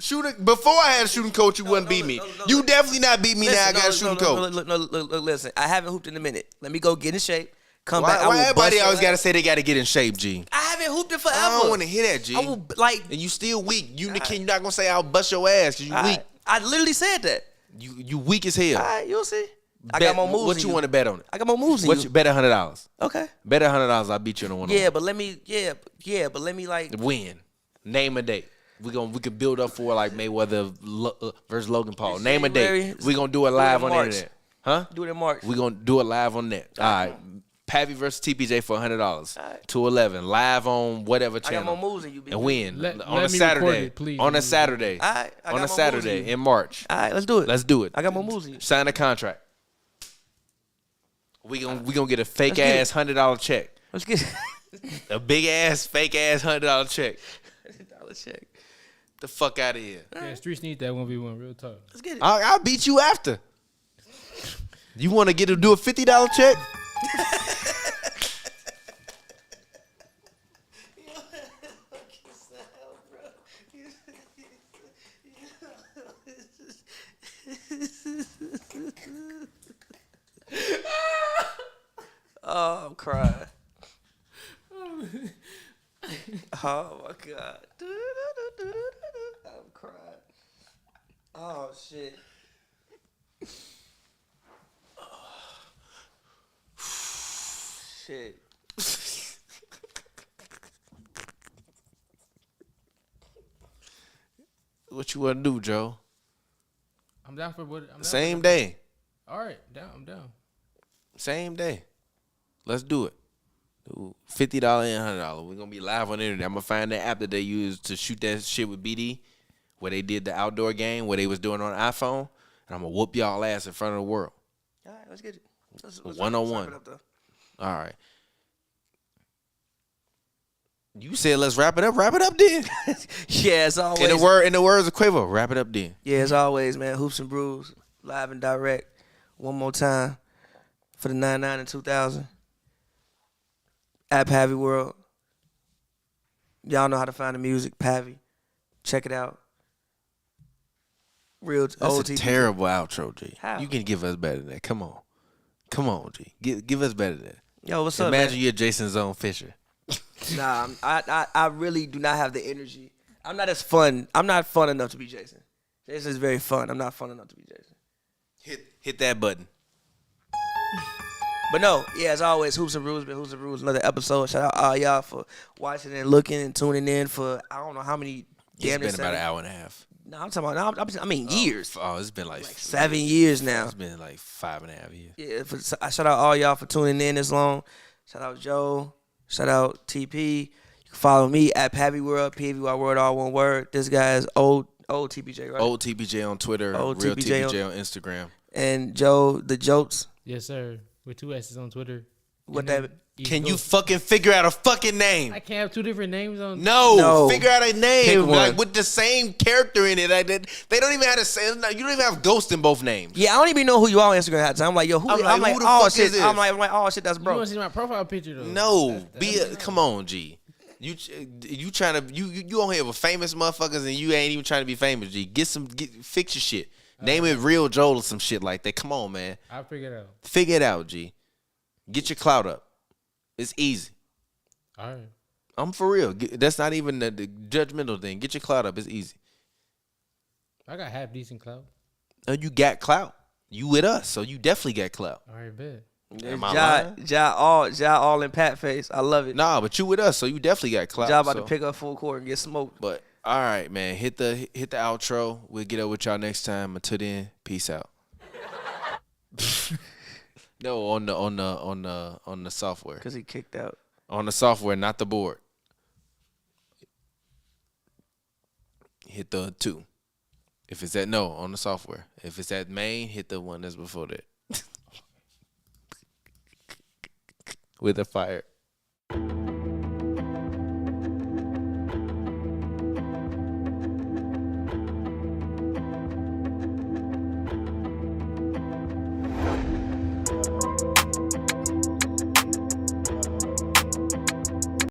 Shooting before I had a shooting coach, you wouldn't beat me. no, You definitely not beat me now. I got a shooting coach. Look, listen. I haven't hooped in a minute. Let me go get in shape. Come Why back. I will everybody bust always your gotta ass. say they gotta get in shape, G? I haven't hooped in forever. I don't want to hear that, G. I will like. And you still weak. You're not gonna say I'll bust your ass because you weak. I literally said that. You weak as hell. All right, you'll see. I Bet- got more moves. What than you want to bet on it? I got more moves than What you. you bet $100? Okay. Bet $100. I'll beat you in a one. Yeah, but let me. Yeah, but let me like. Win. Name a date. We could build up for like Mayweather versus Logan Paul. Name a date. January. We gonna do it live Do it on in the March. internet. Huh? Do it in March. We gonna do it live on net. All right. Pavi versus TPJ for $100. Alright. 211 live on whatever I got channel. more moves than you, big And man. win Let on a me record Saturday. it, please. On a Saturday. Alright, I got On more a moves Saturday than you. in March. All right, let's do it. Let's do it. I got more moves than you. Sign the contract. We gonna get a fake get ass $100 check. Let's get A big ass fake ass $100 check. $100 check. The fuck out of here. Yeah, streets need that 1v1. Real talk. Let's get it. I'll beat you after. You want to do a $50 check? Oh, I'm crying. Oh my God. I'm crying. Oh shit. Shit. What you want to do, Joe? I'm down for what? I'm down Same for day. All right, down. I'm down. Same day. Let's do it. $50 and $100. We're gonna be live on the internet. I'm gonna find that app that they use to shoot that shit with BD, where they did the outdoor game, where they was doing on iPhone, and I'm gonna whoop y'all ass in front of the world. All right, let's get it. Let's 1-on-one. wrap it up, though. All right. You said let's wrap it up. Wrap it up then. Yeah, as always. In the words of Quavo, wrap it up then. Yeah, as always, man. Hoops and Brews, live and direct. One more time for the 99 and 2000. At Pavy World. Y'all know how to find the music. Pavy. Check it out. Real That's old a TV. terrible outro, G. How? You can give us better than that. Come on. Come on, G. Give us better than that. Yo, what's up, Imagine man? you're Jason Zone Fisher. Nah, I really do not have the energy. I'm not as fun. I'm not fun enough to be Jason. Jason is very fun. I'm not fun enough to be Jason. Hit that button. But no, yeah, as always, Hoops and Brews, been Hoops and Brews, another episode. Shout out all y'all for watching and looking and tuning in for I don't know how many. It's been about seven- an hour and a half. No, I'm talking about. I mean years. Oh, it's been like 7 years now. It's been like 5.5 years. Yeah, I shout out all y'all for tuning in this long. Shout out Joe. Shout out TP. You can follow me at Pavy World, PAVY World, all one word. This guy is old TPJ, right? Old TPJ on Twitter, Old real TPJ TPJ on Instagram. And Joe the Jokes. Yes, sir. With 2 S's on Twitter. What And that? then East Can you Coast. fucking figure out a fucking name? I can't have 2 different names on. No, figure out a Pick name one. like with the same character in it. Like that, they don't even have to say. You don't even have Ghost in both names. Yeah, I don't even know who you are on Instagram at the time. I'm like, yo, who? I'm like, who the oh fuck shit. is this? I'm like, oh shit, that's You bro. want to see my profile picture though? No, come on, G. You trying to you on here with famous motherfuckers and you ain't even trying to be famous, G. Fix your shit. Name it Real Joel or some shit like that. Come on, man. I'll figure it out. Figure it out, G. Get your clout up. It's easy. All right. I'm for real. That's not even the judgmental thing. Get your clout up. It's easy. I got half decent clout. You got clout. You with us, so you definitely got clout. All right, bet. Am I lying? Ja all in Pat face. I love it. Nah, but you with us, so you definitely got clout. Ja about so. to pick up full court and get smoked. But all right, man. Hit the outro. We'll get up with y'all next time. Until then, peace out. No, on the software. Cause he kicked out. On the software, not the board. Hit the 2. If it's at on the software. If it's at main, hit the one that's before that. With a fire.